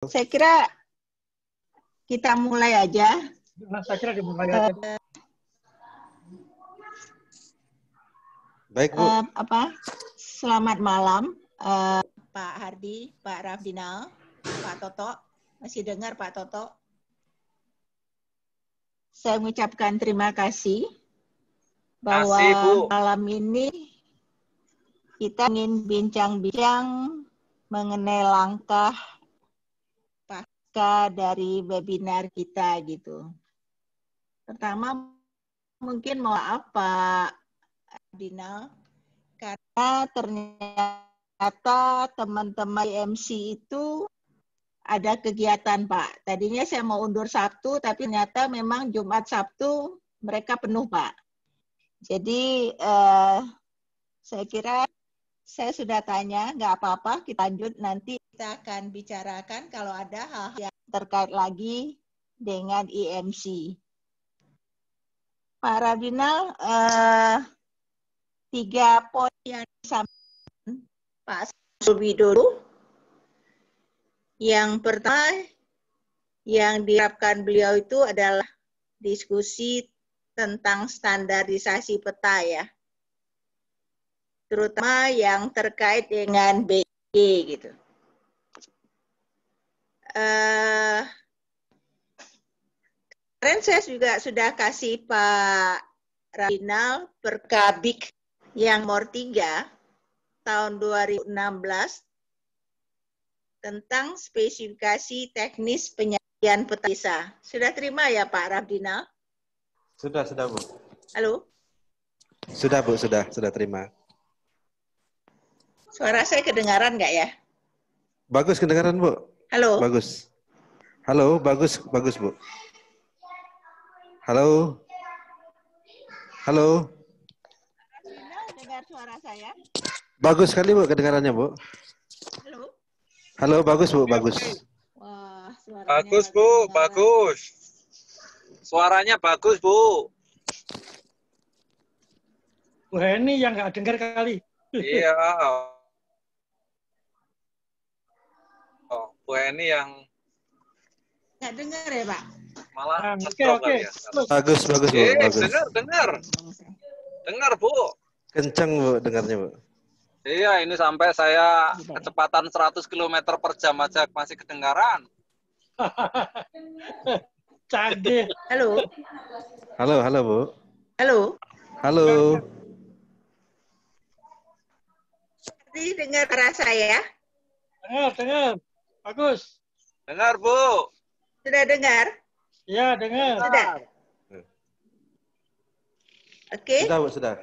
Saya kira kita mulai aja. Saya kira dimulai aja. Baik, Bu. Selamat malam, Pak Hardi, Pak Rafdinal, Pak Toto. Masih dengar Pak Toto? Saya mengucapkan terima kasih bahwa malam ini kita ingin bincang-bincang mengenai langkah pasca dari webinar kita gitu. Pertama mungkin mau apa Dina? Karena ternyata teman-teman IMC itu ada kegiatan Pak. Tadinya saya mau undur Sabtu, tapi ternyata memang Jumat Sabtu mereka penuh Pak. Jadi saya kira saya sudah tanya, nggak apa-apa, kita lanjut nanti kita akan bicarakan kalau ada hal-hal yang terkait lagi dengan IMC. Pak Radinal, 3 poin yang disampaikan Pak Widodo. Yang pertama yang diharapkan beliau itu adalah diskusi tentang standarisasi peta ya. Terutama yang terkait dengan BG gitu. Kemarin saya juga sudah kasih Pak Radinal Perkabik yang nomor 3 tahun 2016 tentang spesifikasi teknis penyajian peta desa. Sudah terima ya Pak Radinal? Sudah, Bu. Halo? Sudah, Bu, sudah terima. Suara saya kedengaran nggak ya? Bagus kedengaran, Bu. Halo? Bagus. Halo, bagus, Bu. Halo? Halo? Dengar suara saya? Bagus sekali, Bu, kedengarannya, Bu. Halo? Halo, bagus, Bu, bagus. Wah, bagus, Bu, bagus. Suaranya bagus, Bu. Bu Heni yang nggak dengar kali. Iya. Oh, Bu Heni yang nggak dengar ya, Pak? Malah oke. Ya. Bagus, Bu, bagus. Dengar. Dengar, Bu. Kencang, Bu, dengarnya, Bu. Iya, ini sampai saya kecepatan 100 km per jam aja masih kedengaran. Canggih. Halo? Halo, Bu. Halo? Halo. Tadi dengar suara saya? Dengar. Bagus. Dengar, Bu. Sudah dengar? Ya, dengar. Sudah. Oke. Sudah, Bu, sudah.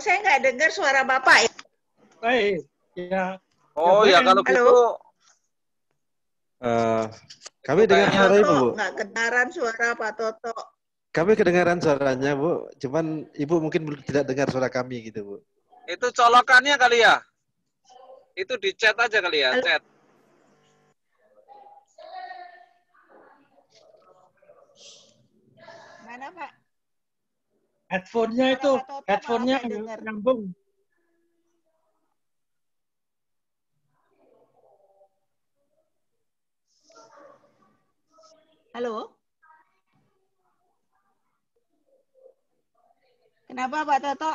Saya nggak dengar suara Bapak ya? Baik. Ya. Oh, ya kalau gitu. Kami dengar suara Ibu, Bu. Nggak kedengaran suara Pak Toto. Kami kedengaran suaranya, Bu. Cuman Ibu mungkin tidak dengar suara kami gitu, Bu. Itu colokannya kali ya? Itu di chat aja kali ya, chat. Mana, Pak? Headphone-nya itu, headphone-nya nyambung. Halo? Kenapa Pak Toto?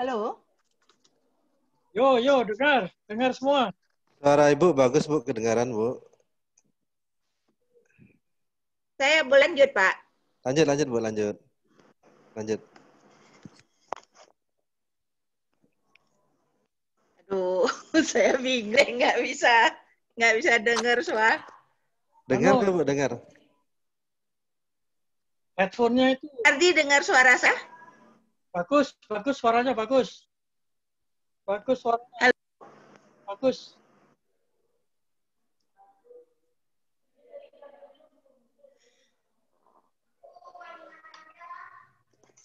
Halo? Yo, dengar semua. Suara Ibu bagus, Bu, kedengaran, Bu. Saya boleh lanjut, Pak? Lanjut, Bu, lanjut. Aduh, saya bingung, nggak bisa dengar suara. Dengar, Bu, dengar. Headphone-nya itu. Ardi dengar suara saya? Bagus, suaranya bagus. Bagus suaranya. Halo. Bagus.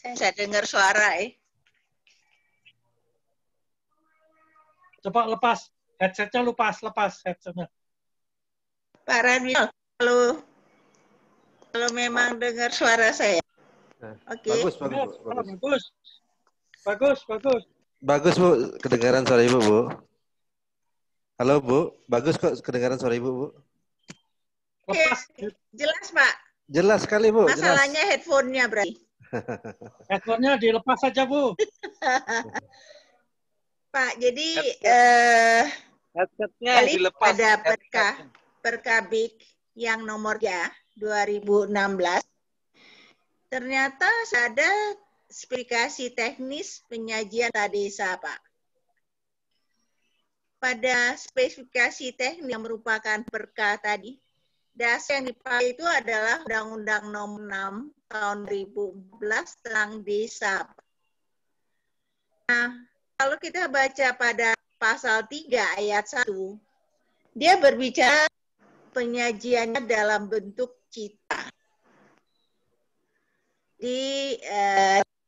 Saya bisa dengar suara, Coba lepas headsetnya, lepas headsetnya. Pak Radinal, kalau memang dengar suara saya. Oke. Bagus, bagus, Bu. Bagus. Bagus. Bagus, bagus. Bagus, Bu. Kedengaran suara Ibu, Bu. Halo, Bu. Bagus kok kedengaran suara Ibu, Bu. Oke, Lepas jelas Pak. Jelas sekali, Bu. Jelas. Masalahnya headphone-nya berarti. headphone-nya dilepas saja, Bu. Pak, jadi Headset-nya balik dilepas. pada Perkabik yang nomor 2016, ternyata ada spesifikasi teknis penyajian desa, Pak. Pada spesifikasi teknis yang merupakan perka tadi, dasar yang dipakai itu adalah Undang-Undang Nomor 6 tahun 2014 tentang desa. Nah, kalau kita baca pada pasal 3 ayat 1, dia berbicara penyajiannya dalam bentuk citra. Di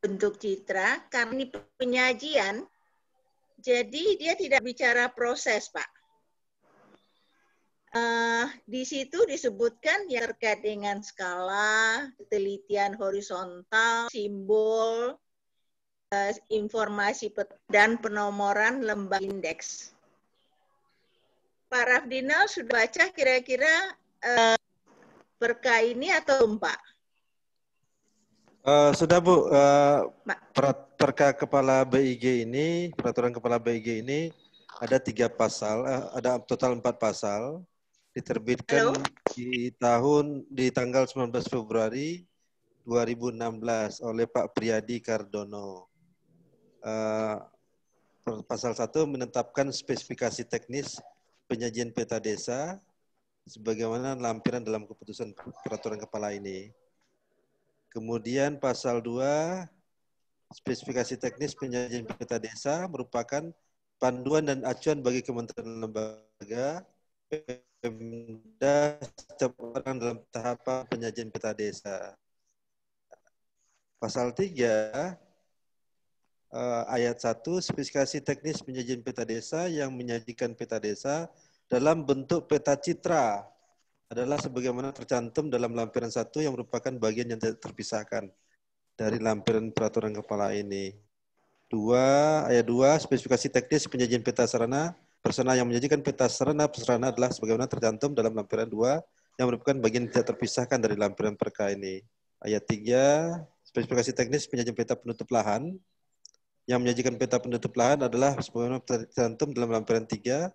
bentuk citra, karena ini penyajian, jadi dia tidak bicara proses, Pak. Di situ disebutkan yang terkait dengan skala, penelitian horizontal, simbol, informasi dan penomoran lembaga indeks. Pak Rafdinal sudah baca kira-kira perka ini atau belum, Pak? Sudah, Bu. Perka Kepala BIG ini, Peraturan Kepala BIG ini ada 3 pasal, ada total 4 pasal, diterbitkan di tanggal 19 Februari 2016 oleh Pak Priyadi Kardono. Pasal 1 menetapkan spesifikasi teknis penyajian peta desa sebagaimana lampiran dalam keputusan peraturan kepala ini. Kemudian pasal 2, spesifikasi teknis penyajian peta desa merupakan panduan dan acuan bagi kementerian lembaga, Pemda, setiap orang dalam tahapan penyajian peta desa. Pasal 3, ayat 1, spesifikasi teknis penyajian peta desa yang menyajikan peta desa dalam bentuk peta citra adalah sebagaimana tercantum dalam lampiran 1 yang merupakan bagian yang tidak terpisahkan dari lampiran peraturan kepala ini. 2, ayat 2, spesifikasi teknis penyajian peta sarana persona yang menyajikan peta sarana prasarana adalah sebagaimana tercantum dalam lampiran 2 yang merupakan bagian yang tidak terpisahkan dari lampiran perka ini. Ayat 3, spesifikasi teknis penyajian peta penutup lahan yang menyajikan peta penutup lahan adalah sebagaimana tercantum dalam lampiran 3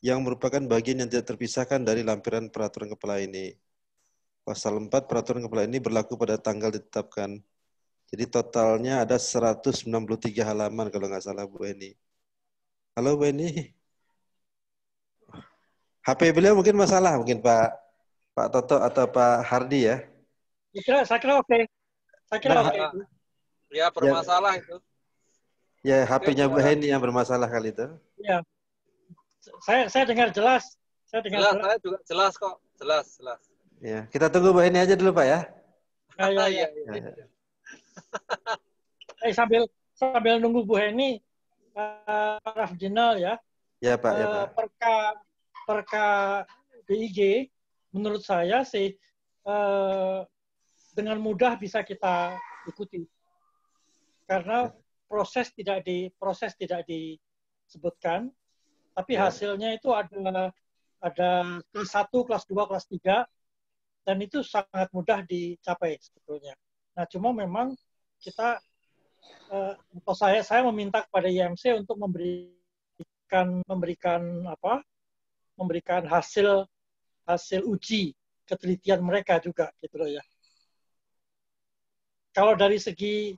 yang merupakan bagian yang tidak terpisahkan dari lampiran peraturan kepala ini. Pasal 4, peraturan kepala ini berlaku pada tanggal ditetapkan. Jadi totalnya ada 193 halaman kalau nggak salah, Bu Eni. Halo, Bu Eni. HP beliau mungkin masalah, mungkin Pak Toto atau Pak Hardi ya? Saya kira oke. Saya kira oke. Ya, bermasalah itu. Ya, HP-nya Bu Eni yang bermasalah kali itu. Ya. Saya dengar jelas. Saya juga jelas kok. Jelas. Ya, kita tunggu Bu Eni aja dulu, Pak ya. Ya. Sambil nunggu Bu Heni, Pak Rafdinal ya. Ya, Pak. Ya, Pak. Perka BIG menurut saya sih dengan mudah bisa kita ikuti. Karena proses tidak disebutkan, tapi hasilnya itu ada kelas 1, kelas 2, kelas 3, dan itu sangat mudah dicapai sebetulnya. Nah, cuma memang kita atau saya meminta kepada IMC untuk memberikan hasil uji ketelitian mereka juga gitu loh ya. Kalau dari segi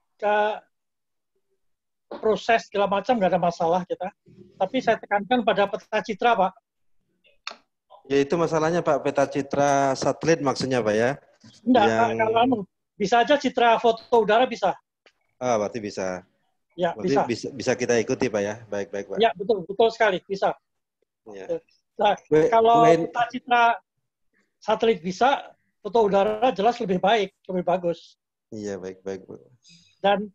proses segala macam nggak ada masalah kita, tapi saya tekankan pada peta citra, Pak. Ya, itu masalahnya, Pak, peta citra satelit maksudnya, Pak ya? Enggak, kalau bisa aja citra foto udara bisa. Berarti bisa. Ya, berarti bisa kita ikuti, Pak ya. Baik, Pak. Ya, betul sekali, bisa. Ya. Nah, kalau peta citra satelit bisa, foto udara jelas lebih baik, lebih bagus. Iya, baik, Bu. Dan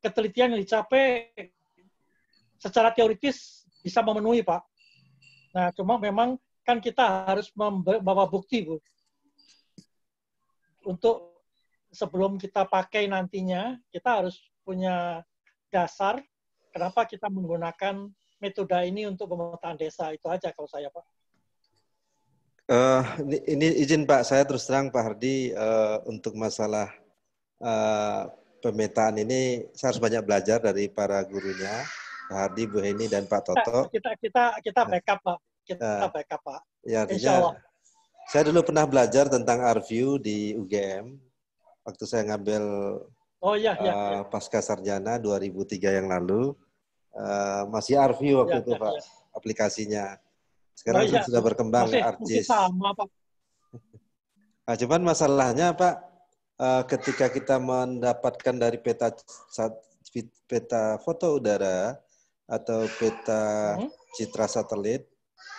ketelitian yang dicapai secara teoritis bisa memenuhi, Pak. Nah, cuma memang kan kita harus membawa bukti, Bu. Untuk sebelum kita pakai nantinya, kita harus punya dasar kenapa kita menggunakan metode ini untuk pemetaan desa. Itu aja kalau saya, Pak. Ini izin Pak, saya terus terang Pak Hardi untuk masalah pemetaan ini saya harus banyak belajar dari para gurunya, Pak Hardi, Bu Heni, dan Pak Toto. Kita backup Pak, kita backup Pak. Ya, Insya Allah. Saya dulu pernah belajar tentang R-View di UGM waktu saya ngambil pasca sarjana 2003 yang lalu. Masih R-View waktu itu Pak, aplikasinya. Sekarang sudah berkembang ArcGIS. Sama, Pak. Nah, cuman masalahnya Pak, ketika kita mendapatkan dari peta foto udara atau peta citra satelit,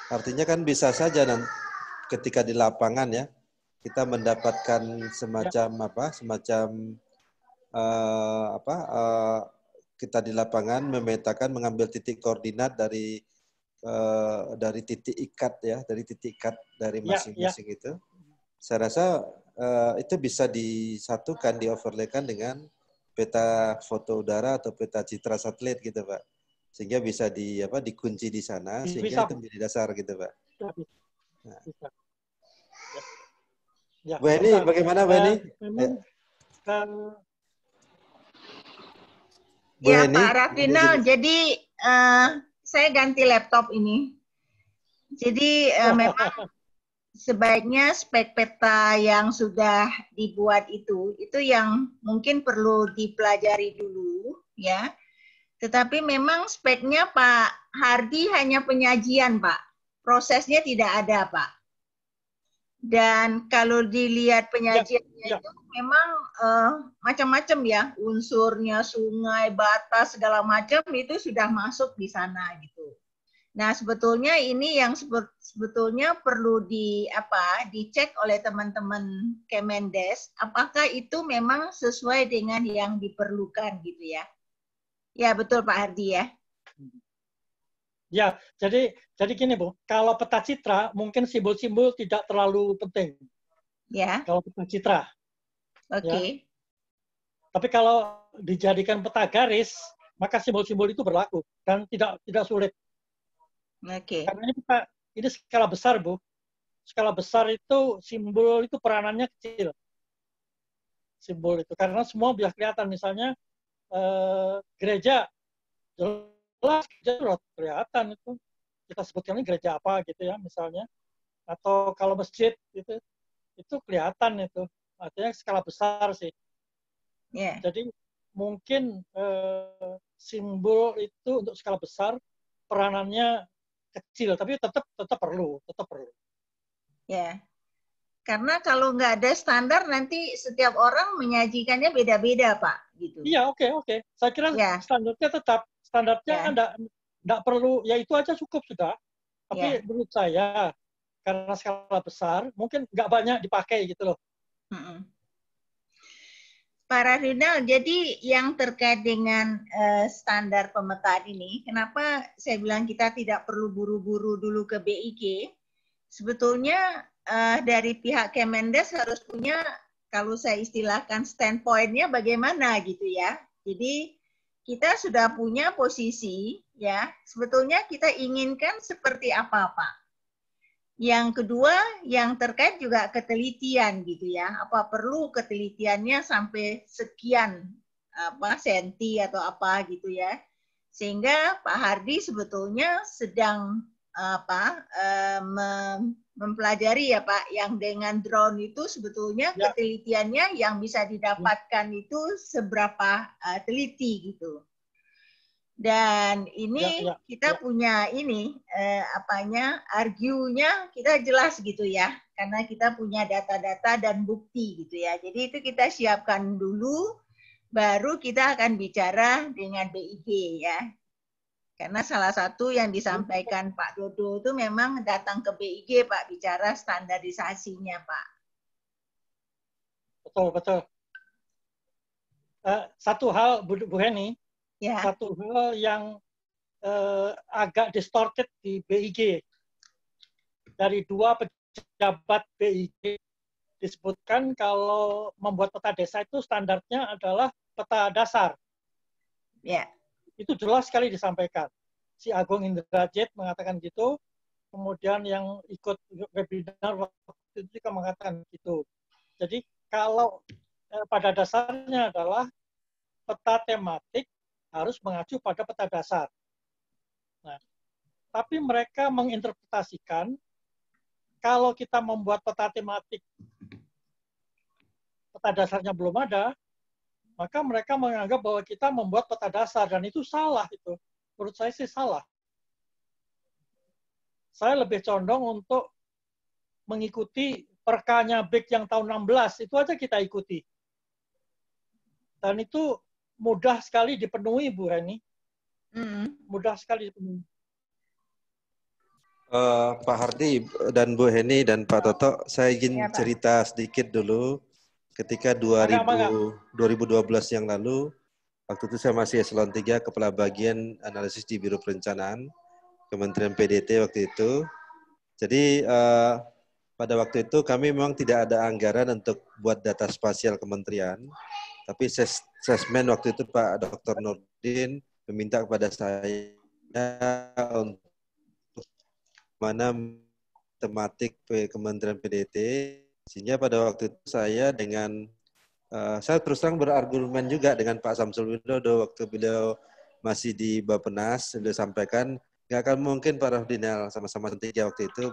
artinya kan bisa saja ketika di lapangan ya, kita mendapatkan kita di lapangan memetakan, mengambil titik koordinat dari titik ikat ya, dari masing-masing itu. Saya rasa itu bisa disatukan, dioverlaykan dengan peta foto udara atau peta citra satelit gitu Pak, sehingga bisa dikunci di sana, sehingga itu menjadi dasar gitu Pak. Nah. Bu Heni, bagaimana Bu Heni? Ya Pak Rafinal, jadi saya ganti laptop ini. Jadi memang sebaiknya spek peta yang sudah dibuat itu yang mungkin perlu dipelajari dulu ya. Tetapi memang speknya Pak Hardi hanya penyajian Pak. Prosesnya tidak ada Pak. Dan kalau dilihat penyajiannya itu memang macam-macam ya, unsurnya sungai, batas segala macam itu sudah masuk di sana gitu. Nah sebetulnya ini yang sebetulnya perlu dicek oleh teman-teman Kemendes, apakah itu memang sesuai dengan yang diperlukan gitu ya? Ya betul Pak Hardi ya. Ya, jadi gini Bu, kalau peta citra mungkin simbol-simbol tidak terlalu penting. Ya. Kalau peta citra. Oke. Ya. Tapi kalau dijadikan peta garis, maka simbol-simbol itu berlaku dan tidak sulit. Oke. Karena ini skala besar Bu. Skala besar itu simbol itu peranannya kecil. Simbol itu karena semua bisa kelihatan, misalnya gereja jelas kelihatan itu, kita sebutkan ini gereja apa gitu ya misalnya, atau kalau masjid itu kelihatan itu, artinya skala besar sih. Yeah. Jadi mungkin simbol itu untuk skala besar peranannya kecil, tapi tetap perlu. Ya, karena kalau nggak ada standar nanti setiap orang menyajikannya beda-beda Pak, gitu. Iya, oke. Saya kira standarnya tetap. Standarnya enggak perlu, ya itu aja cukup sudah. Tapi menurut saya, karena skala besar, mungkin nggak banyak dipakai gitu loh. Pak Rafinal, jadi yang terkait dengan standar pemetaan ini, kenapa saya bilang kita tidak perlu buru-buru dulu ke BIG? Sebetulnya dari pihak Kemendes harus punya, kalau saya istilahkan standpoint-nya bagaimana gitu ya. Jadi kita sudah punya posisi ya, sebetulnya kita inginkan seperti apa Pak. Yang kedua yang terkait juga ketelitian gitu ya, apa perlu ketelitiannya sampai sekian senti atau apa gitu ya, sehingga Pak Hardi sebetulnya sedang mempelajari ya Pak, yang dengan drone itu sebetulnya ketelitiannya yang bisa didapatkan itu seberapa teliti gitu. Dan ini kita punya ini argue-nya kita jelas gitu ya, karena kita punya data-data dan bukti gitu ya. Jadi itu kita siapkan dulu, baru kita akan bicara dengan BIG ya. Karena salah satu yang disampaikan Pak Dodo itu memang datang ke BIG Pak, bicara standarisasinya Pak. Betul. Satu hal Bu Heni, satu hal yang agak distorted di BIG dari dua pejabat BIG disebutkan kalau membuat peta desa itu standarnya adalah peta dasar. Ya. Itu jelas sekali disampaikan. Si Agung Indrajit mengatakan gitu, kemudian yang ikut webinar waktu itu juga mengatakan gitu. Jadi kalau pada dasarnya adalah peta tematik harus mengacu pada peta dasar. Nah, tapi mereka menginterpretasikan kalau kita membuat peta tematik, peta dasarnya belum ada, maka mereka menganggap bahwa kita membuat peta dasar, dan itu salah itu. Menurut saya sih salah. Saya lebih condong untuk mengikuti perkanya BIK yang tahun 16, itu aja kita ikuti. Dan itu mudah sekali dipenuhi, Bu Heni. Mudah sekali dipenuhi. Pak Hardi dan Bu Heni dan Pak Toto, saya ingin cerita sedikit dulu. Ketika 2012 yang lalu, waktu itu saya masih eselon 3, Kepala Bagian Analisis di Biro Perencanaan, Kementerian PDT waktu itu. Jadi pada waktu itu kami memang tidak ada anggaran untuk buat data spasial kementerian, tapi sesmen waktu itu Pak Dr. Nurdin meminta kepada saya untuk mana tematik Kementerian PDT, sehingga pada waktu itu saya dengan saya terus terang berargumen juga dengan Pak Samsul Widodo waktu beliau masih di Bappenas, beliau sampaikan nggak akan mungkin Pak Rahdinal sama-sama tiga waktu itu,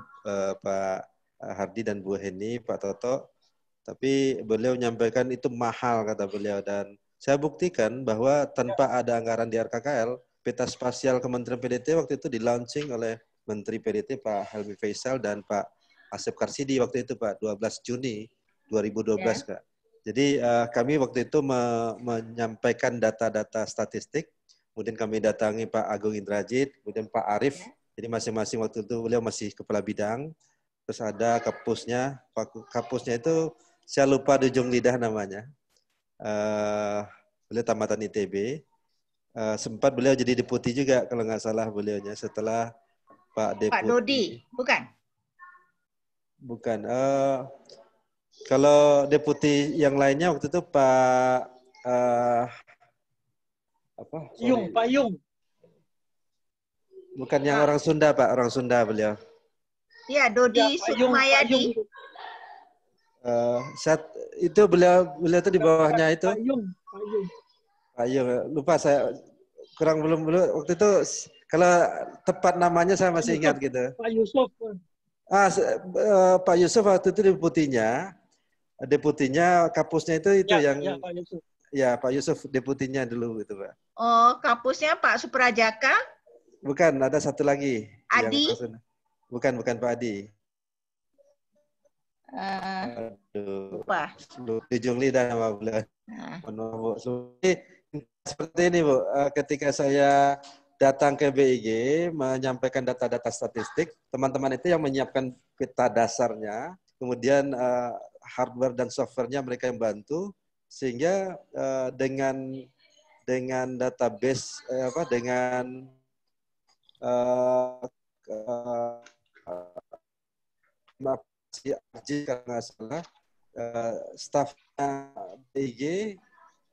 Pak Hardi dan Bu Heni, Pak Toto, tapi beliau menyampaikan itu mahal kata beliau, dan saya buktikan bahwa tanpa ada anggaran di RKKL, peta spasial Kementerian PDT waktu itu di-launching oleh Menteri PDT Pak Helmi Faisal dan Pak Asep Karsidi waktu itu Pak, 12 Juni 2012 Kak. Jadi kami waktu itu menyampaikan data-data statistik, kemudian kami datangi Pak Agung Indrajit, kemudian Pak Arief, jadi masing-masing waktu itu beliau masih kepala bidang, terus ada kapusnya, kapusnya itu saya lupa di ujung lidah namanya, beliau tamatan ITB, sempat beliau jadi deputi juga kalau nggak salah beliaunya setelah Pak Deputi. Pak Dodi, bukan? Bukan. Kalau deputi yang lainnya waktu itu Pak apa? Yung, Pak Yung. Bukan yang orang Sunda Pak, orang Sunda beliau. Ya, Dodi Sukmayadi. Itu beliau itu di bawahnya itu. Pak Yung. Pak Yung, lupa saya kurang belum waktu itu kalau tepat namanya saya masih ingat gitu. Pak Yusuf. Pak Yusuf waktu itu deputinya kapusnya itu ya, yang ya, Pak Yusuf. Ya, Pak Yusuf deputinya dulu gitu, Pak. Oh, kapusnya Pak Suprajaka? Bukan, ada satu lagi. Adi? Bukan Pak Adi. Lupa. Di ujung lidah nama beliau. Seperti ini, Bu. Ketika saya datang ke BIG menyampaikan data-data statistik, teman-teman itu yang menyiapkan peta dasarnya, kemudian hardware dan softwarenya mereka yang bantu, sehingga dengan database dengan kalau nggak salah, stafnya BIG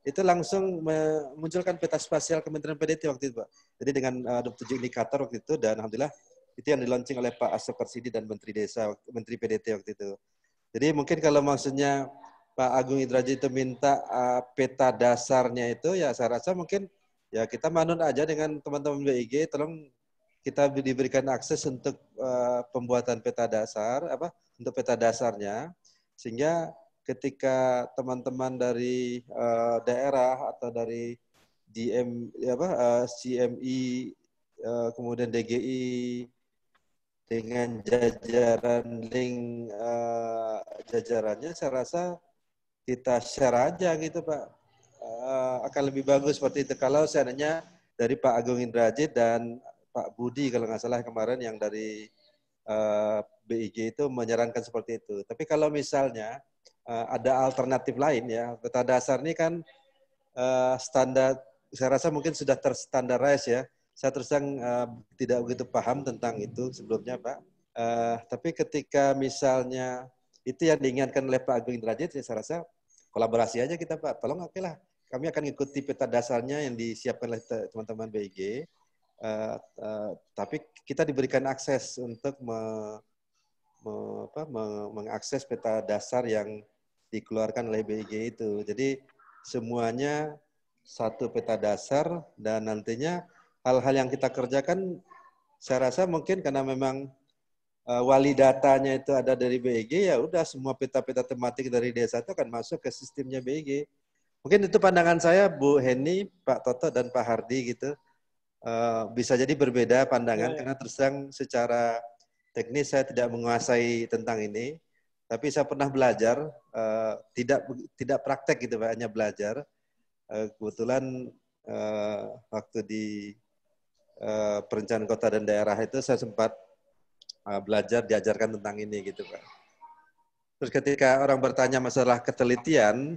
itu langsung memunculkan peta spasial Kementerian PDT waktu itu, Pak. Jadi dengan 27 indikator waktu itu, dan alhamdulillah itu yang di-launching oleh Pak Asep Karsidi dan Menteri Desa, Menteri PDT waktu itu. Jadi mungkin kalau maksudnya Pak Agung Indrajit itu minta peta dasarnya itu, ya saya rasa mungkin ya kita manut aja dengan teman-teman BIG, tolong kita diberikan akses untuk pembuatan peta dasar, untuk peta dasarnya, sehingga ketika teman-teman dari daerah atau dari CMI, kemudian DGI dengan jajaran link jajarannya, saya rasa kita share aja gitu Pak, akan lebih bagus seperti itu. Kalau seandainya dari Pak Agung Indrajit dan Pak Budi kalau nggak salah kemarin yang dari BIG itu menyarankan seperti itu. Tapi kalau misalnya ada alternatif lain ya, peta dasar ini kan standar, saya rasa mungkin sudah terstandarized ya. Saya terus terang tidak begitu paham tentang itu sebelumnya Pak. Tapi ketika misalnya itu yang diingatkan oleh Pak Agung Indrajit. Saya rasa kolaborasi aja kita Pak. Tolong oke lah. Kami akan mengikuti peta dasarnya yang disiapkan oleh teman-teman BIG. Tapi kita diberikan akses untuk mengakses peta dasar yang dikeluarkan oleh BIG itu. Jadi semuanya satu peta dasar dan nantinya hal-hal yang kita kerjakan saya rasa mungkin karena memang wali datanya itu ada dari BIG, ya udah semua peta-peta tematik dari desa itu akan masuk ke sistemnya BIG. Mungkin itu pandangan saya, Bu Heni, Pak Toto, dan Pak Hardi gitu. Bisa jadi berbeda pandangan karena terus terang secara teknis saya tidak menguasai tentang ini, tapi saya pernah belajar, tidak praktek gitu Pak, hanya belajar. Kebetulan waktu di perencanaan kota dan daerah itu saya sempat belajar diajarkan tentang ini gitu Pak. Terus ketika orang bertanya masalah ketelitian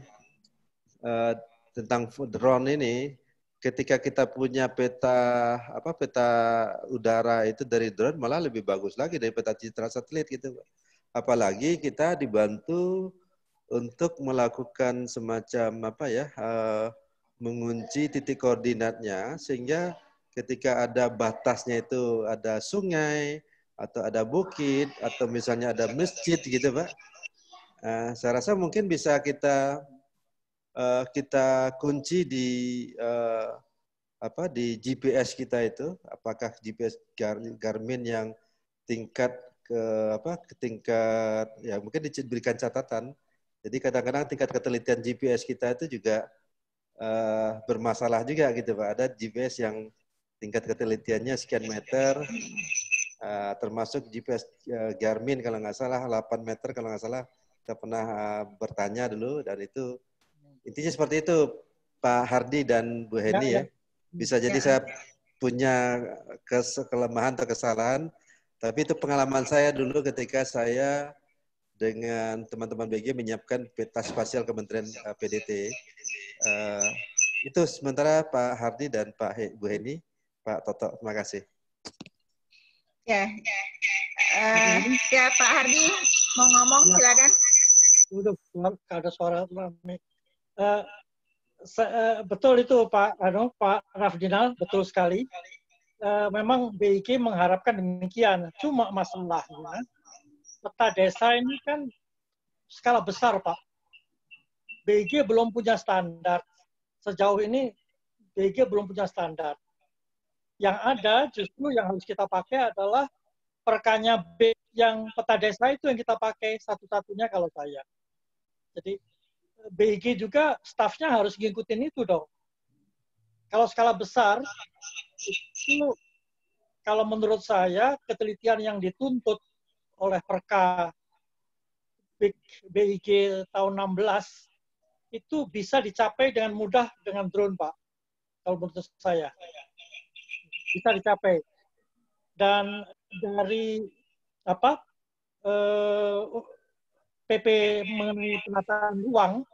tentang drone ini, ketika kita punya peta udara itu dari drone malah lebih bagus lagi dari peta citra satelit gitu Pak. Apalagi kita dibantu untuk melakukan semacam mengunci titik koordinatnya sehingga ketika ada batasnya itu ada sungai atau ada bukit atau misalnya ada masjid gitu Pak. Saya rasa mungkin bisa kita kunci di di GPS kita itu, apakah GPS Garmin yang tingkat ke tingkat ya mungkin diberikan catatan. Jadi kadang-kadang tingkat ketelitian GPS kita itu juga bermasalah juga gitu Pak. Ada GPS yang tingkat ketelitiannya sekian meter, termasuk GPS Garmin kalau nggak salah 8 meter kalau nggak salah. Kita pernah bertanya dulu dan itu intinya seperti itu Pak Hardi dan Bu Heni ya. Bisa jadi saya punya kelemahan atau kesalahan, tapi itu pengalaman saya dulu ketika saya dengan teman-teman BG menyiapkan peta spasial Kementerian PDT. Itu sementara Pak Hardi dan Bu Heni. Pak Toto, terima kasih. Ya, ya Pak Hardi mau ngomong silakan. Udah ada suara betul itu Pak Rafdinal, betul sekali. Memang BIG mengharapkan demikian. Cuma masalahnya peta desa ini kan skala besar Pak. BIG belum punya standar. Sejauh ini BIG belum punya standar. Yang ada justru yang harus kita pakai adalah perkanya B yang peta desa itu yang kita pakai satu-satunya kalau saya. Jadi BIG juga stafnya harus ngikutin itu dong. Kalau skala besar, itu kalau menurut saya ketelitian yang dituntut oleh Perka BIG tahun 16 itu bisa dicapai dengan mudah dengan drone Pak. Kalau menurut saya bisa dicapai. Dan dari PP mengenai penataan ruang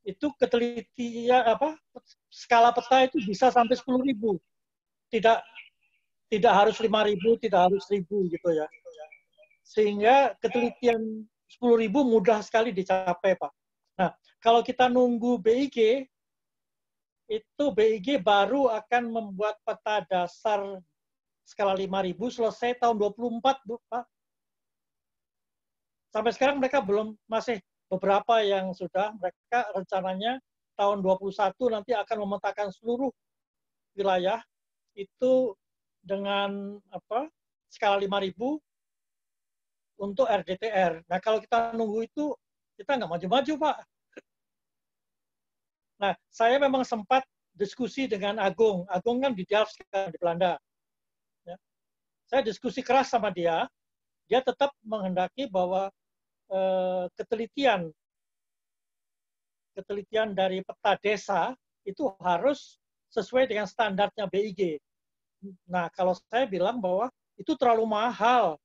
itu ketelitian skala peta itu bisa sampai 10.000. Tidak harus 5.000, tidak harus 1.000 gitu ya. Sehingga ketelitian 10.000 mudah sekali dicapai, Pak. Nah, kalau kita nunggu BIG, itu BIG baru akan membuat peta dasar skala 5.000 selesai tahun 24, Pak. Sampai sekarang mereka belum, masih beberapa yang sudah, mereka rencananya tahun 21 nanti akan memetakan seluruh wilayah itu dengan skala 5.000 untuk RDTR. Nah, kalau kita nunggu itu, kita nggak maju-maju, Pak. Nah, saya memang sempat diskusi dengan Agung. Agung kan di Delft sekarang di Belanda. Ya. Saya diskusi keras sama dia. Dia tetap menghendaki bahwa ketelitian dari peta desa itu harus sesuai dengan standarnya BIG. Nah, kalau saya bilang bahwa itu terlalu mahal,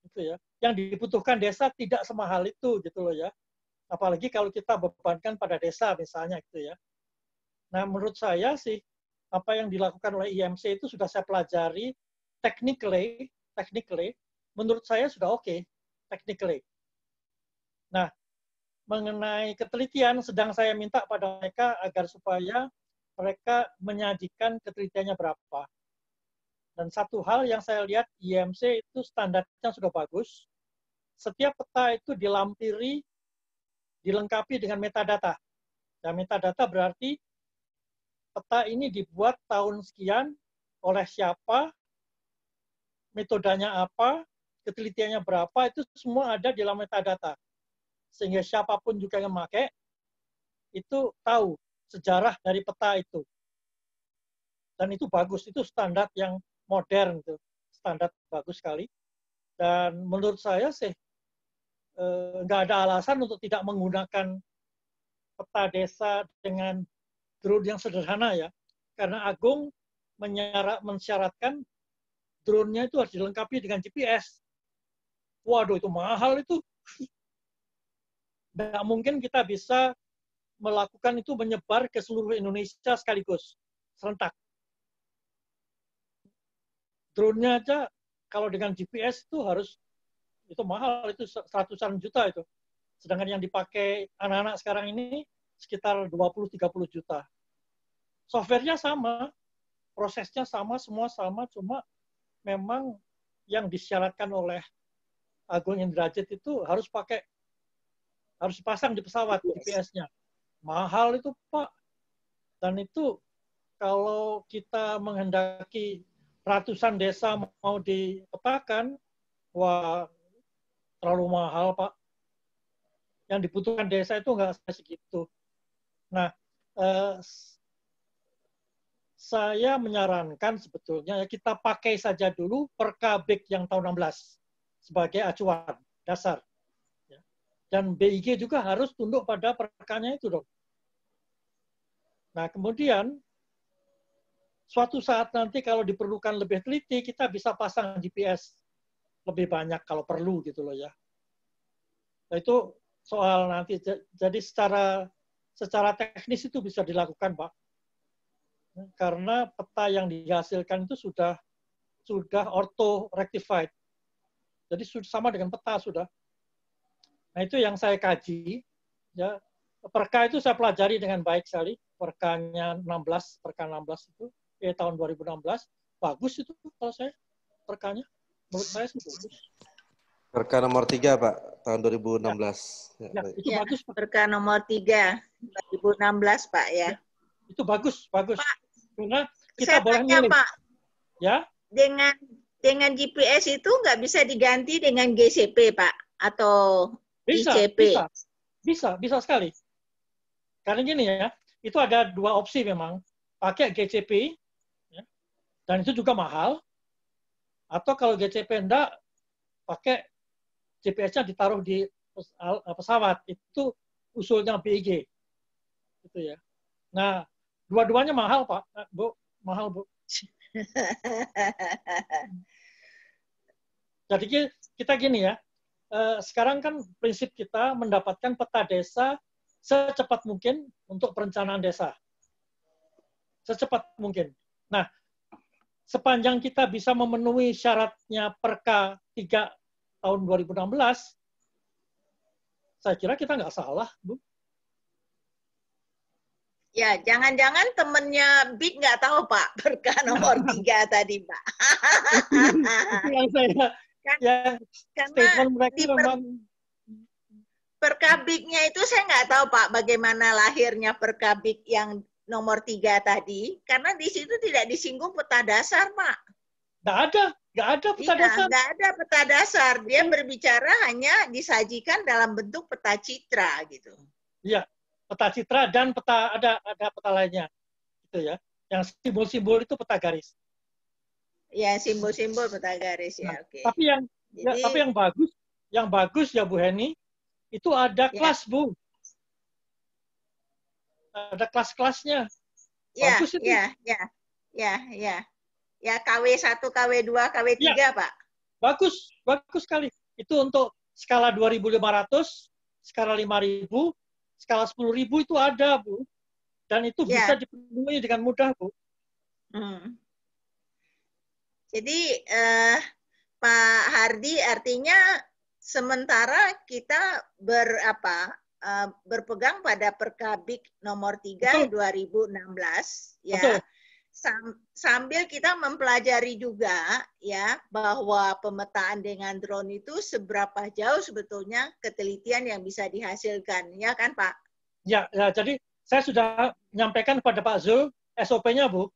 gitu ya. Yang dibutuhkan desa tidak semahal itu, gitu loh ya. Apalagi kalau kita bebankan pada desa misalnya, gitu ya. Nah, menurut saya sih apa yang dilakukan oleh IMC itu sudah saya pelajari technically, menurut saya sudah oke, technically. Nah, mengenai ketelitian sedang saya minta pada mereka agar supaya mereka menyajikan ketelitiannya berapa. Dan satu hal yang saya lihat IMC itu standarnya sudah bagus. Setiap peta itu dilampiri, dilengkapi dengan metadata. Dan metadata berarti peta ini dibuat tahun sekian, oleh siapa, metodenya apa, ketelitiannya berapa, itu semua ada di dalam metadata. Sehingga siapapun juga yang memakai, itu tahu sejarah dari peta itu. Dan itu bagus, itu standar yang modern, itu standar bagus sekali. Dan menurut saya sih, nggak ada alasan untuk tidak menggunakan peta desa dengan drone yang sederhana ya. Karena Agung mensyaratkan drone-nya itu harus dilengkapi dengan GPS. Waduh, itu mahal itu. Nggak mungkin kita bisa melakukan itu menyebar ke seluruh Indonesia sekaligus, serentak. Drone-nya aja kalau dengan GPS itu mahal, itu seratusan juta itu. Sedangkan yang dipakai anak-anak sekarang ini sekitar 20-30 juta. Software-nya sama, prosesnya sama, semua sama, cuma memang yang disyaratkan oleh Agung Indrajit itu harus pasang di pesawat GPS-nya. Mahal itu, Pak. Dan itu kalau kita menghendaki ratusan desa mau dipetakan, wah terlalu mahal, Pak. Yang dibutuhkan desa itu nggak segitu. Nah, saya menyarankan sebetulnya ya kita pakai saja dulu Perkabik yang tahun 16 sebagai acuan dasar. Dan BIG juga harus tunduk pada perkanya itu dong. Nah, kemudian suatu saat nanti kalau diperlukan lebih teliti, kita bisa pasang GPS lebih banyak kalau perlu gitu loh ya. Nah, itu soal nanti. Jadi secara teknis itu bisa dilakukan, Pak. Karena peta yang dihasilkan itu sudah auto rectified. Jadi sama dengan peta sudah. Nah, itu yang saya kaji. Ya, Perka itu saya pelajari dengan baik sekali. Perkanya 16, Perka 16 itu tahun 2016. Bagus itu kalau saya Perkanya. Menurut saya sih bagus. Perka nomor 3, Pak, tahun 2016. Ya, itu ya, bagus, Pak. Perka nomor 3 2016, Pak ya. Itu bagus. Pak, karena kita boleh tanya, milih. Pak, Ya. Dengan GPS itu nggak bisa diganti dengan GCP, Pak, atau ICP? Bisa sekali. Karena gini ya, itu ada dua opsi memang. Pakai GCP, ya, dan itu juga mahal. Atau kalau GCP enggak, pakai GPS-nya ditaruh di pesawat. Itu usulnya BIG. Gitu ya. Nah, dua-duanya mahal, Pak. Bu, mahal, Bu. Jadi kita gini ya, sekarang kan prinsip kita mendapatkan peta desa secepat mungkin untuk perencanaan desa. Secepat mungkin. Nah, sepanjang kita bisa memenuhi syaratnya Perka 3 tahun 2016, saya kira kita nggak salah, Bu. Ya, jangan-jangan temennya Big nggak tahu, Pak, Perka nomor 3 tadi, Pak. Itu yang saya, statement mereka memang. Perkabiknya itu saya nggak tahu, Pak, bagaimana lahirnya Perkabik yang nomor 3 tadi, karena di situ tidak disinggung peta dasar, Pak. Nggak ada peta dasar. Nggak ada peta dasar. Dia berbicara hanya disajikan dalam bentuk peta citra, gitu. Iya, peta citra dan ada peta lainnya, gitu ya. Yang simbol-simbol itu peta garis. Ya, simbol-simbol peta garis ya. Nah, oke. Tapi yang bagus ya Bu Heni, itu ada kelas, Bu. Ada kelas-kelasnya. Bagus itu. Ya, KW1, KW2, KW3, ya. Pak. Bagus sekali. Itu untuk skala 2.500, skala 5.000, skala 10.000 itu ada, Bu. Dan itu bisa dipenuhi dengan mudah, Bu. Jadi, Pak Hardi, artinya sementara kita berpegang pada Perkabik nomor 3 2016 ya. Sambil kita mempelajari juga ya bahwa pemetaan dengan drone itu seberapa jauh sebetulnya ketelitian yang bisa dihasilkan, ya kan Pak? Ya, jadi saya sudah menyampaikan kepada Pak Zul SOP-nya, Bu.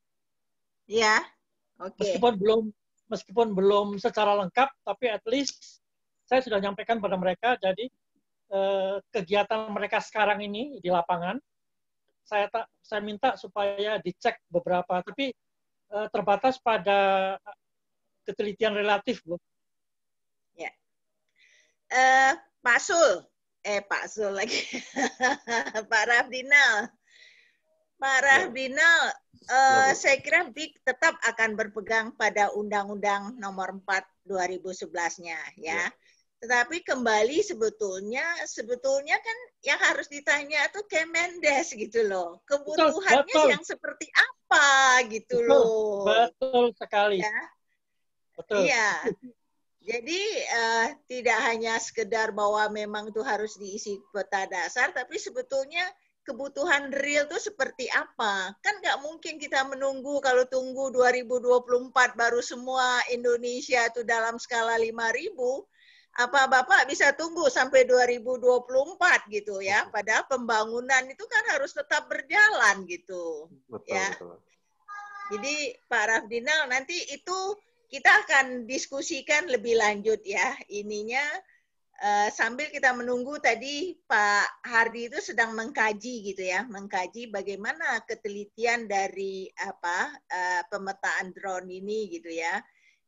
Ya, oke. Meskipun belum secara lengkap, tapi at least saya sudah menyampaikan pada mereka. Jadi kegiatan mereka sekarang ini di lapangan, saya minta supaya dicek beberapa, tapi terbatas pada ketelitian relatif, Bu. Ya. Pak Sul lagi. Pak Rafdinal. Pak Rafdinal, saya kira BIK tetap akan berpegang pada Undang-Undang Nomor 4 2011-nya ya. Tetapi kembali sebetulnya kan yang harus ditanya itu Kemendes gitu loh. Kebutuhannya yang seperti apa gitu loh. Betul sekali. Ya. Betul. Iya. Jadi tidak hanya sekedar bahwa memang itu harus diisi peta dasar, tapi sebetulnya kebutuhan real itu seperti apa? Kan nggak mungkin kita menunggu kalau tunggu 2024 baru semua Indonesia itu dalam skala 5.000. Apa Bapak bisa tunggu sampai 2024 gitu ya? Padahal pembangunan itu kan harus tetap berjalan gitu. Betul, ya. betul. Jadi Pak Rafdinal nanti itu kita akan diskusikan lebih lanjut ya ininya. Sambil kita menunggu tadi Pak Hardi itu sedang mengkaji gitu ya, mengkaji bagaimana ketelitian dari pemetaan drone ini gitu ya.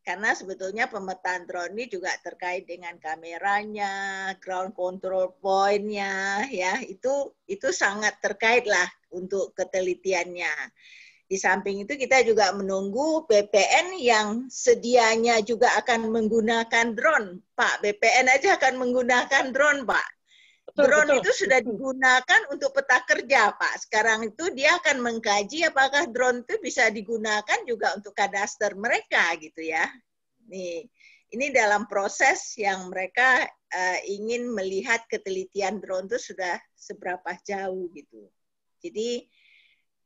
Karena sebetulnya pemetaan drone ini juga terkait dengan kameranya, ground control point-nya ya, itu sangat terkait lah untuk ketelitiannya. Di samping itu kita juga menunggu BPN yang sedianya juga akan menggunakan drone. Pak, BPN aja akan menggunakan drone, Pak. Drone itu sudah digunakan untuk peta kerja, Pak. Sekarang itu dia akan mengkaji apakah drone itu bisa digunakan juga untuk kadaster mereka, gitu ya. Nih, ini dalam proses yang mereka ingin melihat ketelitian drone itu sudah seberapa jauh, gitu. Jadi,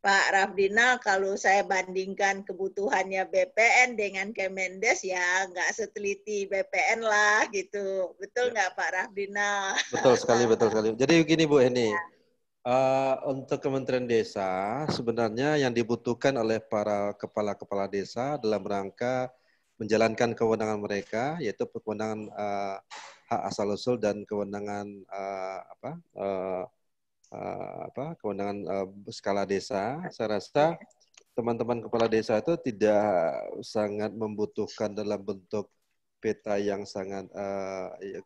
Pak Rafdinal, kalau saya bandingkan kebutuhannya BPN dengan Kemendes, ya nggak seteliti BPN lah gitu. Betul nggak Pak Rafdinal? Betul sekali, betul sekali. Jadi begini Bu Eni, untuk Kementerian Desa, sebenarnya yang dibutuhkan oleh para kepala-kepala desa dalam rangka menjalankan kewenangan mereka, yaitu kewenangan hak asal-usul dan kewenangan kewenangan skala desa. Saya rasa teman-teman kepala desa itu tidak sangat membutuhkan dalam bentuk peta yang sangat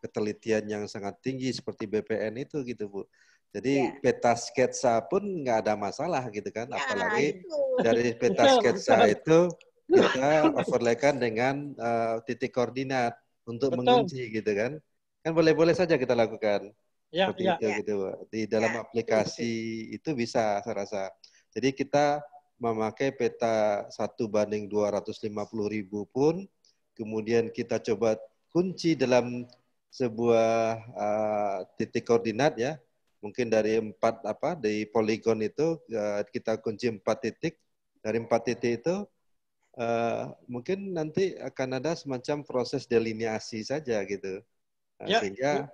ketelitian yang sangat tinggi seperti BPN itu gitu Bu. Jadi peta sketsa pun nggak ada masalah gitu kan, apalagi dari peta sketsa itu kita overlaykan dengan titik koordinat untuk mengunci gitu kan. Kan boleh-boleh saja kita lakukan. Seperti itu gitu. Di dalam aplikasi itu bisa saya rasa. Jadi kita memakai peta 1:250.000 pun, kemudian kita coba kunci dalam sebuah titik koordinat ya. Mungkin dari di poligon itu kita kunci 4 titik. Dari 4 titik itu mungkin nanti akan ada semacam proses delineasi saja gitu. Sehingga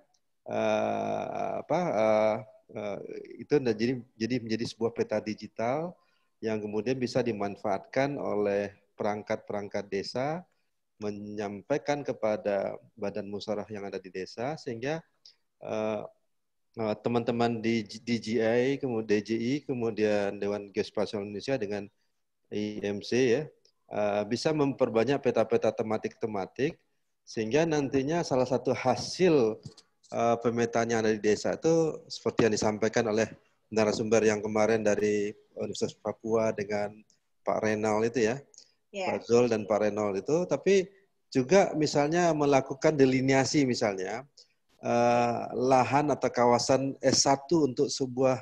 itu jadi menjadi sebuah peta digital yang kemudian bisa dimanfaatkan oleh perangkat-perangkat desa, menyampaikan kepada badan musyawarah yang ada di desa, sehingga teman-teman di DJI, kemudian DJI, kemudian Dewan Geospasial Indonesia dengan IMC ya, bisa memperbanyak peta-peta tematik-tematik, sehingga nantinya salah satu hasil pemetaan yang ada di desa itu seperti yang disampaikan oleh narasumber yang kemarin dari Universitas Papua dengan Pak Renal itu ya, Pak Zul dan Pak Renal itu, tapi juga misalnya melakukan delineasi misalnya lahan atau kawasan S1 untuk sebuah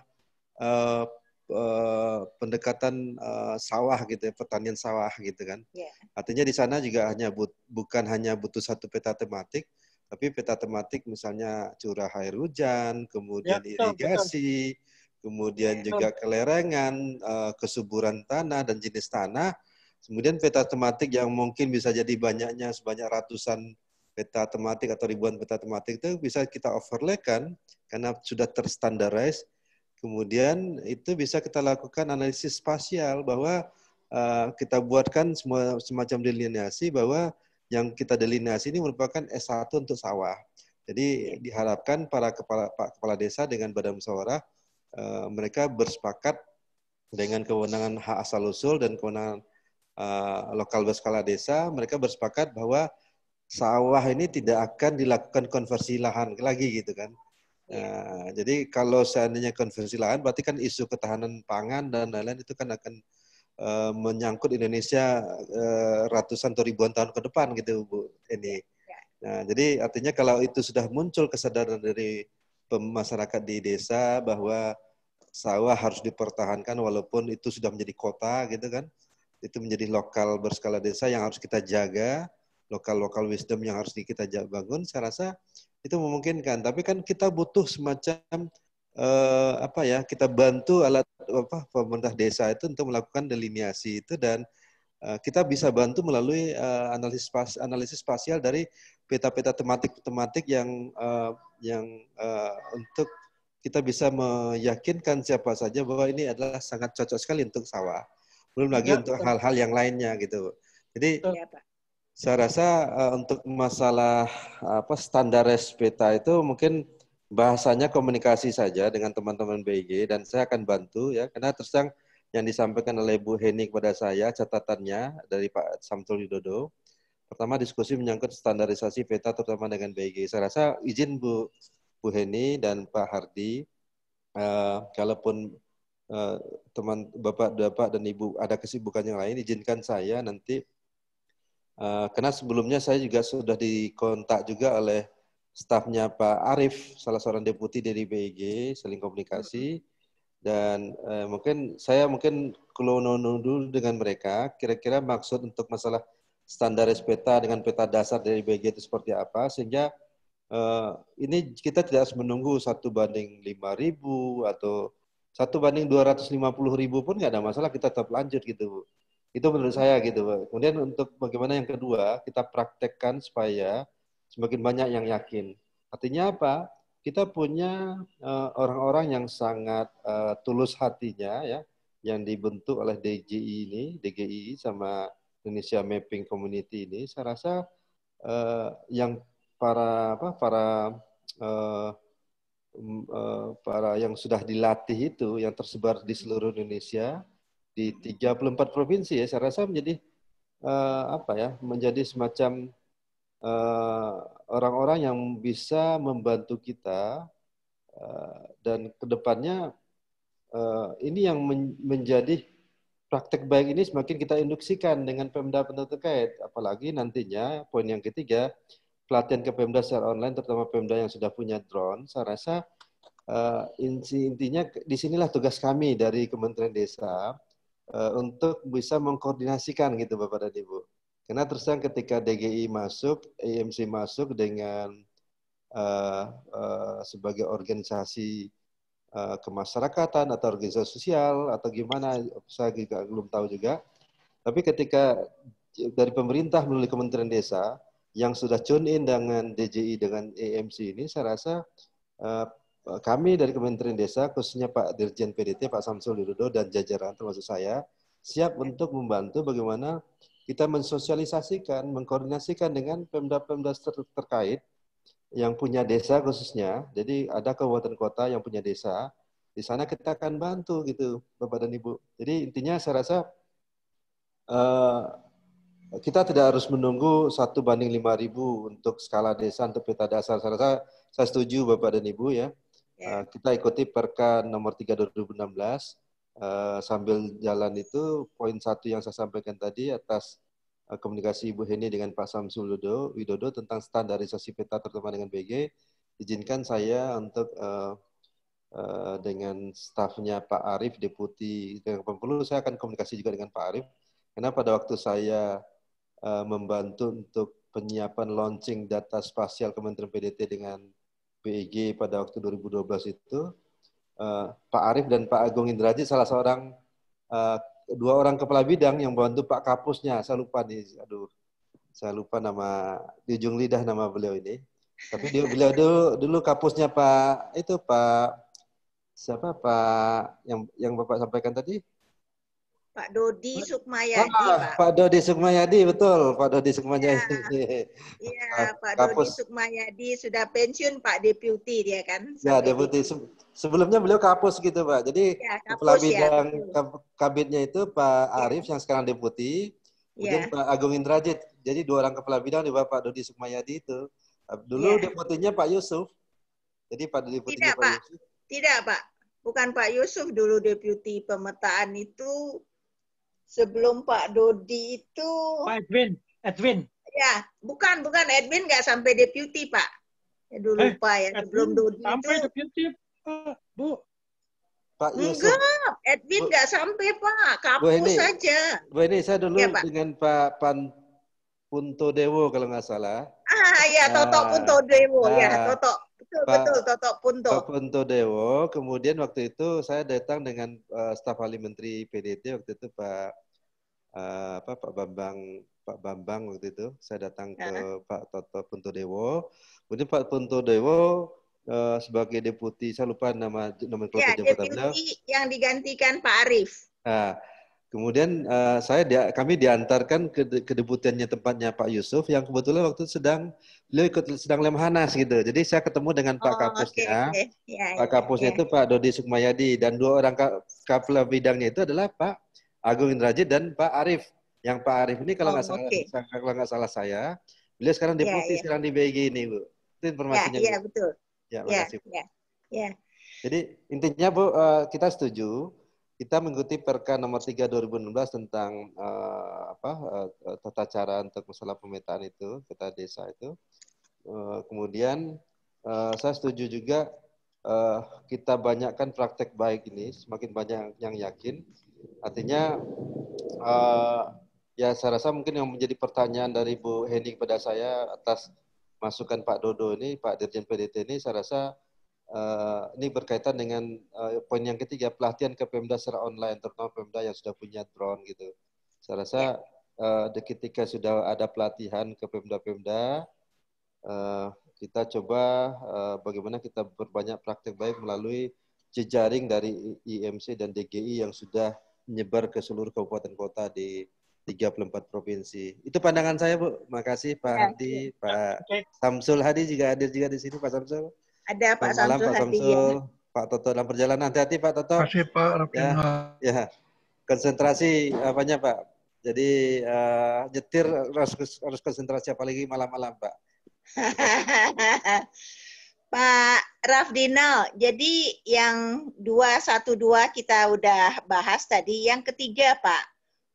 pendekatan sawah gitu ya, pertanian sawah gitu kan. Artinya di sana juga bukan hanya butuh satu peta tematik, Tapi peta tematik misalnya curah air hujan, Ya, kemudian betul, betul. irigasi, kemudian Ya. juga kelerengan, kesuburan tanah dan jenis tanah. Kemudian peta tematik yang mungkin bisa jadi banyaknya sebanyak ratusan peta tematik atau ribuan peta tematik itu bisa kita overlay-kan karena sudah terstandarized. Kemudian itu bisa kita lakukan analisis spasial bahwa kita buatkan semacam delineasi bahwa yang kita delineasi ini merupakan S1 untuk sawah. Jadi diharapkan para kepala desa dengan badan musyawarah mereka bersepakat dengan kewenangan hak asal usul dan kewenangan lokal berskala desa, mereka bersepakat bahwa sawah ini tidak akan dilakukan konversi lahan lagi gitu kan. Jadi kalau seandainya konversi lahan, berarti kan isu ketahanan pangan dan lain-lain itu kan akan menyangkut Indonesia ratusan atau ribuan tahun ke depan gitu Bu Eni. Nah, jadi artinya kalau itu sudah muncul kesadaran dari masyarakat di desa bahwa sawah harus dipertahankan walaupun itu sudah menjadi kota gitu kan, itu menjadi lokal berskala desa yang harus kita jaga, lokal wisdom yang harus kita bangun. Saya rasa itu memungkinkan. Tapi kan kita butuh semacam kita bantu alat pemerintah desa itu untuk melakukan delineasi itu dan kita bisa bantu melalui analisis spasial dari peta-peta tematik yang untuk kita bisa meyakinkan siapa saja bahwa ini adalah sangat cocok sekali untuk sawah. Belum lagi untuk hal-hal yang lainnya gitu. Jadi saya rasa untuk masalah standaris peta itu mungkin bahasanya komunikasi saja dengan teman-teman BIG dan saya akan bantu ya karena terus terang yang disampaikan oleh Bu Heni kepada saya catatannya dari Pak Samsul Widodo. Pertama diskusi menyangkut standarisasi peta terutama dengan BIG. Saya rasa izin Bu Heni dan Pak Hardi, kalaupun teman Bapak dan Ibu ada kesibukan yang lain, izinkan saya nanti karena sebelumnya saya juga sudah dikontak juga oleh stafnya Pak Arief, salah seorang deputi dari BIG, saling komunikasi. Dan mungkin klonono dulu dengan mereka, kira-kira maksud untuk masalah standaris peta dengan peta dasar dari BIG itu seperti apa, sehingga ini kita tidak harus menunggu 1:5.000 atau 1:250.000 pun nggak ada masalah, kita tetap lanjut gitu Bu. Itu menurut saya gitu Bu. Kemudian untuk bagaimana yang kedua, kita praktekkan supaya semakin banyak yang yakin. Artinya apa? Kita punya orang-orang yang sangat tulus hatinya ya, yang dibentuk oleh DGI sama Indonesia Mapping Community ini. Saya rasa yang para yang sudah dilatih itu yang tersebar di seluruh Indonesia di 34 provinsi ya, saya rasa menjadi menjadi semacam orang-orang yang bisa membantu kita dan kedepannya ini yang menjadi praktek baik ini semakin kita induksikan dengan Pemda-Pemda terkait. Apalagi nantinya poin yang ketiga, pelatihan ke Pemda secara online, terutama Pemda yang sudah punya drone. Saya rasa intinya disinilah tugas kami dari Kementerian Desa untuk bisa mengkoordinasikan gitu Bapak dan Ibu. Karena terus terang ketika DGI masuk, EMC masuk dengan sebagai organisasi kemasyarakatan atau organisasi sosial atau gimana, saya juga belum tahu juga. Tapi ketika dari pemerintah melalui Kementerian Desa yang sudah tune in dengan DJI dengan EMC ini, saya rasa kami dari Kementerian Desa, khususnya Pak Dirjen PDT, Pak Samsul Widodo dan jajaran termasuk saya, siap untuk membantu bagaimana kita mensosialisasikan, mengkoordinasikan dengan pemda-pemda terkait yang punya desa khususnya. Jadi ada kabupaten kota yang punya desa, di sana kita akan bantu gitu Bapak dan Ibu. Jadi intinya saya rasa kita tidak harus menunggu 1:5.000 untuk skala desa untuk peta dasar. Saya rasa saya setuju Bapak dan Ibu ya. Kita ikuti Perka nomor 3 2016. Sambil jalan itu poin 1 yang saya sampaikan tadi atas komunikasi Ibu Heni dengan Pak Samsul Widodo tentang standarisasi peta terutama dengan BG. Izinkan saya untuk dengan stafnya Pak Arief, Deputi dengan Bengkulu, saya akan komunikasi juga dengan Pak Arief. Karena pada waktu saya membantu untuk penyiapan launching data spasial Kementerian PDT dengan PIG pada waktu 2012 itu, Pak Arief dan Pak Agung Indrajit salah seorang, dua orang kepala bidang yang membantu Pak Kapusnya. Saya lupa nih, aduh, saya lupa nama, di ujung lidah nama beliau ini. Tapi beliau dulu Kapusnya Pak siapa Pak yang Bapak sampaikan tadi? Pak Dodi Sukmayadi, Pak. Pak Dodi Sukmayadi, betul, Pak Dodi Sukmayadi. Iya, Pak Dodi Kapus. Sukmayadi sudah pensiun, Pak Deputi dia kan. Ya, Deputi. Sebelumnya beliau Kapus gitu, Pak. Jadi ya, kepala Kapus, bidang ya, kabitnya itu Pak Arief yang sekarang Deputi, kemudian ya. Pak Agung Indrajit. Jadi dua orang kepala bidang di Pak Dodi Sukmayadi itu. Dulu Ya. Deputinya Pak Yusuf. Jadi Pak Deputinya Tidak, Pak Pak. Yusuf. Tidak, Pak. Bukan Pak Yusuf dulu Deputi pemetaan itu. Sebelum Pak Dodi itu. Pak Edwin. Ya, bukan Edwin nggak sampai Deputi, Pak. Ya, dulu lupa ya, sebelum Dodi sampai itu. Deputi, Bu. Pak Yusuf. Enggak, Edwin nggak sampai, Pak. Kapus saja. Bu ini saya dulu ya, Pak. dengan Pak Punto Dewo kalau nggak salah. Ya, Toto Punto Dewo, ya, Toto. Betul, Toto Punto. Pak Punto Dewo, kemudian waktu itu saya datang dengan staf ahli Menteri PDT waktu itu Pak Bambang waktu itu. Saya datang ke Pak Toto Punto Dewo. Kemudian Pak Punto Dewo sebagai deputi, saya lupa nama jabatan beliau. Deputi yang digantikan Pak Arief. Nah, kemudian kami diantarkan ke deputiannya tempatnya Pak Yusuf yang kebetulan waktu itu beliau sedang lemhanas gitu. Jadi saya ketemu dengan Pak Kapusnya. Ya, Pak Kapusnya itu Pak Dodi Sukmayadi dan dua orang kepala bidangnya itu adalah Pak Agung Indrajit dan Pak Arief. Yang Pak Arief ini kalau nggak salah saya, beliau sekarang deputi sekarang di BIG ini, Bu. Itu informasinya. Iya, betul. Ya, makasih. Ya. Jadi intinya Bu, kita setuju. Kita mengikuti Perka nomor 3 2016 tentang tata cara untuk masalah pemetaan itu, peta desa itu. Kemudian saya setuju juga kita banyakkan praktek baik ini, semakin banyak yang yakin. Artinya ya saya rasa mungkin yang menjadi pertanyaan dari Bu Heni kepada saya atas masukan Pak Dodo ini, Pak Dirjen PDT ini, saya rasa ini berkaitan dengan poin yang ketiga, pelatihan ke Pemda secara online, terutama Pemda yang sudah punya drone gitu. Saya rasa ketika sudah ada pelatihan ke Pemda-Pemda, kita coba bagaimana kita berbanyak praktek baik melalui jejaring dari IMC dan DGI yang sudah menyebar ke seluruh kabupaten kota di 34 provinsi. Itu pandangan saya, Bu. Makasih Pak Hadi, Pak Samsul Hadi juga hadir juga di sini, Pak Samsul. Ada Pak Samsul Hadi. Pak Toto dalam perjalanan. Hati-hati Pak Toto. Terima kasih Pak Raffina. Ya. Konsentrasi apanya Pak. Jadi nyetir harus konsentrasi apalagi malam-malam Pak. Pak Rafdino, jadi yang 212 kita udah bahas tadi. Yang ketiga Pak,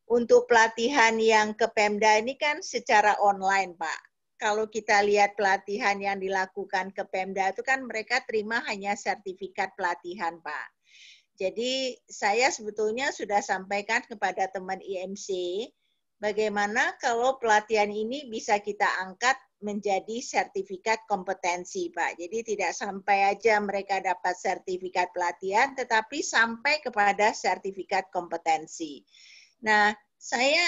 untuk pelatihan yang ke Pemda ini kan secara online Pak. Kalau kita lihat pelatihan yang dilakukan ke Pemda itu kan mereka terima hanya sertifikat pelatihan Pak. Jadi saya sebetulnya sudah sampaikan kepada teman IMC, bagaimana kalau pelatihan ini bisa kita angkat menjadi sertifikat kompetensi Pak. Jadi tidak sampai aja mereka dapat sertifikat pelatihan, tetapi sampai kepada sertifikat kompetensi. Nah, saya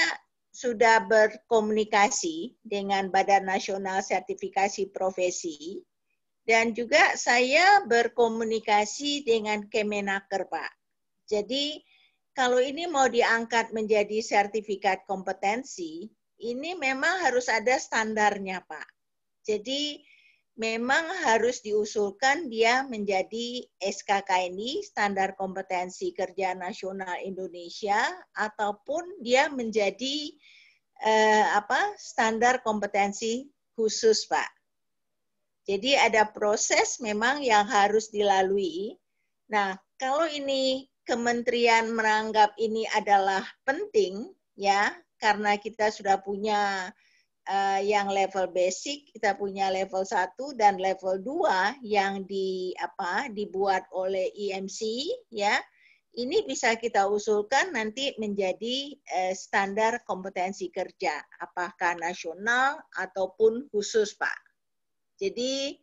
sudah berkomunikasi dengan Badan Nasional Sertifikasi Profesi dan juga saya berkomunikasi dengan Kemenaker, Pak. Jadi kalau ini mau diangkat menjadi sertifikat kompetensi, ini memang harus ada standarnya, Pak. Jadi memang harus diusulkan dia menjadi SKKNI, Standar Kompetensi Kerja Nasional Indonesia, ataupun dia menjadi standar kompetensi khusus, Pak. Jadi ada proses memang yang harus dilalui. Nah, kalau ini kementerian menganggap ini adalah penting, ya, karena kita sudah punya yang level basic, kita punya level 1 dan level 2 yang dibuat oleh IMC, ya. ini bisa kita usulkan nanti menjadi standar kompetensi kerja, apakah nasional ataupun khusus, Pak. Jadi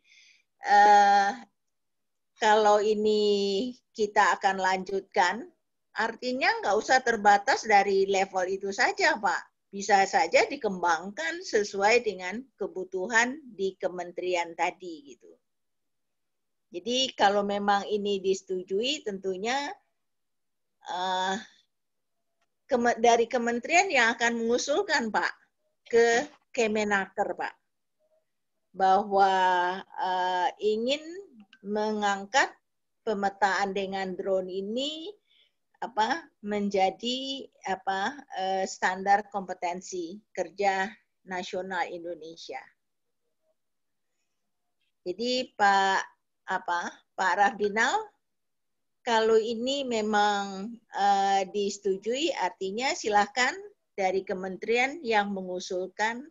kalau ini kita akan lanjutkan, artinya nggak usah terbatas dari level itu saja, Pak. Bisa saja dikembangkan sesuai dengan kebutuhan di kementerian tadi, gitu. Jadi kalau memang ini disetujui, tentunya dari kementerian yang akan mengusulkan, Pak, ke Kemenaker, Pak, bahwa ingin mengangkat pemetaan dengan drone ini menjadi standar kompetensi kerja nasional Indonesia. Jadi Pak Rafdinal, kalau ini memang disetujui, artinya silahkan dari kementerian yang mengusulkan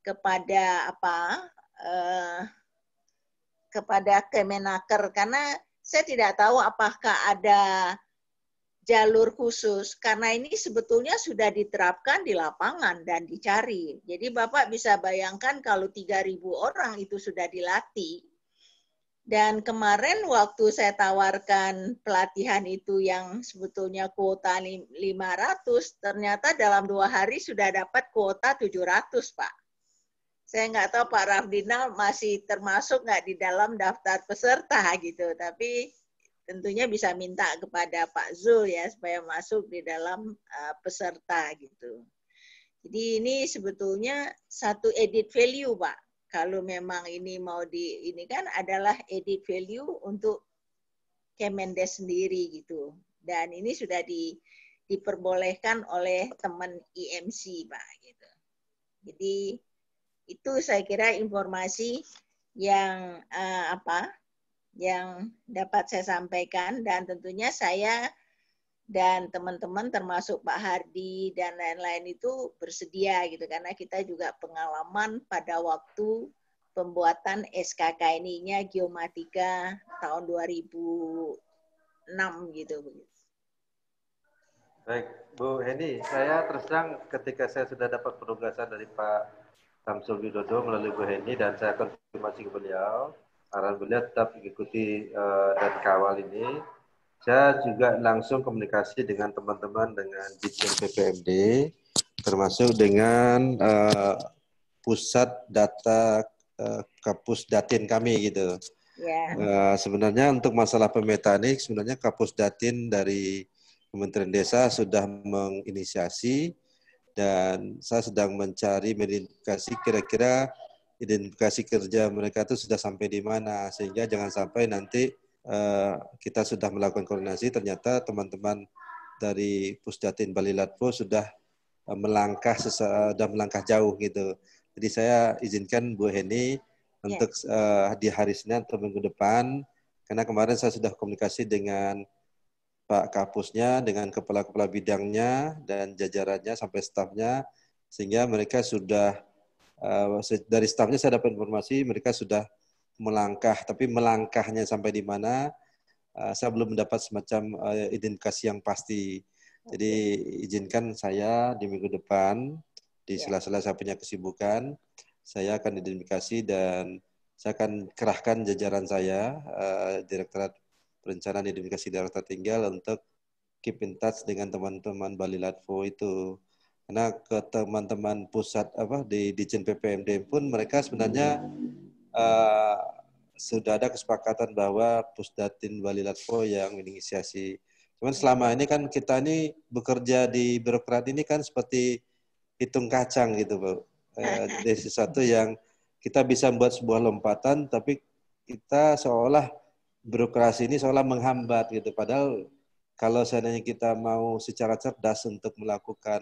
kepada kepada Kemenaker, karena saya tidak tahu apakah ada jalur khusus, karena ini sebetulnya sudah diterapkan di lapangan dan dicari. Jadi Bapak bisa bayangkan kalau 3.000 orang itu sudah dilatih. Dan kemarin waktu saya tawarkan pelatihan itu yang sebetulnya kuota 500, ternyata dalam 2 hari sudah dapat kuota 700, Pak. Saya nggak tahu Pak Rafdinal masih termasuk nggak di dalam daftar peserta gitu, tapi tentunya bisa minta kepada Pak Zul ya supaya masuk di dalam peserta gitu. Jadi ini sebetulnya satu added value, Pak. Kalau memang ini mau ini kan adalah added value untuk Kemendes sendiri gitu. Dan ini sudah diperbolehkan oleh teman IMC, Pak gitu. Jadi itu saya kira informasi yang yang dapat saya sampaikan, dan tentunya saya dan teman-teman termasuk Pak Hardi dan lain-lain itu bersedia gitu, karena kita juga pengalaman pada waktu pembuatan SKK ininya Geomatika tahun 2006 gitu. Baik, Bu Heni, saya terus terang ketika saya sudah dapat penugasan dari Pak Samsul Widodo melalui Bu Heni dan saya konfirmasi ke beliau, arahan beliau tetap mengikuti dan kawal ini. Saya juga langsung komunikasi dengan teman-teman dengan Ditjen PPMD, termasuk dengan pusat data Kapus Datin kami gitu. Yeah. Sebenarnya untuk masalah pemetaan ini sebenarnya Kapus Datin dari Kementerian Desa sudah menginisiasi dan saya sedang mencari identifikasi kira-kira identifikasi kerja mereka itu sudah sampai di mana, sehingga jangan sampai nanti kita sudah melakukan koordinasi ternyata teman-teman dari Pusdatin Bali Latvo sudah melangkah jauh gitu. Jadi saya izinkan Bu Heni untuk di hari Senin atau minggu depan, karena kemarin saya sudah komunikasi dengan Pak Kapusnya, dengan kepala-kepala bidangnya dan jajarannya sampai stafnya, sehingga mereka sudah dari stafnya saya dapat informasi mereka sudah melangkah, tapi melangkahnya sampai di mana saya belum mendapat semacam identifikasi yang pasti. Jadi izinkan saya di minggu depan, di sela-sela saya punya kesibukan, saya akan identifikasi dan saya akan kerahkan jajaran saya, Direktorat Perencanaan Identifikasi Daerah Tertinggal untuk keep in touch dengan teman-teman Bali Latvo itu. Karena ke teman-teman pusat di Ditjen PPMD pun mereka sebenarnya sudah ada kesepakatan bahwa Pusdatin Bali Latvo yang menginisiasi. Cuman selama ini kan kita ini bekerja di birokrat ini kan seperti hitung kacang gitu, Bu. Dari sesuatu yang kita bisa membuat sebuah lompatan, tapi kita seolah birokrasi ini seolah menghambat gitu. Padahal kalau seandainya kita mau secara cerdas untuk melakukan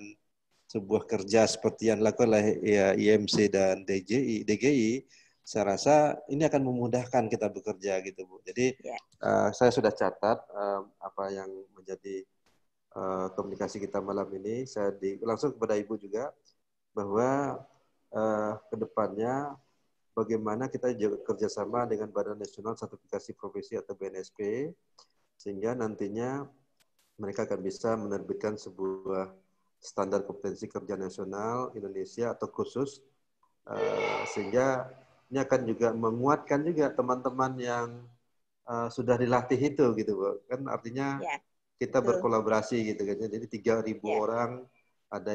sebuah kerja seperti yang dilakukan oleh IMC dan DGI, saya rasa ini akan memudahkan kita bekerja gitu, Bu. Jadi saya sudah catat apa yang menjadi komunikasi kita malam ini. Saya langsung kepada Ibu juga bahwa ke depannya bagaimana kita kerjasama dengan Badan Nasional Sertifikasi Profesi atau BNSP, sehingga nantinya mereka akan bisa menerbitkan sebuah standar kompetensi kerja nasional Indonesia atau khusus, sehingga ini akan juga menguatkan juga teman-teman yang sudah dilatih itu gitu, Bu. Kan artinya kita berkolaborasi gitu kan. Jadi 3.000 orang, ada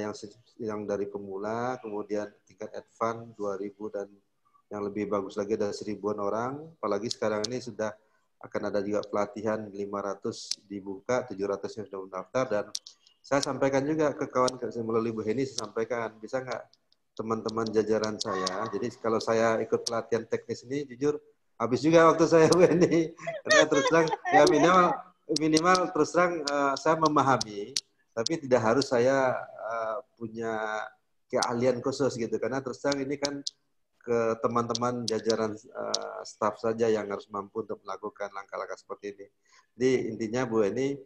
yang dari pemula, kemudian tingkat advance 2.000, dan yang lebih bagus lagi ada 1.000-an orang. Apalagi sekarang ini sudah akan ada juga pelatihan 500 dibuka, 700 yang sudah mendaftar, dan saya sampaikan juga ke kawan melalui Bu Heni, saya sampaikan, bisa nggak teman-teman jajaran saya, jadi kalau saya ikut pelatihan teknis ini, jujur habis juga waktu saya Bu Heni, karena terus terang ya minimal terus terang saya memahami, tapi tidak harus saya punya keahlian khusus gitu, karena terus terang ini kan ke teman-teman jajaran staf saja yang harus mampu untuk melakukan langkah-langkah seperti ini. Jadi intinya Bu Heni,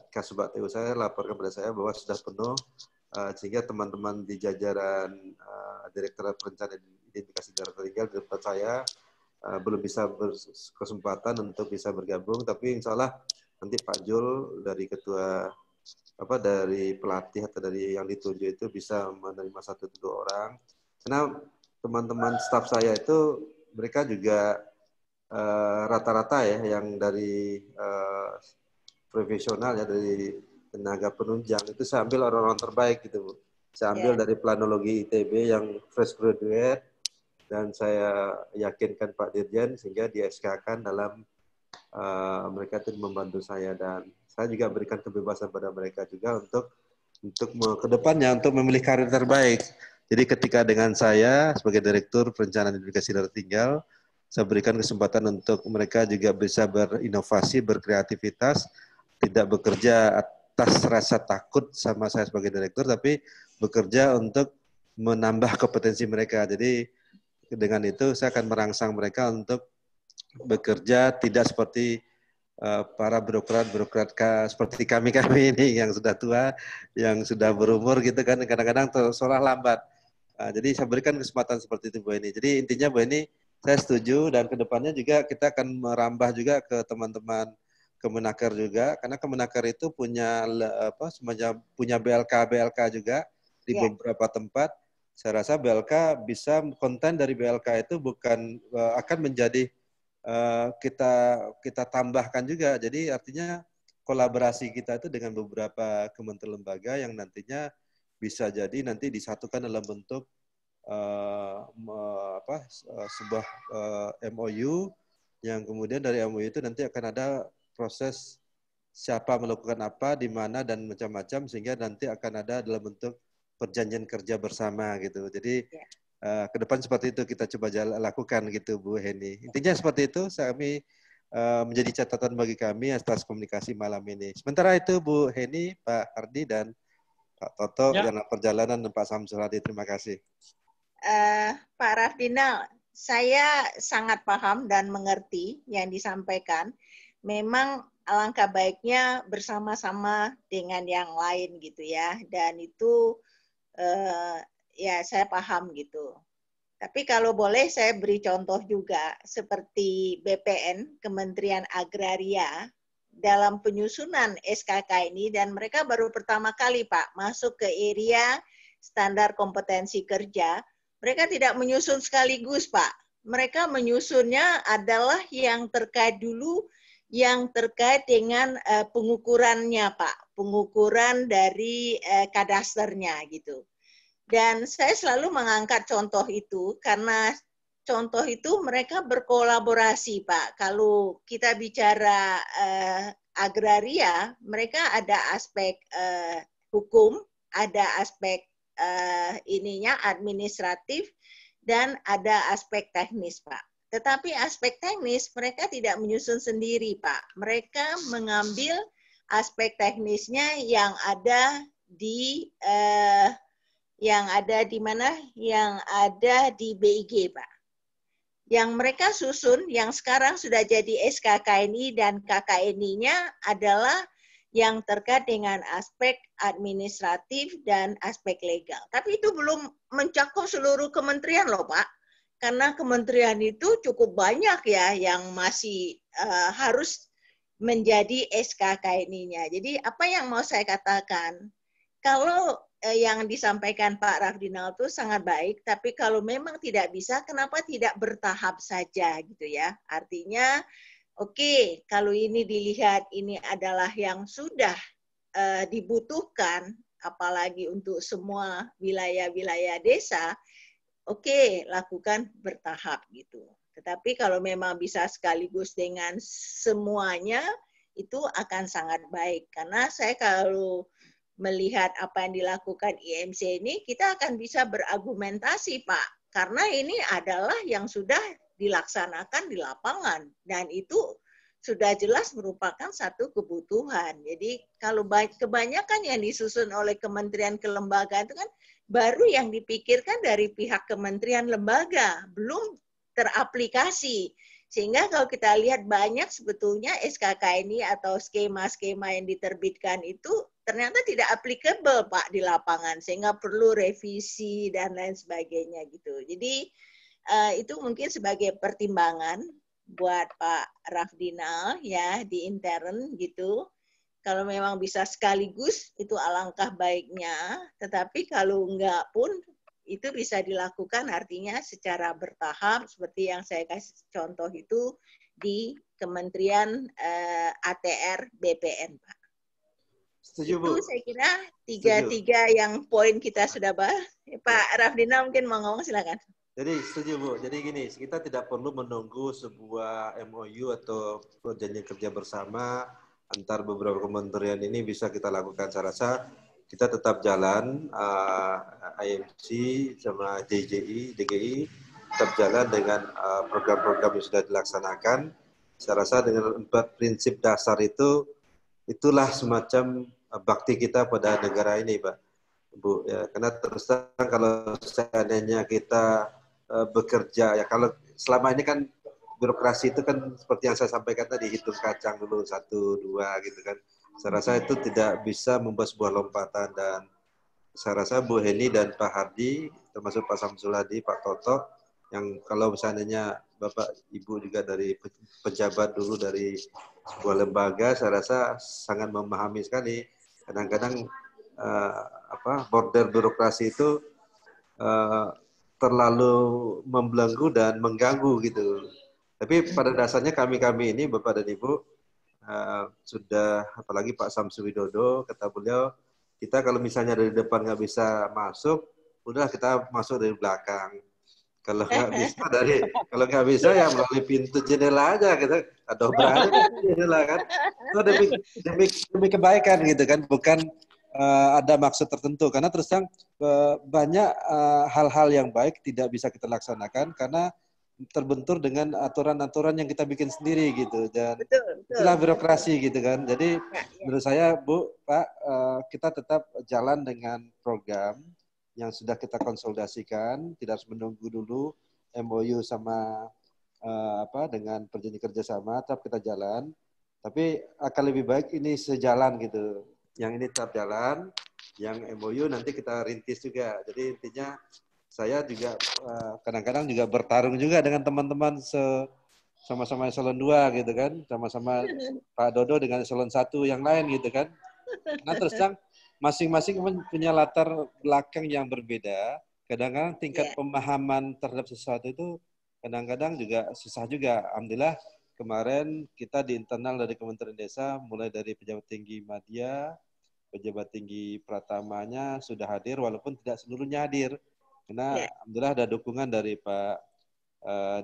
Kasubag TU saya lapor kepada saya bahwa sudah penuh, sehingga teman-teman di jajaran Direktorat Perencanaan Identifikasi Daerah Tertinggal di tempat saya belum bisa berkesempatan untuk bisa bergabung, tapi insya Allah nanti Pak Jul dari ketua dari pelatih atau dari yang ditunjuk itu bisa menerima 1-2 orang, karena teman-teman staf saya itu mereka juga rata-rata ya yang dari profesional ya, dari tenaga penunjang itu saya ambil orang-orang terbaik gitu, Bu. Saya ambil dari planologi ITB yang fresh graduate, dan saya yakinkan Pak Dirjen sehingga di SK-kan dalam mereka itu membantu saya, dan saya juga berikan kebebasan pada mereka juga untuk kedepannya untuk memilih karir terbaik. Jadi ketika dengan saya sebagai Direktur Perencanaan Identifikasi Daerah Tertinggal, saya berikan kesempatan untuk mereka juga bisa berinovasi, berkreativitas, tidak bekerja atas rasa takut sama saya sebagai direktur, tapi bekerja untuk menambah kompetensi mereka. Jadi dengan itu saya akan merangsang mereka untuk bekerja tidak seperti para birokrat seperti kami ini yang sudah tua, yang sudah berumur gitu kan, kadang-kadang seolah lambat. Jadi saya berikan kesempatan seperti itu Bu Heni. Jadi intinya Bu Heni, saya setuju, dan kedepannya juga kita akan merambah juga ke teman-teman Kemenaker juga, karena Kemenaker itu punya semacam punya BLK juga di beberapa tempat. Saya rasa BLK bisa, konten dari BLK itu bukan akan menjadi kita tambahkan juga. Jadi artinya kolaborasi kita itu dengan beberapa kementerian lembaga yang nantinya bisa jadi nanti disatukan dalam bentuk sebuah MOU, yang kemudian dari MOU itu nanti akan ada proses siapa melakukan apa, di mana, dan macam-macam, sehingga nanti akan ada dalam bentuk perjanjian kerja bersama gitu. Jadi ke depan seperti itu kita coba lakukan gitu Bu Heni. Intinya seperti itu, kami menjadi catatan bagi kami atas komunikasi malam ini. Sementara itu Bu Heni, Pak Hardi, dan Pak Toto dalam perjalanan, dan Pak Samsul Hadi, terima kasih. Pak Rafdinal, saya sangat paham dan mengerti yang disampaikan. Memang alangkah baiknya bersama-sama dengan yang lain gitu ya, dan itu ya saya paham gitu. Tapi kalau boleh saya beri contoh juga, seperti BPN, Kementerian Agraria, dalam penyusunan SKK ini, dan mereka baru pertama kali Pak masuk ke area standar kompetensi kerja, mereka tidak menyusun sekaligus Pak. Mereka menyusunnya adalah yang terkait dulu, yang terkait dengan pengukurannya Pak, pengukuran dari kadasternya gitu. Dan saya selalu mengangkat contoh itu karena contoh itu mereka berkolaborasi Pak. Kalau kita bicara agraria, mereka ada aspek hukum, ada aspek administratif, dan ada aspek teknis Pak. Tetapi aspek teknis mereka tidak menyusun sendiri Pak. Mereka mengambil aspek teknisnya yang ada di mana? Yang ada di BIG, Pak. Yang mereka susun, yang sekarang sudah jadi SKKNI dan KKNI-nya adalah yang terkait dengan aspek administratif dan aspek legal. Tapi itu belum mencakup seluruh kementerian loh, Pak. Karena kementerian itu cukup banyak ya yang masih harus menjadi SKKNI-nya. Jadi apa yang mau saya katakan? Kalau yang disampaikan Pak Rafdinal itu sangat baik, tapi kalau memang tidak bisa, kenapa tidak bertahap saja gitu ya? Artinya, oke, kalau ini dilihat ini adalah yang sudah dibutuhkan, apalagi untuk semua wilayah-wilayah desa, oke, lakukan bertahap gitu. Tetapi kalau memang bisa sekaligus dengan semuanya, itu akan sangat baik. Karena saya kalau melihat apa yang dilakukan IMC ini, kita akan bisa berargumentasi, Pak. Karena ini adalah yang sudah dilaksanakan di lapangan. Dan itu sudah jelas merupakan satu kebutuhan. Jadi kalau kebanyakan yang disusun oleh kementerian kelembagaan itu kan baru yang dipikirkan dari pihak kementerian lembaga, belum teraplikasi. Sehingga kalau kita lihat banyak sebetulnya SKKNI atau skema-skema yang diterbitkan itu ternyata tidak applicable Pak di lapangan, sehingga perlu revisi dan lain sebagainya gitu. Jadi itu mungkin sebagai pertimbangan buat Pak Rafdinal ya di intern gitu. Kalau memang bisa sekaligus itu alangkah baiknya, tetapi kalau enggak pun itu bisa dilakukan artinya secara bertahap seperti yang saya kasih contoh itu di Kementerian ATR BPN, Pak. Setuju, itu Bu. saya kira tiga yang poin kita sudah bahas. Pak Rafdinal mungkin mau ngomong, silakan. Jadi setuju, Bu. Jadi gini, kita tidak perlu menunggu sebuah MOU atau perjanjian kerja bersama antar beberapa kementerian ini bisa kita lakukan. Saya rasa kita tetap jalan, IMC sama DJI, DGI, tetap jalan dengan program-program yang sudah dilaksanakan. Saya rasa dengan 4 prinsip dasar itu, itulah semacam bakti kita pada negara ini, Pak, Bu. Ya, karena terus terang kalau seandainya kita bekerja, ya kalau selama ini kan birokrasi itu kan seperti yang saya sampaikan tadi, hitung kacang dulu 1, 2 gitu kan. Saya rasa itu tidak bisa membuat sebuah lompatan, dan saya rasa Bu Heni dan Pak Hardi, termasuk Pak Samsul Hadi, Pak Toto, yang kalau seandainya Bapak Ibu juga dari pejabat dulu dari sebuah lembaga, saya rasa sangat memahami sekali. Kadang-kadang border birokrasi itu terlalu membelenggu dan mengganggu gitu. Tapi pada dasarnya kami ini, Bapak dan Ibu, sudah, apalagi Pak Samsu Widodo, kata beliau, kita kalau misalnya dari depan nggak bisa masuk, udah kita masuk dari belakang. Kalau nggak bisa ya melalui pintu jendela aja, kita dobrak aja jendela kan. Itu demi kebaikan gitu kan, bukan ada maksud tertentu. Karena terus terang banyak hal-hal yang baik tidak bisa kita laksanakan karena terbentur dengan aturan-aturan yang kita bikin sendiri gitu, dan betul. Itulah birokrasi gitu kan. Jadi menurut saya, Bu, Pak, kita tetap jalan dengan program yang sudah kita konsolidasikan, tidak harus menunggu dulu MOU sama dengan perjanjian kerjasama, tetap kita jalan. Tapi akan lebih baik ini sejalan gitu. Yang ini tetap jalan, yang MOU nanti kita rintis juga. Jadi intinya saya juga kadang-kadang juga bertarung juga dengan teman-teman sama-sama eselon 2 gitu kan, sama-sama Pak Dodo dengan eselon 1 yang lain gitu kan. Nah terus terang masing-masing punya latar belakang yang berbeda. Kadang-kadang tingkat pemahaman terhadap sesuatu itu kadang-kadang juga susah juga. Alhamdulillah kemarin kita di internal dari Kementerian Desa, mulai dari pejabat tinggi Madya, pejabat tinggi Pratamanya sudah hadir, walaupun tidak seluruhnya hadir. Karena alhamdulillah ada dukungan dari Pak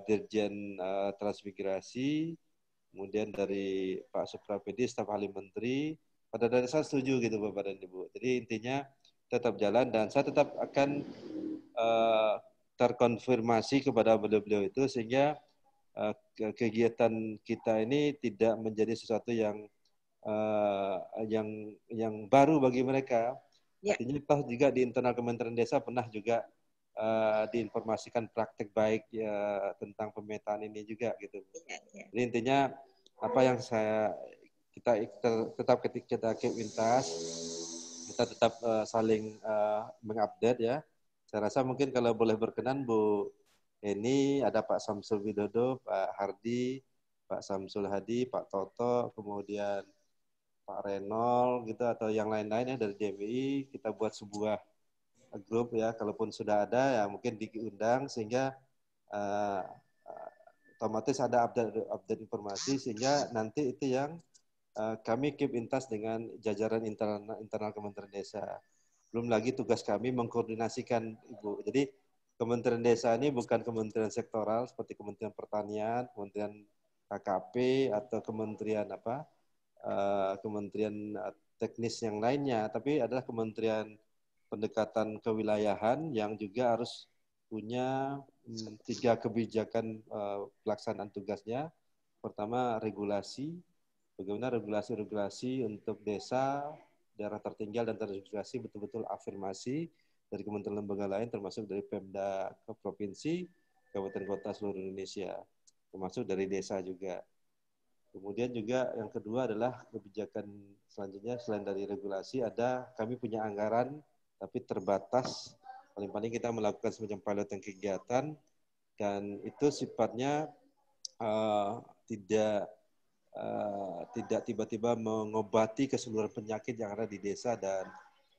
Dirjen Transmigrasi, kemudian dari Pak Suprapedi, staf ahli menteri. Pada dasarnya setuju gitu Bapak dan Ibu. Jadi intinya tetap jalan, dan saya tetap akan terkonfirmasi kepada beliau-beliau itu sehingga kegiatan kita ini tidak menjadi sesuatu yang baru bagi mereka. Artinya toh juga di internal Kementerian Desa pernah juga diinformasikan praktek baik ya tentang pemetaan ini juga gitu. Jadi intinya apa yang kita tetap ketika kita keep in touch, kita tetap saling mengupdate ya. Saya rasa mungkin kalau boleh berkenan Bu Eni, ada Pak Samsul Widodo, Pak Hardi, Pak Samsul Hadi, Pak Toto, kemudian Pak Renol gitu atau yang lain-lain ya dari DMI, kita buat sebuah grup ya, kalaupun sudah ada ya mungkin diundang sehingga otomatis ada update informasi sehingga nanti itu yang kami keep in touch dengan jajaran internal Kementerian Desa. Belum lagi tugas kami mengkoordinasikan Ibu. Jadi Kementerian Desa ini bukan kementerian sektoral seperti Kementerian Pertanian, Kementerian KKP atau kementerian kementerian teknis yang lainnya, tapi adalah kementerian pendekatan kewilayahan yang juga harus punya 3 kebijakan pelaksanaan tugasnya. Pertama, regulasi, bagaimana regulasi untuk desa, daerah tertinggal dan transmigrasi betul-betul afirmasi dari kementerian lembaga lain, termasuk dari Pemda ke provinsi, kabupaten kota seluruh Indonesia, termasuk dari desa juga. Kemudian juga yang kedua adalah kebijakan selanjutnya selain dari regulasi ada kami punya anggaran tapi terbatas. Paling-paling kita melakukan semacam piloting kegiatan dan itu sifatnya tidak tiba-tiba mengobati keseluruhan penyakit yang ada di desa dan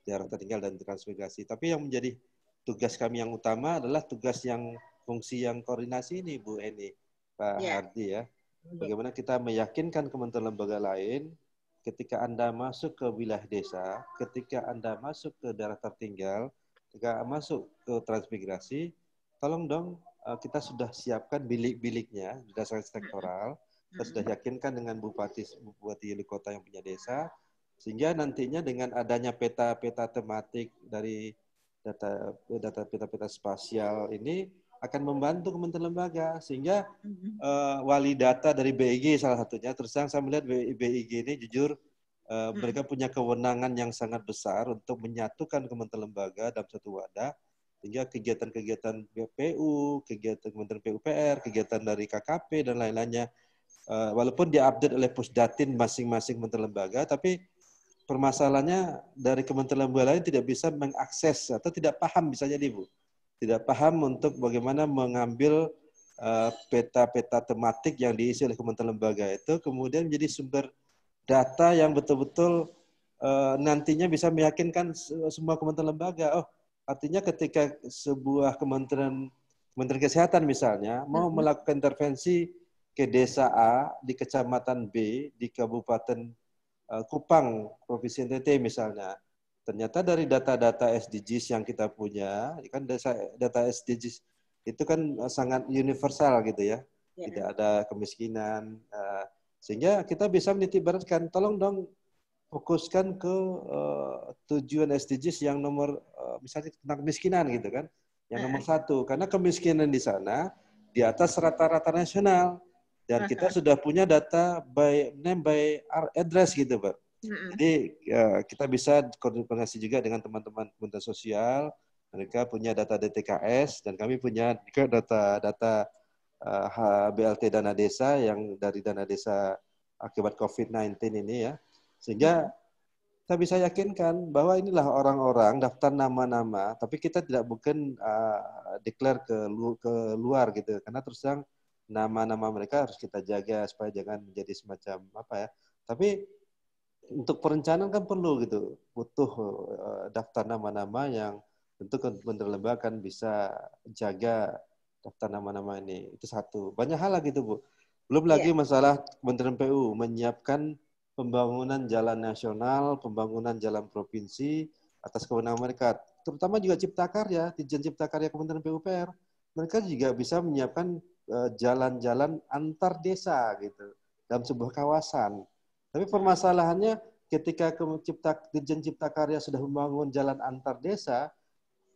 daerah tertinggal dan transmigrasi. Tapi yang menjadi tugas kami yang utama adalah tugas yang fungsi yang koordinasi ini, Bu Eni, Pak Hardi ya. Bagaimana kita meyakinkan kementerian lembaga lain ketika Anda masuk ke wilayah desa, ketika Anda masuk ke daerah tertinggal, ketika masuk ke transmigrasi, tolong dong kita sudah siapkan bilik-biliknya di dasar sektoral, kita sudah yakinkan dengan bupati wali kota yang punya desa, sehingga nantinya dengan adanya peta-peta tematik dari data peta-peta spasial ini akan membantu kementerian lembaga sehingga wali data dari BIG salah satunya terus terang saya melihat BIG ini jujur mereka punya kewenangan yang sangat besar untuk menyatukan kementerian lembaga dalam satu wadah sehingga kegiatan-kegiatan BPU, kegiatan Kementerian PUPR, kegiatan dari KKP dan lain-lainnya walaupun diupdate oleh Pusdatin masing-masing kementerian lembaga tapi permasalahannya dari kementerian lembaga lain tidak bisa mengakses atau tidak paham bisa jadi Bu. Tidak paham untuk bagaimana mengambil peta-peta tematik yang diisi oleh kementerian lembaga itu kemudian menjadi sumber data yang betul-betul nantinya bisa meyakinkan semua kementerian lembaga. Oh, artinya ketika sebuah kementerian kesehatan misalnya mau melakukan intervensi ke desa A di kecamatan B di Kabupaten Kupang, Provinsi NTT misalnya. Ternyata dari data-data SDGs yang kita punya, kan data SDGs itu kan sangat universal gitu ya. Tidak ada kemiskinan. Sehingga kita bisa menitikberatkan, tolong dong fokuskan ke tujuan SDGs yang nomor, misalnya tentang kemiskinan gitu kan. Yang nomor 1, karena kemiskinan di sana di atas rata-rata nasional. Dan kita sudah punya data by name by address gitu, Pak. Jadi kita bisa koordinasi juga dengan teman-teman Kementerian Sosial. Mereka punya data DTKS dan kami punya juga data BLT dana desa yang dari dana desa akibat COVID-19 ini ya. Sehingga kita bisa yakinkan bahwa inilah orang-orang daftar nama-nama, tapi kita tidak mungkin declare ke luar gitu. Karena terus terang nama-nama mereka harus kita jaga supaya jangan menjadi semacam apa ya. Tapi untuk perencanaan kan perlu gitu, butuh daftar nama-nama yang tentu kementerian lembaga kan bisa jaga daftar nama-nama ini. Itu satu. Banyak hal lagi tuh Bu. Belum lagi masalah Kementerian PU menyiapkan pembangunan jalan nasional, pembangunan jalan provinsi atas kewenangan mereka. Terutama juga Cipta Karya, Ditjen Cipta Karya Kementerian PUPR. Mereka juga bisa menyiapkan jalan-jalan antar desa gitu dalam sebuah kawasan. Tapi permasalahannya ketika Ditjen Cipta Karya sudah membangun jalan antar desa,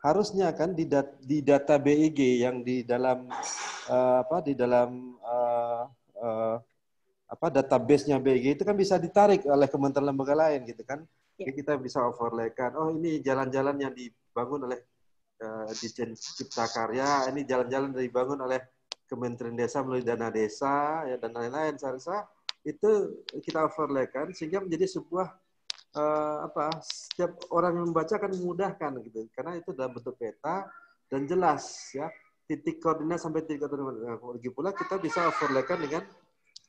harusnya kan di data BIG yang di dalam database-nya BIG itu kan bisa ditarik oleh kementerian lembaga lain gitu kan. Jadi kita bisa overlay-kan, oh ini jalan-jalan yang dibangun oleh Ditjen Cipta Karya, ini jalan-jalan yang dibangun oleh Kementerian Desa melalui dana desa ya, dan lain-lain. Saya rasa itu kita overlay-kan sehingga menjadi sebuah setiap orang yang membaca kan memudahkan gitu karena itu dalam bentuk peta dan jelas ya titik koordinat sampai titik koordinat. Lagi pula kita bisa overlay-kan dengan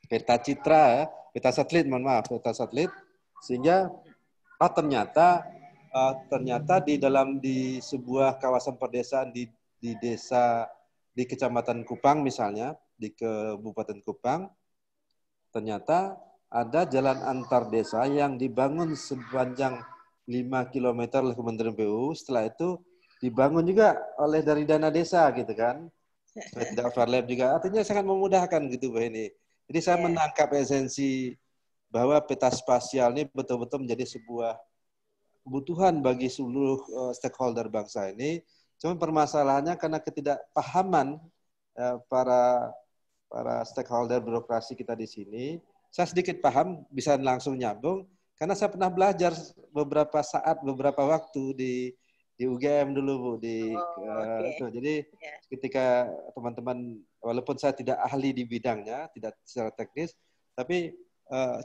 peta citra, peta satelit, mohon maaf, peta satelit, sehingga ternyata di sebuah kawasan perdesaan di desa di Kecamatan Kupang misalnya, di Kabupaten Kupang, ternyata ada jalan antar desa yang dibangun sepanjang 5 km oleh Kementerian PU. Setelah itu dibangun juga oleh dari dana desa gitu kan. Supaya tidak overlap juga. Artinya sangat memudahkan gitu Bu ini. Jadi saya menangkap esensi bahwa peta spasial ini betul-betul menjadi sebuah kebutuhan bagi seluruh stakeholder bangsa ini. Cuma permasalahannya karena ketidakpahaman para stakeholder birokrasi kita di sini. Saya sedikit paham, bisa langsung nyambung, karena saya pernah belajar beberapa waktu di UGM dulu Bu. Jadi ketika teman-teman, walaupun saya tidak ahli di bidangnya, tidak secara teknis, tapi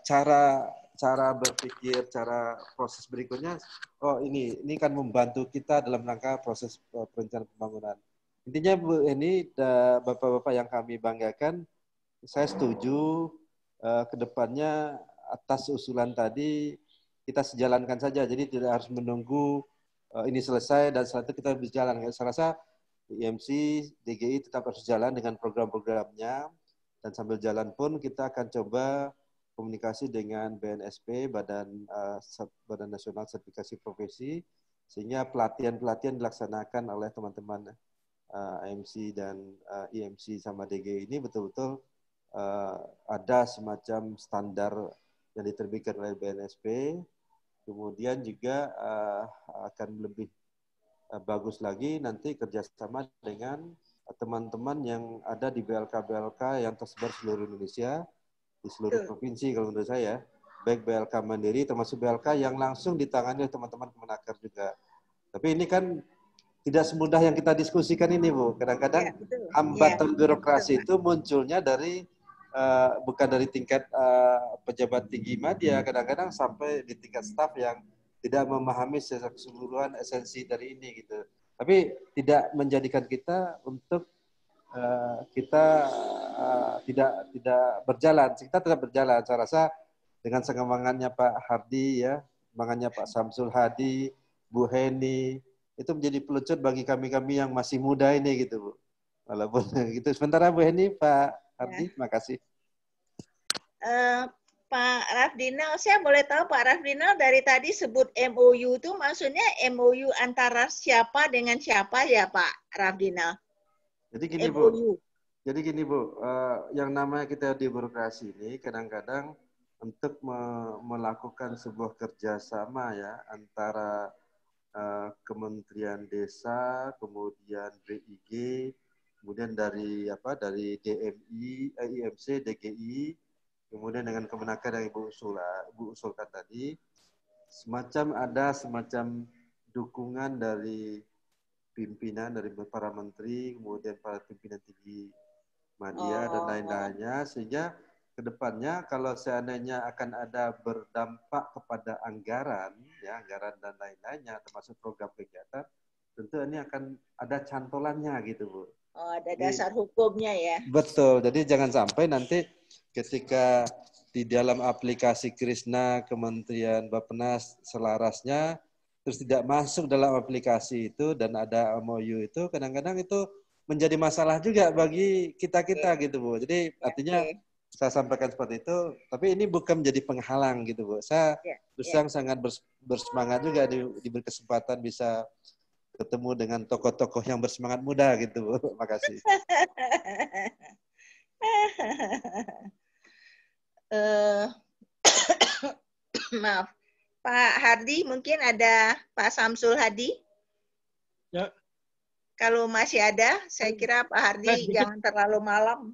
cara berpikir, cara proses berikutnya, oh ini kan membantu kita dalam rangka proses perencanaan pembangunan. Intinya Bu, ini Bapak-Bapak yang kami banggakan, saya setuju ke depannya atas usulan tadi kita sejalankan saja. Jadi tidak harus menunggu ini selesai dan setelah itu kita berjalan. Saya rasa IMC, DGI tetap harus jalan dengan program-programnya dan sambil jalan pun kita akan coba komunikasi dengan BNSP, Badan Nasional Sertifikasi Profesi, sehingga pelatihan-pelatihan dilaksanakan oleh teman-teman AMC dan IMC sama DG ini betul-betul ada semacam standar yang diterbitkan oleh BNSP. Kemudian juga akan lebih bagus lagi nanti kerjasama dengan teman-teman yang ada di BLK-BLK yang tersebar seluruh Indonesia, di seluruh provinsi kalau menurut saya, baik BLK Mandiri termasuk BLK yang langsung ditangani oleh teman-teman Kemenaker juga. Tapi ini kan tidak semudah yang kita diskusikan ini, Bu. Kadang-kadang hambatan birokrasi itu munculnya dari bukan dari tingkat pejabat tinggi media, kadang-kadang sampai di tingkat staf yang tidak memahami secara keseluruhan esensi dari ini gitu. Tapi tidak menjadikan kita untuk kita tidak berjalan. Kita tetap berjalan. Saya rasa dengan semangatnya Pak Hardi ya, semangatnya Pak Samsul Hadi, Bu Heni, itu menjadi pelucut bagi kami-kami yang masih muda ini gitu Bu. Walaupun gitu. Sementara Bu Heni, Pak Hardi, terima kasih. Pak Rafdinal, saya boleh tahu Pak Rafdinal dari tadi sebut MOU itu maksudnya MOU antara siapa dengan siapa ya Pak Rafdinal? Jadi gini MOU. Bu. Jadi gini Bu, yang namanya kita di birokrasi ini kadang-kadang untuk melakukan sebuah kerjasama ya antara Kementerian Desa, kemudian BIG, kemudian dari DMI, IMC, DGI, kemudian dengan Kemenaker yang Ibu usulkan tadi, ada semacam dukungan dari pimpinan, dari para menteri, kemudian para pimpinan tinggi media dan lain-lainnya, sehingga kedepannya kalau seandainya akan ada berdampak kepada anggaran, ya anggaran dan lain-lainnya, termasuk program kegiatan, tentu ini akan ada cantolannya gitu Bu. Oh, ada dasar hukumnya ya. Betul. Jadi jangan sampai nanti ketika di dalam aplikasi Krisna Kementerian Bappenas selarasnya terus tidak masuk dalam aplikasi itu dan ada MOU itu, kadang-kadang itu menjadi masalah juga bagi kita-kita gitu Bu. Jadi artinya saya sampaikan seperti itu, tapi ini bukan menjadi penghalang gitu Bu. Saya sangat bersemangat juga diberi kesempatan bisa ketemu dengan tokoh-tokoh yang bersemangat muda gitu Bu. Terima kasih. Maaf. Pak Hardi, mungkin ada Pak Samsul Hadi? Ya. Kalau masih ada, saya kira Pak Hardi jangan terlalu malam.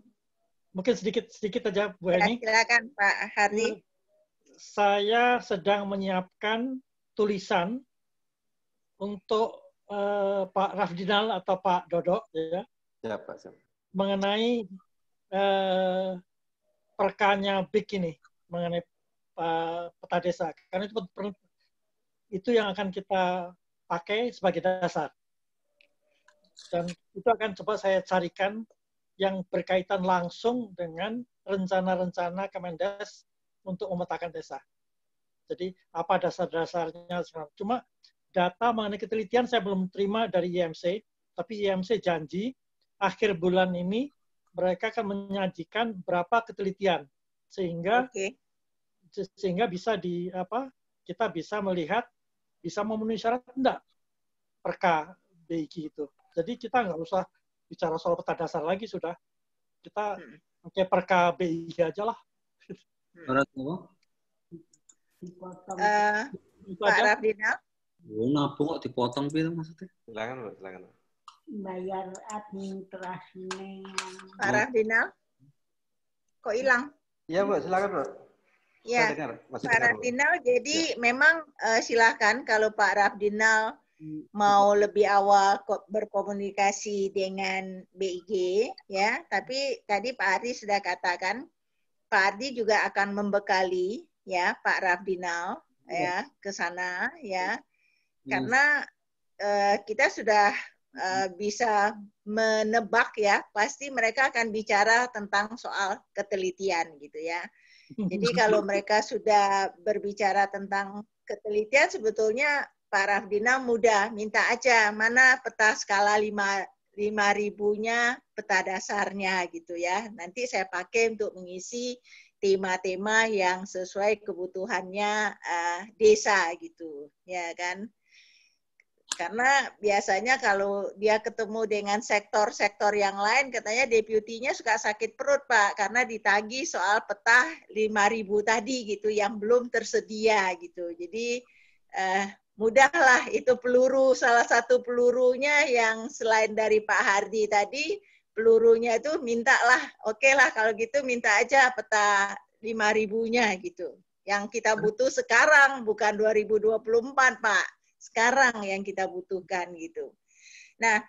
Mungkin sedikit aja, Bu Heni. Silakan Pak Hardi. Saya sedang menyiapkan tulisan untuk Pak Rafdinal atau Pak Dodo, ya. Ya Pak. Mengenai perkanya BIG ini, mengenai peta desa. Karena itu yang akan kita pakai sebagai dasar. Dan itu akan coba saya carikan yang berkaitan langsung dengan rencana-rencana Kemendes untuk memetakan desa. Jadi apa dasar-dasarnya? Cuma data mengenai ketelitian saya belum terima dari IMC, tapi IMC janji akhir bulan ini mereka akan menyajikan berapa ketelitian sehingga bisa kita bisa melihat bisa memenuhi syarat enggak perka BIG itu. Jadi kita nggak usah bicara soal peta dasar lagi, sudah kita pakai perka BIG aja lah. Pak Rafdinal? Kenapa kok dipotong gitu maksudnya? Silakan. Bayar administrasinya. Pak Rafdinal? Kok hilang? Iya, Bu, silakan, Bu. Ya, Pak Rafdinal, jadi memang silakan kalau Pak Rafdinal mau lebih awal berkomunikasi dengan BIG, ya. Tapi tadi Pak Ardi sudah katakan, Pak Ardi juga akan membekali, ya, Pak Rafdinal, ya, ke sana, ya. Karena kita sudah bisa menebak, ya, pasti mereka akan bicara tentang soal ketelitian, gitu ya. Jadi kalau mereka sudah berbicara tentang ketelitian, sebetulnya Pak Rafdinal mudah, minta aja mana peta skala 5.000-nya peta dasarnya gitu ya. Nanti saya pakai untuk mengisi tema-tema yang sesuai kebutuhannya desa gitu, ya kan. Karena biasanya kalau dia ketemu dengan sektor-sektor yang lain, katanya deputinya suka sakit perut, Pak, karena ditagih soal peta 5.000 tadi gitu, yang belum tersedia gitu. Jadi mudahlah itu peluru, salah satu pelurunya yang selain dari Pak Hardi tadi, pelurunya itu mintalah, oke lah kalau gitu minta aja peta 5.000-nya gitu. Yang kita butuh sekarang, bukan 2024, Pak. Sekarang yang kita butuhkan gitu. Nah,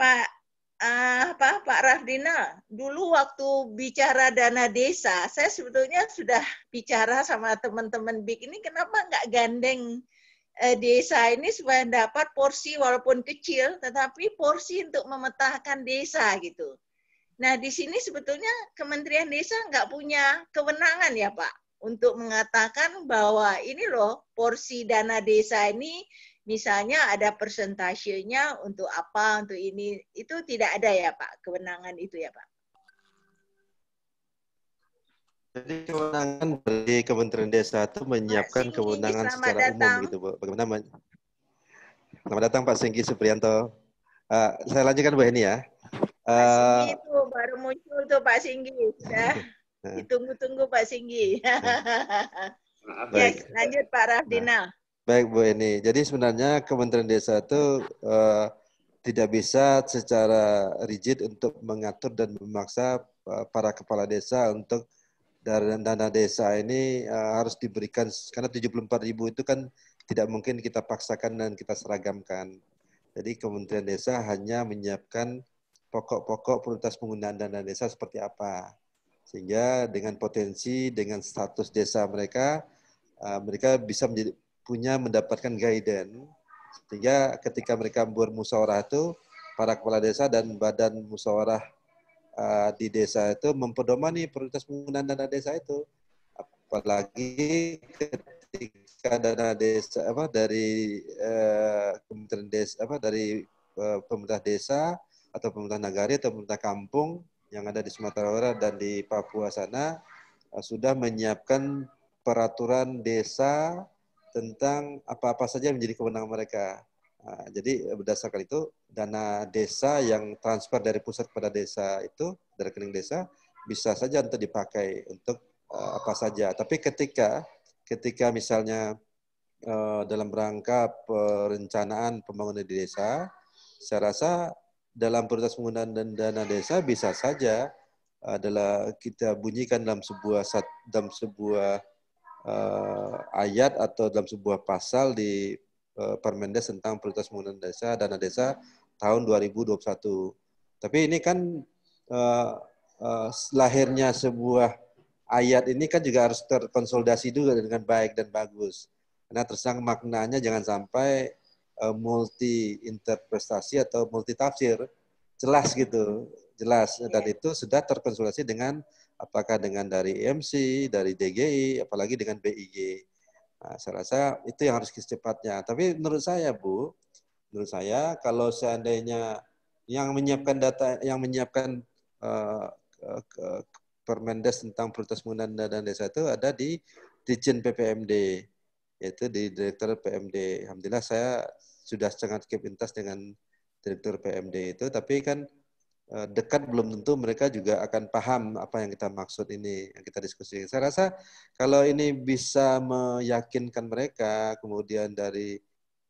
Pak Rafdinal, dulu waktu bicara dana desa, saya sebetulnya sudah bicara sama teman-teman BIG ini, kenapa nggak gandeng desa ini supaya dapat porsi walaupun kecil, tetapi porsi untuk memetakan desa gitu. Nah, di sini sebetulnya Kementerian Desa nggak punya kewenangan ya Pak, untuk mengatakan bahwa ini loh porsi dana desa ini misalnya ada persentasenya untuk apa, untuk ini, itu tidak ada ya Pak, kewenangan itu ya Pak? Jadi kewenangan dari Kementerian Desa itu menyiapkan kewenangan secara umum gitu, Bu. Bagaimana? Selamat datang Pak Singgi Supriyanto. Saya lanjutkan Bu Heni ya. Pak Singgi itu baru muncul tuh Pak Singgi, sudah ditunggu-tunggu Pak Singgi. Ya, lanjut Pak Rafdinal. Baik Bu Heni, jadi sebenarnya Kementerian Desa itu tidak bisa secara rigid untuk mengatur dan memaksa para kepala desa untuk dana desa ini harus diberikan, karena 74.000 itu kan tidak mungkin kita paksakan dan kita seragamkan. Jadi Kementerian Desa hanya menyiapkan pokok-pokok prioritas penggunaan dana desa seperti apa. Sehingga dengan potensi, dengan status desa mereka, mereka bisa mendapatkan guidance. Sehingga ketika mereka bermusyawarah itu, para kepala desa dan badan musyawarah di desa itu mempedomani prioritas penggunaan dana desa itu. Apalagi ketika dana desa dari Kementerian Desa dari pemerintah desa atau pemerintah nagari atau pemerintah kampung yang ada di Sumatera Utara dan di Papua sana sudah menyiapkan peraturan desa tentang apa-apa saja yang menjadi kewenangan mereka. Jadi berdasarkan itu dana desa yang transfer dari pusat kepada desa itu dari rekening desa bisa saja untuk dipakai untuk apa saja. Tapi ketika misalnya dalam rangka perencanaan pembangunan di desa, saya rasa dalam prioritas penggunaan dana desa bisa saja adalah kita bunyikan dalam sebuah ayat atau dalam sebuah pasal di Permendes tentang prioritas penggunaan desa, dana desa tahun 2021. Tapi ini kan lahirnya sebuah ayat ini kan juga harus terkonsolidasi juga dengan baik dan bagus. Karena tersang maknanya jangan sampai multi interpretasi atau multi tafsir. jelas gitu, jelas. Dan itu sudah terkonsultasi dengan apakah dengan dari IMC, dari DGI, apalagi dengan BIG. Nah, saya rasa itu yang harus secepatnya. Tapi menurut saya, Bu, menurut saya kalau seandainya yang menyiapkan data, yang menyiapkan uh, Permendes tentang prioritas penggunaan dana desa itu ada di Ditjen PPMD, yaitu di Direktur PMD. Alhamdulillah saya sudah sangat keep in touch dengan Direktur PMD itu, tapi kan dekat belum tentu mereka juga akan paham apa yang kita maksud ini, yang kita diskusi. Saya rasa kalau ini bisa meyakinkan mereka, kemudian dari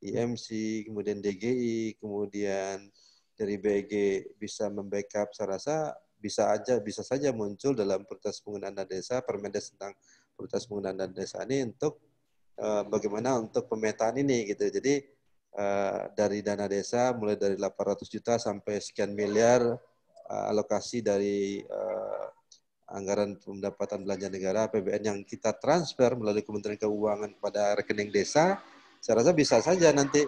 IMC, kemudian DGI, kemudian dari BG bisa membackup, saya rasa bisa saja muncul dalam prioritas penggunaan dana desa, Permendes tentang prioritas penggunaan dana desa ini untuk bagaimana untuk pemetaan ini gitu. Jadi dari dana desa mulai dari 800 juta sampai sekian miliar alokasi dari anggaran pendapatan belanja negara APBN yang kita transfer melalui Kementerian Keuangan kepada rekening desa, saya rasa bisa saja nanti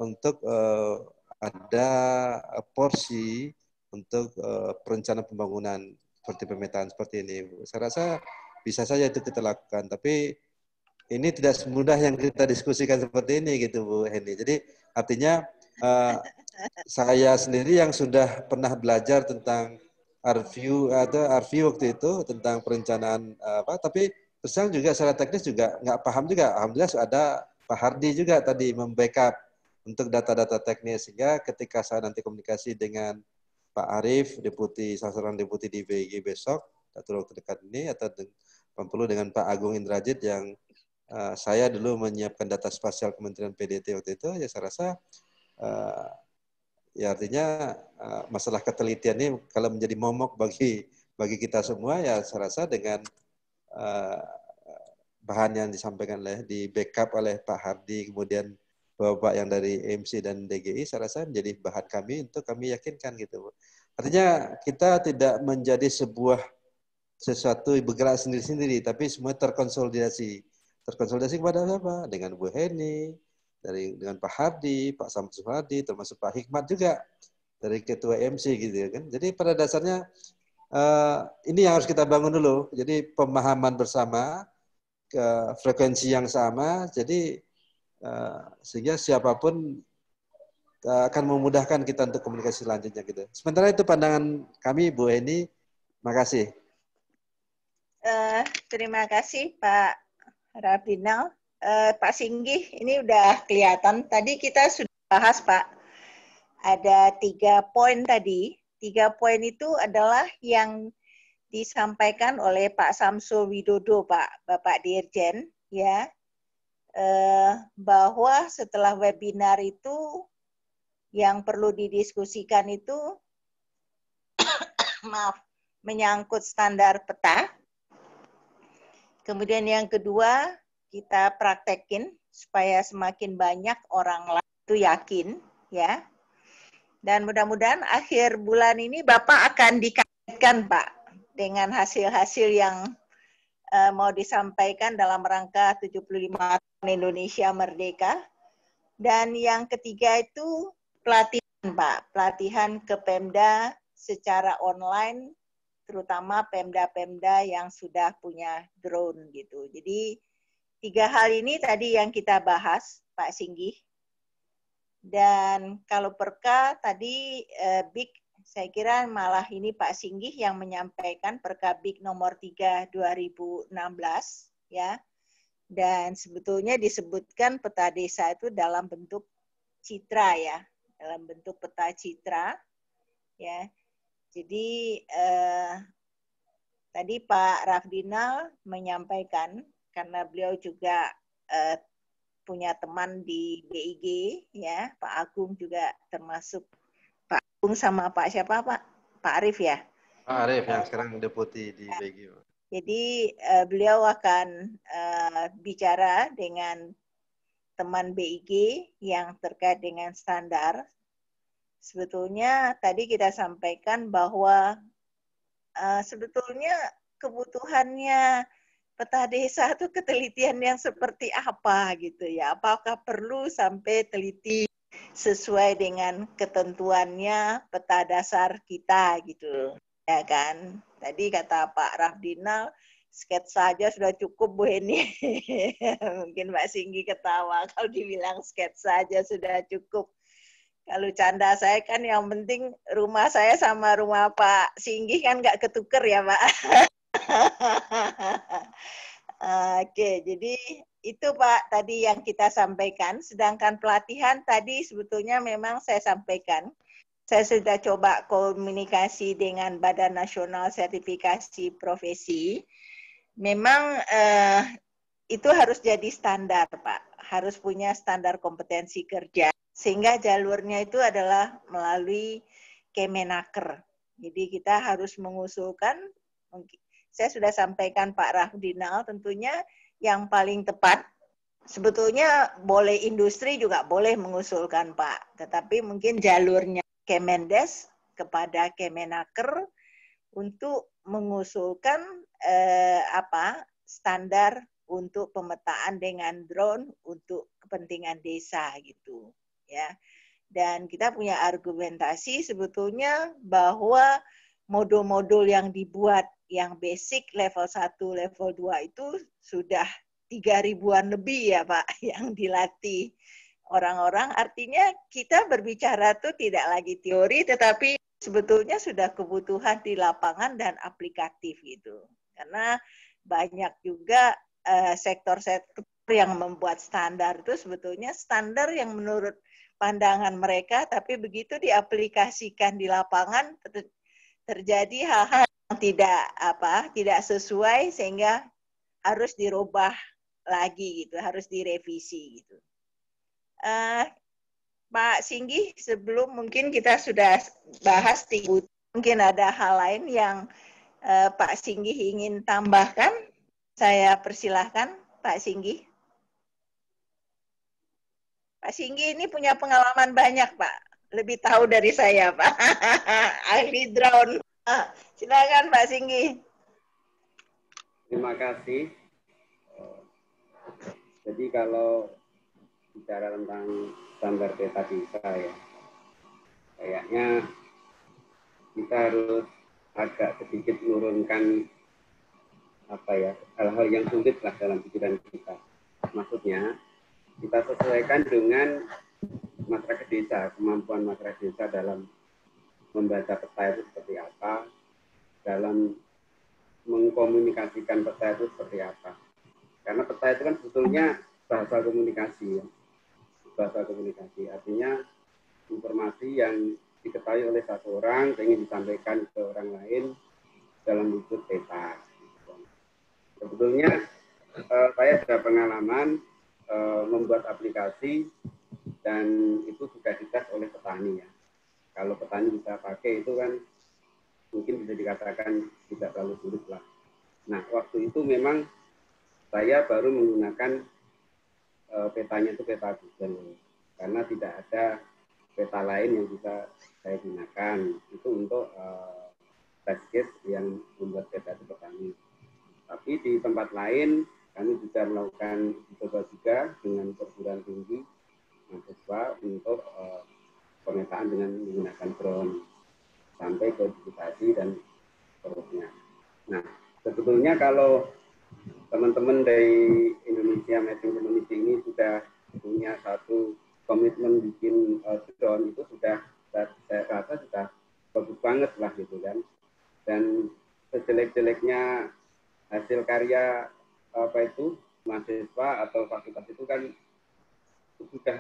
untuk ada porsi untuk perencanaan pembangunan seperti pemetaan seperti ini. Saya rasa bisa saja itu kita lakukan, tapi ini tidak semudah yang kita diskusikan seperti ini gitu Bu Hendy. Jadi artinya saya sendiri yang sudah pernah belajar tentang RView atau RView waktu itu tentang perencanaan tapi terus terang juga secara teknis juga nggak paham juga. Alhamdulillah ada Pak Hardi juga tadi membackup untuk data-data teknis, sehingga ketika saya nanti komunikasi dengan Pak Arief, salah seorang deputi di BIG besok, atau waktu dekat ini, atau perlu dengan Pak Agung Indrajit yang saya dulu menyiapkan data spasial Kementerian PDT waktu itu, ya saya rasa ya artinya masalah ketelitian ini kalau menjadi momok bagi kita semua, ya saya rasa dengan bahan yang disampaikan di backup oleh Pak Hardi, kemudian Bapak yang dari MC dan DGI, saya rasa menjadi bahan kami untuk kami yakinkan gitu. Artinya kita tidak menjadi sesuatu bergerak sendiri-sendiri, tapi semua terkonsolidasi. Terkonsolidasi kepada siapa? Dengan Bu Heni, dengan Pak Hardi, Pak Samsul Hadi, termasuk Pak Hikmat juga dari Ketua MC gitu ya kan. Jadi pada dasarnya ini yang harus kita bangun dulu. Jadi pemahaman bersama, frekuensi yang sama. Jadi sehingga siapapun akan memudahkan kita untuk komunikasi selanjutnya gitu. Sementara itu pandangan kami, Bu Heni. Makasih. Terima kasih Pak Rafdinal. Pak Singgih, ini udah kelihatan. Tadi kita sudah bahas Pak. Ada 3 poin tadi. 3 poin itu adalah yang disampaikan oleh Pak Samsul Widodo, Bapak Dirjen, ya. Bahwa setelah webinar itu yang perlu didiskusikan itu menyangkut standar peta. Kemudian yang kedua, kita praktekin supaya semakin banyak orang lain itu yakin, ya. Dan mudah-mudahan akhir bulan ini Bapak akan dikaitkan, Pak, dengan hasil-hasil yang mau disampaikan dalam rangka 75 tahun Indonesia Merdeka. Dan yang ketiga itu pelatihan, Pak. Pelatihan ke Pemda secara online, terutama Pemda-Pemda yang sudah punya drone gitu. Jadi 3 hal ini tadi yang kita bahas, Pak Singgih. Dan kalau perka tadi BIK, saya kira malah ini Pak Singgih yang menyampaikan perka BIK nomor 3 2016 ya. Dan sebetulnya disebutkan peta desa itu dalam bentuk citra ya, dalam bentuk peta citra ya. Jadi tadi Pak Rafdinal menyampaikan karena beliau juga punya teman di BIG ya, Pak Agung juga termasuk Pak Agung sama Pak siapa Pak? Pak Arief ya? Pak Arief yang sekarang deputi di BIG. Jadi beliau akan bicara dengan teman BIG yang terkait dengan standar. Sebetulnya tadi kita sampaikan bahwa sebetulnya kebutuhannya peta desa itu ketelitian yang seperti apa gitu ya. Apakah perlu sampai teliti sesuai dengan ketentuannya peta dasar kita gitu, ya kan? Tadi kata Pak Rafdinal, sketsa saja sudah cukup Bu Heni. Mungkin Mbak Singgi ketawa kalau dibilang sketsa saja sudah cukup. Kalau canda saya kan yang penting rumah saya sama rumah Pak Singgi kan nggak ketuker ya Pak. Oke, jadi itu Pak tadi yang kita sampaikan. Sedangkan pelatihan tadi sebetulnya memang saya sampaikan. Saya sudah coba komunikasi dengan Badan Nasional Sertifikasi Profesi. Memang itu harus jadi standar Pak. Harus punya standar kompetensi kerja. Sehingga jalurnya itu adalah melalui Kemenaker. Jadi kita harus mengusulkan, saya sudah sampaikan Pak Rafdinal, tentunya yang paling tepat, sebetulnya boleh industri juga boleh mengusulkan Pak, tetapi mungkin jalurnya Kemendes kepada Kemenaker untuk mengusulkan standar untuk pemetaan dengan drone untuk kepentingan desa gitu ya. Dan kita punya argumentasi sebetulnya bahwa modul-modul yang dibuat yang basic level 1, level 2 itu sudah 3.000-an lebih ya Pak yang dilatih orang-orang. Artinya kita berbicara tuh tidak lagi teori tetapi sebetulnya sudah kebutuhan di lapangan dan aplikatif gitu. Karena banyak juga sektor-sektor yang membuat standar itu sebetulnya standar yang menurut pandangan mereka, tapi begitu diaplikasikan di lapangan terjadi hal-hal yang tidak sesuai sehingga harus dirubah lagi gitu, harus direvisi gitu. Pak Singgi, sebelum mungkin kita sudah bahas mungkin ada hal lain yang Pak Singgi ingin tambahkan, saya persilahkan Pak Singgi. Pak Singgi ini punya pengalaman banyak Pak, lebih tahu dari saya Pak, ahli drone. Silakan Pak Singgi. Terima kasih. Jadi kalau bicara tentang standar peta desa ya, kayaknya kita harus agak sedikit menurunkan hal-hal yang sulit lah dalam pikiran kita. Maksudnya kita sesuaikan dengan masyarakat desa, kemampuan masyarakat desa dalam membaca peta itu seperti apa, dalam mengkomunikasikan peta itu seperti apa. Karena peta itu kan sebetulnya bahasa komunikasi ya. Bahasa komunikasi artinya informasi yang diketahui oleh satu orang ingin disampaikan ke orang lain dalam wujud peta. Sebetulnya saya sudah pengalaman membuat aplikasi dan itu sudah dites oleh petani ya. Kalau petani bisa pakai itu kan mungkin bisa dikatakan tidak terlalu sulit lah. Nah waktu itu memang saya baru menggunakan petanya itu peta Google karena tidak ada peta lain yang bisa saya gunakan itu untuk test case yang membuat peta itu petani. Tapi di tempat lain kami juga melakukan coba juga dengan perguruan tinggi mahasiswa untuk pemetaan dengan menggunakan drone sampai ke digitasi dan seterusnya. Nah sebetulnya kalau teman-teman dari Indonesia Mapping Community ini sudah punya satu komitmen bikin drone itu sudah saya rasa sudah bagus banget lah gitu kan. Dan sejelek-jeleknya hasil karya mahasiswa atau fakultas itu kan sudah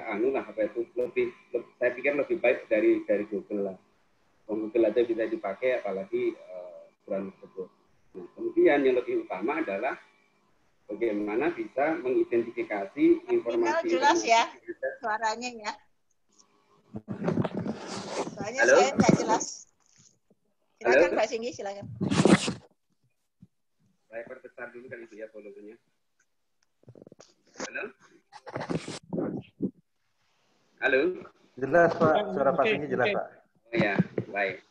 lebih saya pikir lebih baik dari Google lah. Google aja bisa dipakai apalagi drone tersebut. Nah, kemudian yang lebih utama adalah bagaimana bisa mengidentifikasi informasi. Jelas ya suaranya ya. Soalnya halo? Saya nggak jelas. Silakan Halo? Pak Singgi, silakan. Saya perbesar dulu kan itu ya volumenya. Halo? Halo? Jelas Pak, suara Pak Singgi jelas Pak. Oh ya, baik.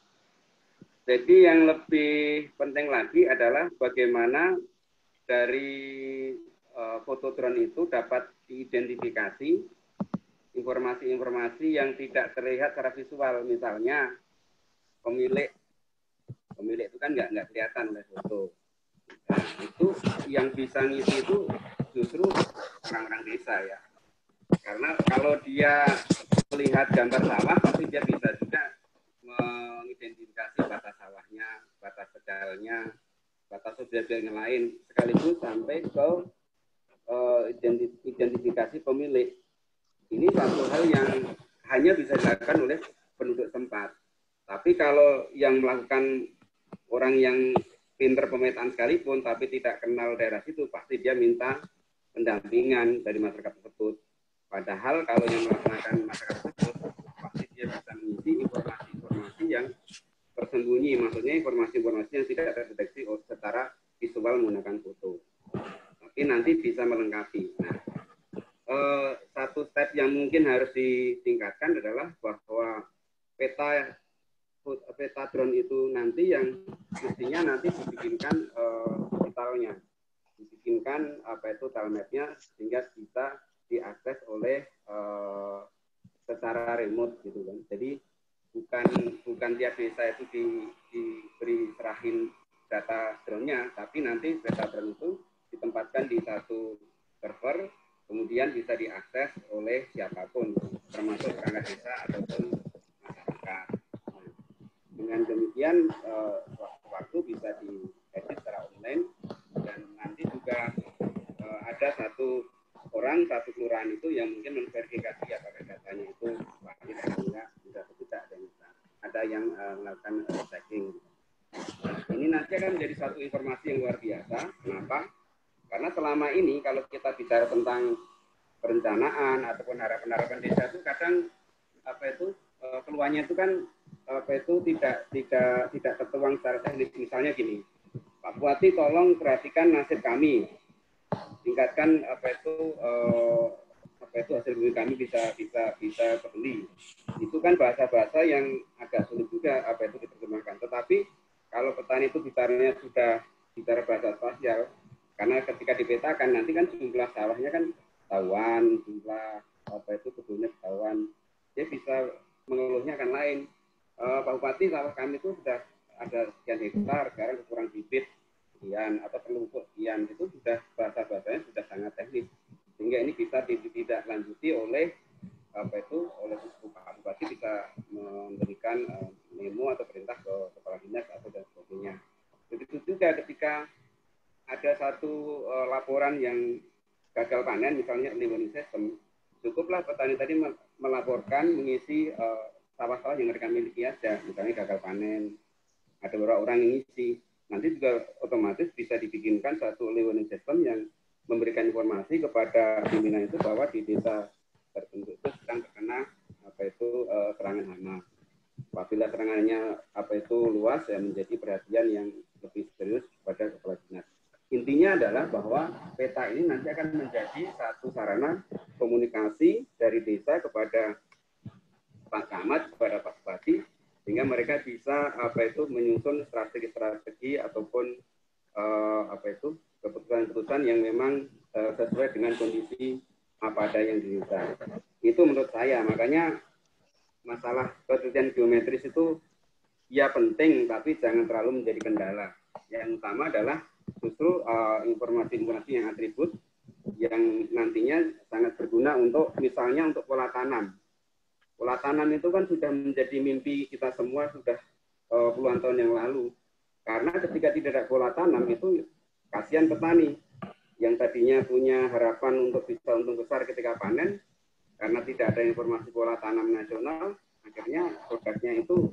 Jadi yang lebih penting lagi adalah bagaimana dari foto drone itu dapat diidentifikasi informasi-informasi yang tidak terlihat secara visual. Misalnya pemilik itu kan nggak kelihatan oleh foto. Nah, itu yang bisa ngisi itu justru orang-orang desa ya. Karena kalau dia melihat gambar sawah, pasti dia bisa juga mengidentifikasi batas sawahnya, batas pedalnya, batas objek yang lain, sekaligus sampai ke identifikasi pemilik. Ini satu hal yang hanya bisa dilakukan oleh penduduk tempat. Tapi kalau yang melakukan orang yang pinter pemetaan sekalipun, tapi tidak kenal daerah situ, pasti dia minta pendampingan dari masyarakat tersebut. Padahal kalau yang melaksanakan masyarakat tersebut, pasti dia bisa mengisi informasi-informasi yang tersembunyi, maksudnya informasi-informasi yang tidak terdeteksi secara visual menggunakan foto. Tapi nanti bisa melengkapi. Nah, satu step yang mungkin harus ditingkatkan adalah bahwa peta drone itu nanti yang mestinya nanti dibikinkan digitalnya, dibikinkan tile map-nya sehingga bisa diakses oleh secara remote gitu kan. Jadi bukan tiap desa itu diberi serahin data drone-nya, tapi nanti peta drone itu ditempatkan di satu server, kemudian bisa diakses oleh siapapun, termasuk perangkat desa ataupun masyarakat. Nah, dengan demikian, waktu bisa diedit secara online, dan nanti juga ada satu kelurahan itu yang mungkin memverifikasi apakah datanya itu valid atau enggak, bisa atau tidak, dan ada yang melakukan checking. Nah, ini nanti akan menjadi satu informasi yang luar biasa. Kenapa? Karena selama ini kalau kita bicara tentang perencanaan ataupun harapan-harapan desa itu kadang keluhannya itu kan tidak tertuang secara teknis. Misalnya gini, Pak Bupati tolong perhatikan nasib kami, tingkatkan hasil bumi kami bisa kebeli. Itu kan bahasa-bahasa yang agak sulit juga diterjemahkan. Tetapi kalau petani itu bicaranya sudah bicara bahasa spasial, karena ketika dipetakan nanti kan jumlah sawahnya kan ketahuan, jumlah kebunnya ketahuan, dia bisa mengeluhnya kan lain. Pak Bupati, sawah kami itu sudah ada sekian hektar, sekarang kurang bibit sekian atau perlu pupuk sekian, itu sudah bahasa-bahasanya sudah sangat teknis, sehingga ini bisa tidak lanjuti oleh Pak Bupati bisa memberikan memo atau perintah ke kepala dinas atau dan sebagainya. Begitu juga ketika ada satu laporan yang gagal panen, misalnya early warning system, cukuplah petani tadi melaporkan mengisi sawah-sawah yang mereka miliki aja, misalnya gagal panen, ada beberapa orang yang ngisi, nanti juga otomatis bisa dibikinkan satu early warning system yang memberikan informasi kepada pimpinan itu bahwa di desa tertentu itu sedang terkena serangan hama. Apabila serangannya luas, ya menjadi perhatian yang lebih serius pada kepala dinas. Intinya adalah bahwa peta ini nanti akan menjadi satu sarana komunikasi dari desa kepada Pak Camat, kepada Pak Bupati, sehingga mereka bisa menyusun strategi-strategi ataupun keputusan-keputusan yang memang sesuai dengan kondisi apa ada yang di desa. Itu menurut saya. Makanya masalah penelitian geometris itu ya penting, tapi jangan terlalu menjadi kendala. Yang utama adalah justru informasi-informasi yang atribut yang nantinya sangat berguna untuk misalnya untuk pola tanam. Pola tanam itu kan sudah menjadi mimpi kita semua sudah puluhan tahun yang lalu. Karena ketika tidak ada pola tanam itu kasihan petani yang tadinya punya harapan untuk bisa untung besar ketika panen, karena tidak ada informasi pola tanam nasional, akhirnya produknya itu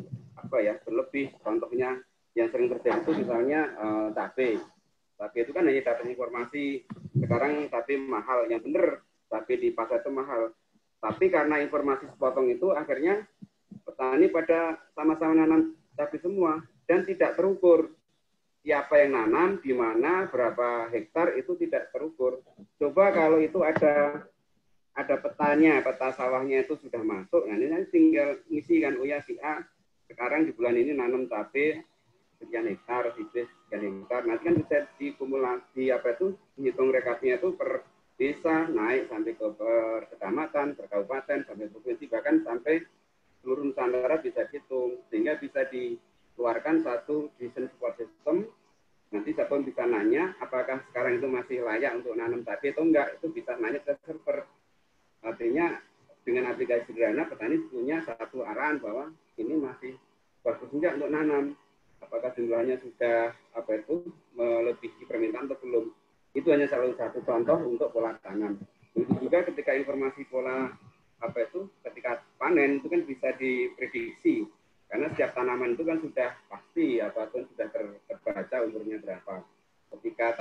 berlebih. Contohnya yang sering terjadi itu misalnya cabai. Cabai itu kan hanya dapat informasi sekarang cabai mahal, yang benar cabai di pasar itu mahal. Tapi karena informasi sepotong itu akhirnya petani pada sama-sama nanam cabai semua dan tidak terukur. Siapa yang nanam, di mana, berapa hektar itu tidak terukur. Coba kalau itu ada petanya, peta sawahnya itu sudah masuk, nah ini tinggal ngisi kan, oh ya si A sekarang di bulan ini nanam cabai sekian hektar, sekian hektar. Nanti kan bisa dikumulasi dihitung rekapnya itu per desa, naik sampai ke kecamatan, per kabupaten, sampai provinsi, bahkan sampai seluruh Nusantara bisa dihitung, sehingga bisa dikeluarkan satu decision support system. Nanti siapapun bisa nanya, apakah sekarang itu masih layak untuk nanam cabai atau enggak, itu bisa nanya ke server. Artinya dengan aplikasi sederhana, petani punya satu arahan bahwa ini masih bagus enggak untuk nanam. Apakah jumlahnya sudah melebihi permintaan atau belum. Itu hanya salah satu contoh untuk pola tanam. Begitu juga ketika informasi pola ketika panen itu kan bisa diprediksi. Karena setiap tanaman itu kan sudah pasti apapun sudah terbaca umurnya berapa. Ketika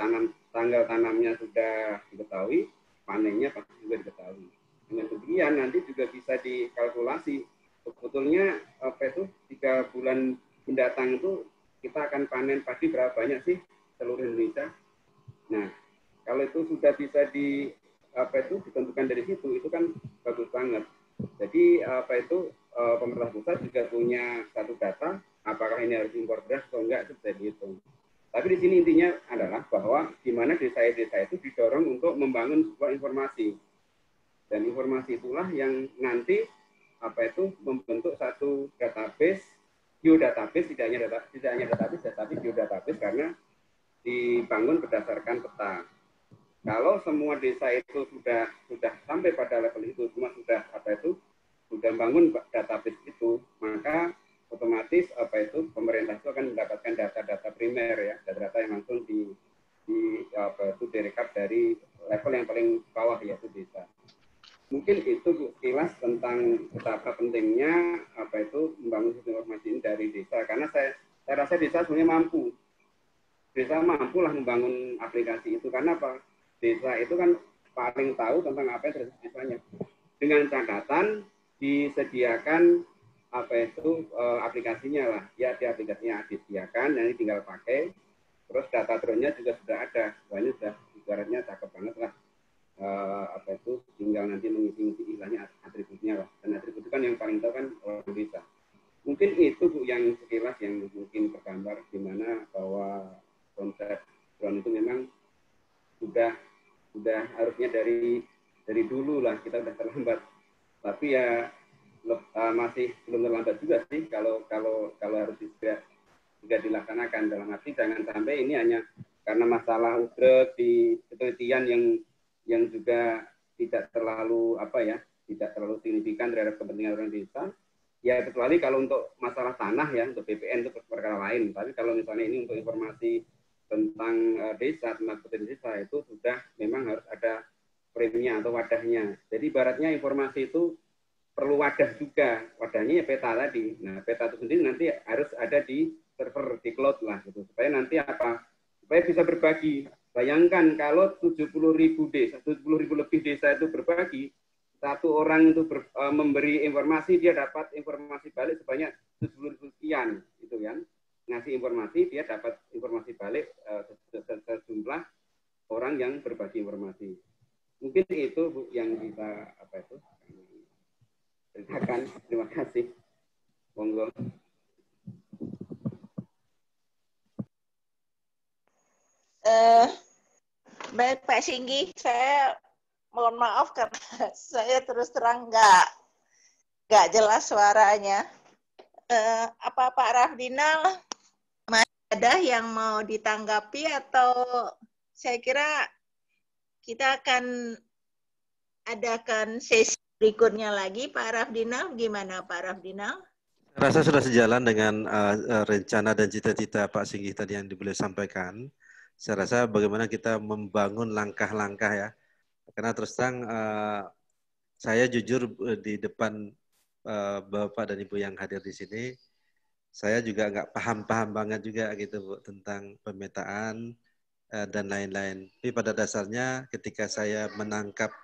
tanggal tanamnya sudah diketahui, panennya pasti juga diketahui. Dengan demikian nanti juga bisa dikalkulasi sebetulnya 3 bulan mendatang itu kita akan panen padi berapa banyak sih seluruh Indonesia. Nah, kalau itu sudah bisa ditentukan dari situ, itu kan bagus banget. Jadi pemerintah pusat juga punya satu data, apakah ini harus impor beras atau enggak, itu bisa dihitung. Tapi di sini intinya adalah bahwa di mana desa-desa itu didorong untuk membangun sebuah informasi. Dan informasi itulah yang nanti membentuk satu database, geodatabase, tidak hanya database, tetapi geodatabase karena dibangun berdasarkan peta. Kalau semua desa itu sudah sampai pada level itu, semua sudah bangun database itu, maka otomatis pemerintah itu akan mendapatkan data-data primer ya, data-data yang langsung direkap dari level yang paling bawah yaitu desa. Mungkin itu sekilas tentang betapa pentingnya membangun sistem informasi ini dari desa, karena saya rasa desa sebenarnya mampu. Desa mampulah membangun aplikasi itu karena apa? Desa itu kan paling tahu tentang apa yang terjadi di desanya. Dengan catatan disediakan aplikasinya lah. Ya, di aplikasinya disediakan, nanti tinggal pakai. Terus data drone-nya juga sudah ada. Soalnya sudah ibaratnya cakep banget lah. Tinggal nanti mengisi istilahnya atributnya lah. Dan atribut itu kan yang paling tahu kan orang desa. Mungkin itu Bu yang sekilas yang mungkin tergambar di mana bahwa konsep drone itu memang sudah harusnya dari dulu lah, kita udah terlambat. Tapi ya masih belum terlambat juga sih kalau harus juga dilaksanakan. Dalam arti jangan sampai ini hanya karena masalah udah di penelitian yang juga tidak terlalu signifikan terhadap kepentingan orang desa. Ya kecuali kalau untuk masalah tanah ya, untuk BPN itu perkara lain. Tapi kalau misalnya ini untuk informasi tentang desa, tentang potensi desa itu sudah memang harus ada frame-nya atau wadahnya. Jadi ibaratnya informasi itu perlu wadah juga. Wadahnya ya peta tadi. Nah, peta itu sendiri nanti harus ada di server, di cloud lah gitu. Supaya nanti supaya bisa berbagi. Bayangkan kalau 70.000 desa, 70.000 lebih desa itu berbagi, satu orang itu memberi informasi, dia dapat informasi balik sebanyak 70.000 sekian, gitu kan. Ngasih informasi, dia dapat informasi balik sejumlah orang yang berbagi informasi. Mungkin itu Bu yang kita ceritakan. Terima kasih. Monggo. Baik Pak Singgi, saya mohon maaf karena saya terus terang nggak jelas suaranya. Apa Pak Rafdinal masih ada yang mau ditanggapi atau saya kira kita akan adakan sesi berikutnya lagi Pak Rafdinal. Gimana Pak Rafdinal? Saya rasa sudah sejalan dengan rencana dan cita-cita Pak Singgi tadi yang beliau sampaikan. Saya rasa bagaimana kita membangun langkah-langkah ya. Karena terus terang saya jujur di depan Bapak dan Ibu yang hadir di sini, saya juga nggak paham banget juga gitu Bu, tentang pemetaan dan lain-lain. Tapi pada dasarnya ketika saya menangkap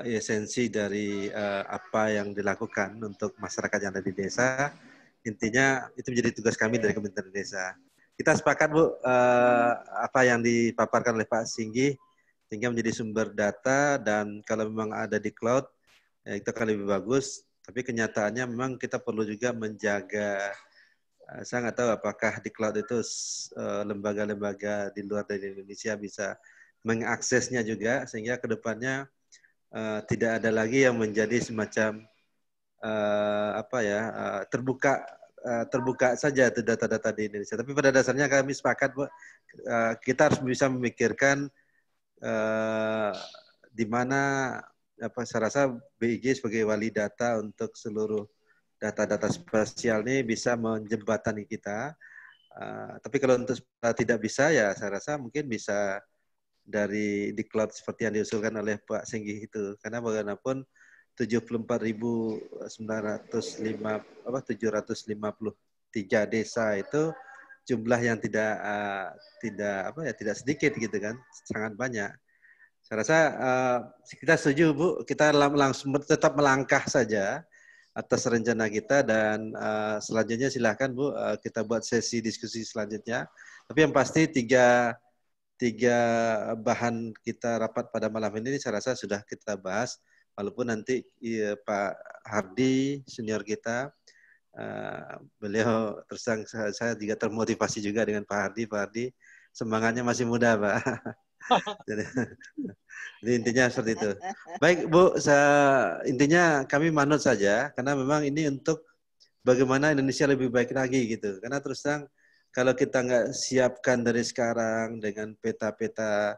esensi dari apa yang dilakukan untuk masyarakat yang ada di desa, intinya itu menjadi tugas kami dari Kementerian Desa. Kita sepakat Bu, apa yang dipaparkan oleh Pak Singgi, sehingga menjadi sumber data dan kalau memang ada di cloud, ya itu akan lebih bagus. Tapi kenyataannya memang kita perlu juga menjaga, saya nggak tahu apakah di cloud itu lembaga-lembaga di luar dari Indonesia bisa mengaksesnya juga, sehingga kedepannya tidak ada lagi yang menjadi semacam terbuka saja itu data-data di Indonesia. Tapi pada dasarnya kami sepakat, Bu, kita harus bisa memikirkan di mana saya rasa BIG sebagai wali data untuk seluruh data-data spasial ini bisa menjembatani kita. Tapi kalau untuk tidak bisa, ya saya rasa mungkin bisa dari di cloud seperti yang diusulkan oleh Pak Singgih itu. Karena bagaimanapun 753 desa itu jumlah yang tidak sedikit gitu kan, sangat banyak. Saya rasa kita setuju, Bu, kita langsung tetap melangkah saja atas rencana kita, dan selanjutnya silahkan, Bu, kita buat sesi diskusi selanjutnya. Tapi yang pasti tiga bahan kita rapat pada malam ini saya rasa sudah kita bahas, walaupun nanti Pak Hardi senior kita, beliau terus terang saya juga termotivasi juga dengan Pak Hardi semangatnya masih muda, Pak. Jadi intinya seperti itu. Baik, Bu, intinya kami manut saja, karena memang ini untuk bagaimana Indonesia lebih baik lagi gitu. Karena terus terang kalau kita nggak siapkan dari sekarang dengan peta-peta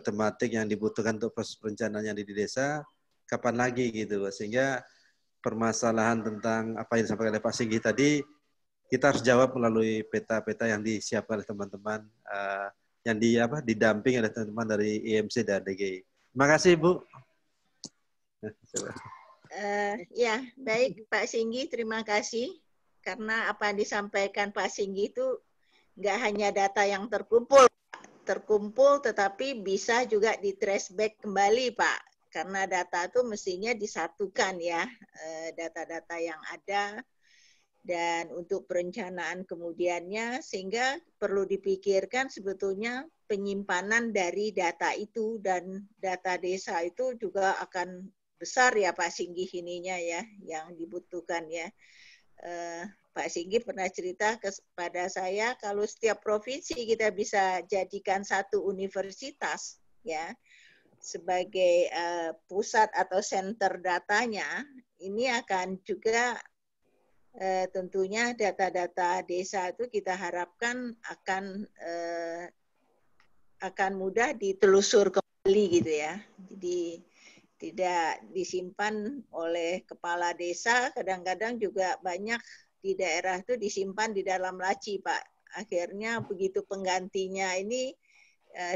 tematik yang dibutuhkan untuk proses perencanaan di desa, kapan lagi gitu. Sehingga permasalahan tentang apa yang disampaikan oleh Pak Singgih tadi, kita harus jawab melalui peta-peta yang disiapkan oleh teman-teman, yang didamping oleh teman-teman dari IMC dan DGI. Terima kasih, Bu. Ya, baik Pak Singgih, terima kasih. Karena apa yang disampaikan Pak Singgih itu nggak hanya data yang terkumpul, tetapi bisa juga di trace back kembali, Pak. Karena data itu mestinya disatukan ya, data-data yang ada, dan untuk perencanaan kemudiannya, sehingga perlu dipikirkan sebetulnya penyimpanan dari data itu, dan data desa itu juga akan besar ya Pak Singgih ininya ya, yang dibutuhkan ya. Pak Singgih pernah cerita kepada saya kalau setiap provinsi kita bisa jadikan satu universitas ya sebagai pusat atau center datanya, ini akan juga tentunya data-data desa itu kita harapkan akan mudah ditelusur kembali gitu ya. Jadi tidak disimpan oleh kepala desa, kadang-kadang juga banyak di daerah itu disimpan di dalam laci, Pak. Akhirnya begitu penggantinya ini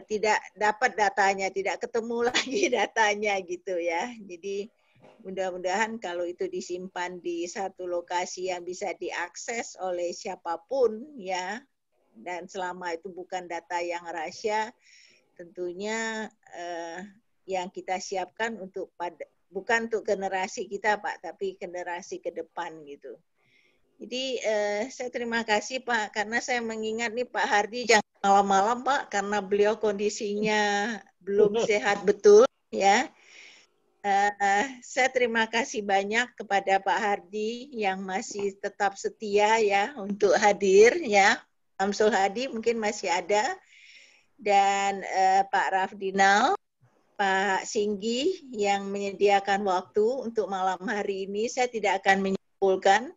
tidak dapat datanya, tidak ketemu lagi datanya gitu ya. Jadi mudah-mudahan kalau itu disimpan di satu lokasi yang bisa diakses oleh siapapun ya, dan selama itu bukan data yang rahasia, tentunya yang kita siapkan bukan untuk generasi kita Pak, tapi generasi ke depan gitu. Jadi saya terima kasih Pak, karena saya mengingat nih Pak Hardi jangan malam-malam Pak, karena beliau kondisinya belum sehat betul ya. Saya terima kasih banyak kepada Pak Hardi yang masih tetap setia ya untuk hadir ya. Samsul Hadi mungkin masih ada, dan Pak Rafdinal, Pak Singgih yang menyediakan waktu untuk malam hari ini. Saya tidak akan menyimpulkan,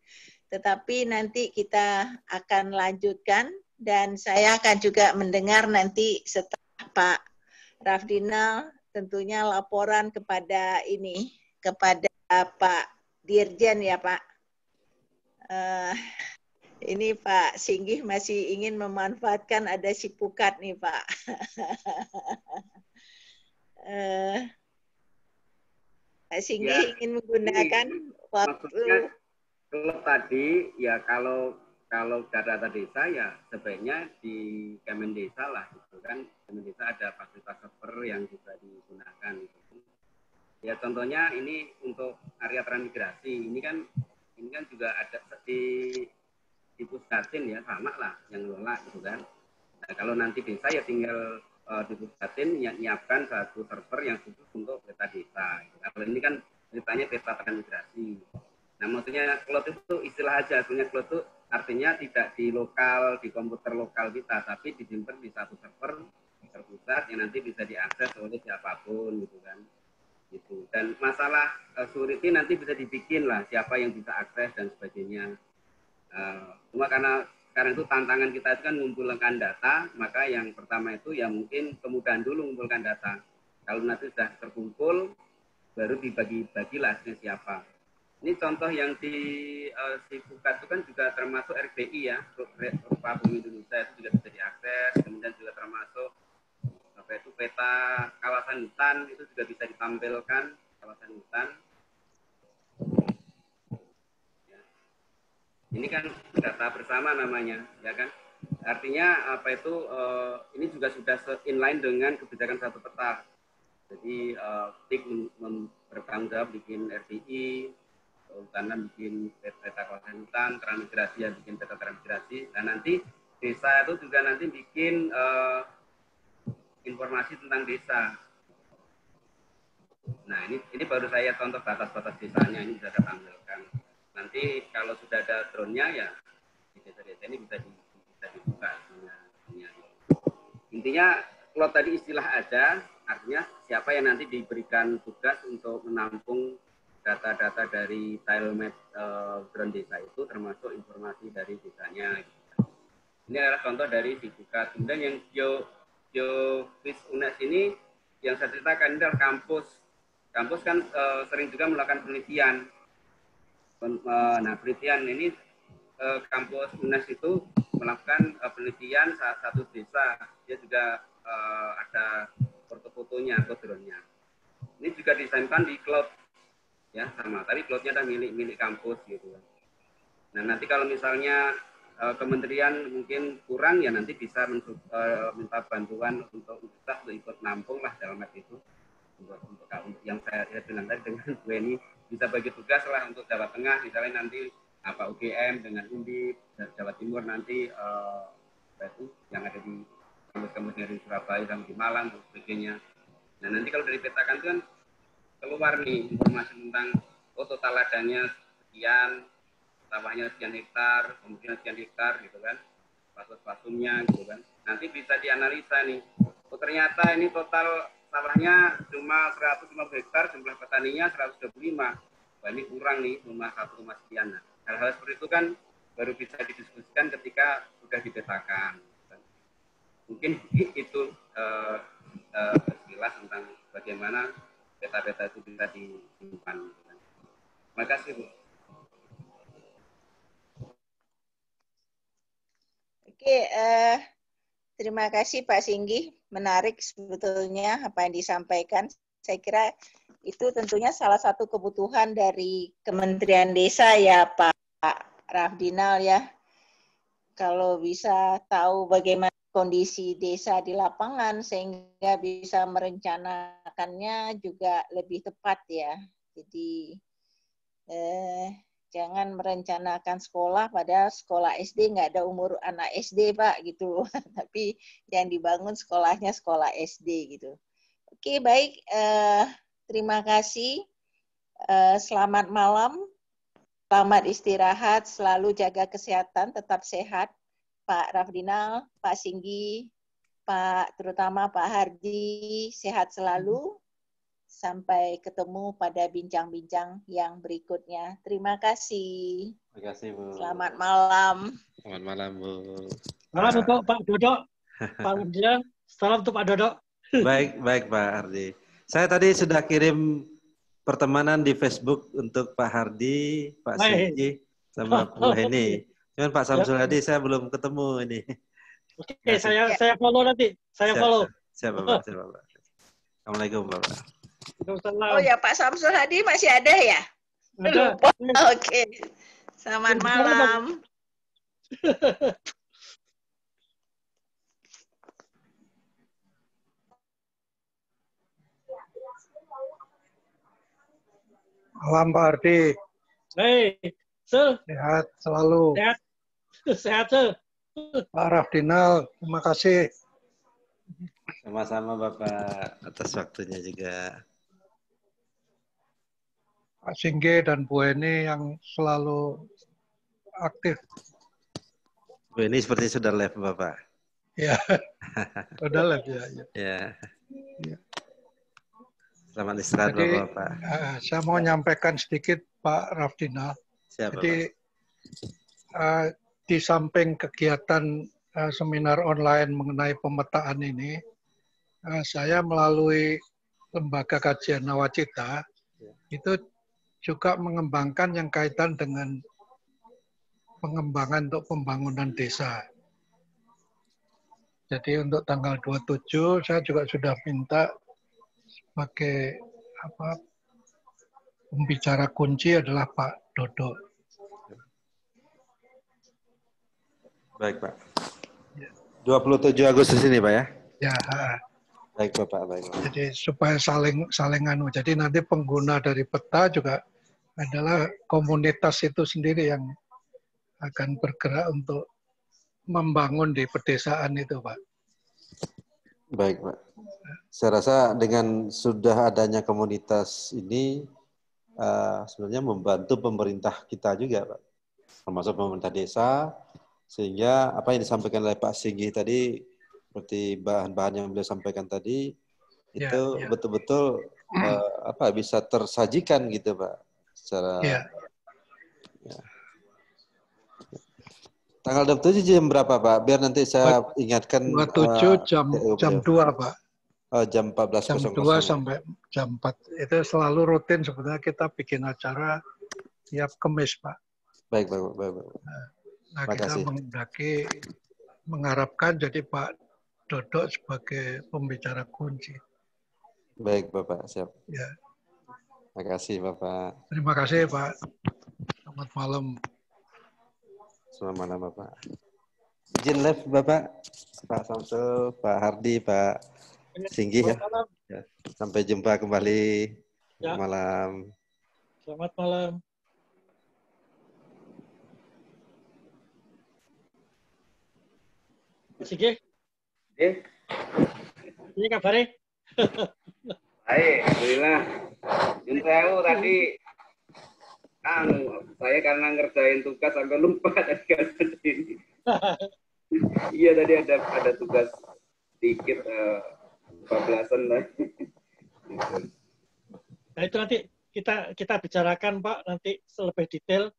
tetapi nanti kita akan lanjutkan, dan saya akan juga mendengar nanti setelah Pak Rafdinal tentunya laporan kepada Pak Dirjen ya Pak. Ini Pak Singgih masih ingin memanfaatkan ada si Pukat nih Pak. Pak Singgih ingin menggunakan waktu. Kalau tadi ya kalau data desa ya sebaiknya di Kemendesa lah gitu kan. Kemendesa ada fasilitas server yang bisa digunakan gitu. Ya contohnya ini untuk area transmigrasi ini kan juga ada di Pusdatin ya, sama lah yang ngelola gitu kan. Nah, kalau nanti desa ya tinggal di Pusdatin nyiapkan satu server yang khusus untuk peta desa. Kalau ini kan ceritanya peta transmigrasi. Nah, maksudnya cloud itu istilah aja. Sebenarnya cloud itu artinya tidak di komputer lokal kita, tapi disimpan di satu server terpusat yang nanti bisa diakses oleh siapapun gitu kan. Gitu. Dan masalah security nanti bisa dibikin lah siapa yang bisa akses dan sebagainya. Cuma karena itu tantangan kita itu kan mengumpulkan data, maka yang pertama itu ya mungkin kemudahan dulu mengumpulkan data. Kalau nanti sudah terkumpul, baru dibagi-bagilah siapa. Ini contoh yang di Sipukat itu kan juga termasuk RBI ya, Rupa Bumi Indonesia itu juga bisa diakses, kemudian juga termasuk apa itu peta kawasan hutan itu juga bisa ditampilkan kawasan hutan. Ya. Ini kan data bersama namanya, ya kan? Artinya apa itu ini juga sudah inline dengan kebijakan satu peta. Jadi TIK bertanggung jawab bikin RBI, kehutanan bikin peta kawasan hutan, transmigrasi ya bikin peta transmigrasi, dan nanti desa itu juga nanti bikin informasi tentang desa. Nah ini baru saya contoh batas-batas desanya, ini bisa saya tampilkan. Nanti kalau sudah ada drone-nya ya di desa-desa ini bisa dibuka. Intinya kalau tadi istilah ada, artinya siapa yang nanti diberikan tugas untuk menampung data-data dari tile map drone desa itu, termasuk informasi dari desanya. Ini adalah contoh dari Sipukat. Kemudian yang GeoWiz UNES ini yang saya ceritakan ini adalah kampus. Kampus kan sering juga melakukan penelitian. Nah penelitian ini kampus UNES itu melakukan penelitian satu desa. Dia juga ada foto-fotonya atau drone-nya. Ini juga disimpan di cloud. Ya sama, tapi cloud-nya adalah milik kampus gitu. Nah nanti kalau misalnya kementerian mungkin kurang ya nanti bisa minta bantuan untuk universitas untuk ikut nampung lah dalam hal itu untuk yang saya bilang tadi dengan Bu Eni bisa bagi tugas lah untuk Jawa Tengah misalnya nanti apa UGM dengan Undip, Jawa Timur nanti itu yang ada di kampus-kampus dari Surabaya sama di Malang dan sebagainya. Nah nanti kalau dari petakan itu kan keluar nih informasi tentang total ladangnya sekian, sawahnya sekian hektar, kemudian sekian hektar gitu kan, pasumnya gitu kan. Nanti bisa dianalisa nih, oh ternyata ini total sawahnya cuma 150 hektar, jumlah petaninya 125. Wah ini kurang nih, cuma 1, sekian. Nah, hal-hal seperti itu kan baru bisa didiskusikan ketika sudah dipetakan. Mungkin itu sekilas tentang bagaimana peta-peta itu bisa disimpan. Terima kasih, Bu. Oke, terima kasih Pak Singgi. Menarik sebetulnya apa yang disampaikan. Saya kira itu tentunya salah satu kebutuhan dari Kementerian Desa ya Pak Rafdinal ya. Kalau bisa tahu bagaimana kondisi desa di lapangan sehingga bisa merencanakannya juga lebih tepat ya. Jadi jangan merencanakan sekolah padahal sekolah SD nggak ada umur anak SD Pak gitu. Tapi yang dibangun sekolahnya sekolah SD gitu. Oke baik, terima kasih. Selamat malam, selamat istirahat, selalu jaga kesehatan, tetap sehat. Pak Rafdinal, Pak Singgi, terutama Pak Hardi, sehat selalu. Sampai ketemu pada bincang-bincang yang berikutnya. Terima kasih. Terima kasih, Bu. Selamat malam. Selamat malam, Bu. Salam untuk Pak Dodo, Pak Wijaya. Salam untuk Pak Dodo. Baik, Pak Hardi. Saya tadi sudah kirim pertemanan di Facebook untuk Pak Hardi, Pak Singgi, sama Bu Heni. Cuman Pak Samsul Hadi saya belum ketemu ini. Oke, saya follow nanti. Saya follow. Siap, Bapak. Assalamualaikum, Bapak. Oh ya, Pak Samsul Hadi masih ada ya? Ada. Oke. Selamat malam. Malam Pak Hardi. Hei, Sel. Sehat selalu. Sehat, Sel. Pak Rafdinal, terima kasih. Sama-sama Bapak atas waktunya juga. Pak Singgi dan Bu Eni yang selalu aktif. Bu Eni seperti sudah live Bapak. Ya, udah lah ya. Ya. Ya. Selamat istirahat Jadi Bapak. saya mau nyampaikan sedikit Pak Rafdinal. Siap, Jadi di samping kegiatan seminar online mengenai pemetaan ini, saya melalui Lembaga Kajian Nawacita itu juga mengembangkan yang kaitan dengan pengembangan untuk pembangunan desa. Jadi untuk tanggal 27 saya juga sudah minta sebagai pembicara kunci adalah Pak Dodo. Baik Pak. 27 Agustus ini Pak ya? Ya. Baik Bapak, baik. Jadi supaya saling jadi nanti pengguna dari peta juga adalah komunitas itu sendiri yang akan bergerak untuk membangun di pedesaan itu, Pak. Baik, Pak. Saya rasa dengan sudah adanya komunitas ini sebenarnya membantu pemerintah kita juga, Pak. Termasuk pemerintah desa, sehingga apa yang disampaikan oleh Pak Singgi tadi, seperti bahan-bahan yang beliau sampaikan tadi, itu betul-betul bisa tersajikan gitu, Pak. Secara ya. Tanggal 27 jam berapa, Pak? Biar nanti saya ingatkan. 27 jam 2, Pak. Jam 14.00. Jam 2 sampai jam 4. Itu selalu rutin sebenarnya kita bikin acara tiap Kamis, Pak. Baik. Nah, kita mengharapkan jadi Pak Dodo sebagai pembicara kunci. Baik, Bapak. Siap. Ya. Terima kasih, Bapak. Terima kasih, Pak. Selamat malam. Selamat malam, Bapak. Izin live, Bapak. Pak Samsul, Pak Hardi, Pak Singgi ya. Sampai jumpa kembali. Selamat malam. Selamat malam. Singgi? Ini kabarnya? Baik, alhamdulillah. Jun sewu tadi saya karena ngerjain tugas sampai lupa tadi kan ini. Iya tadi ada tugas sedikit 14-an lah. Nah itu nanti kita bicarakan Pak nanti lebih detail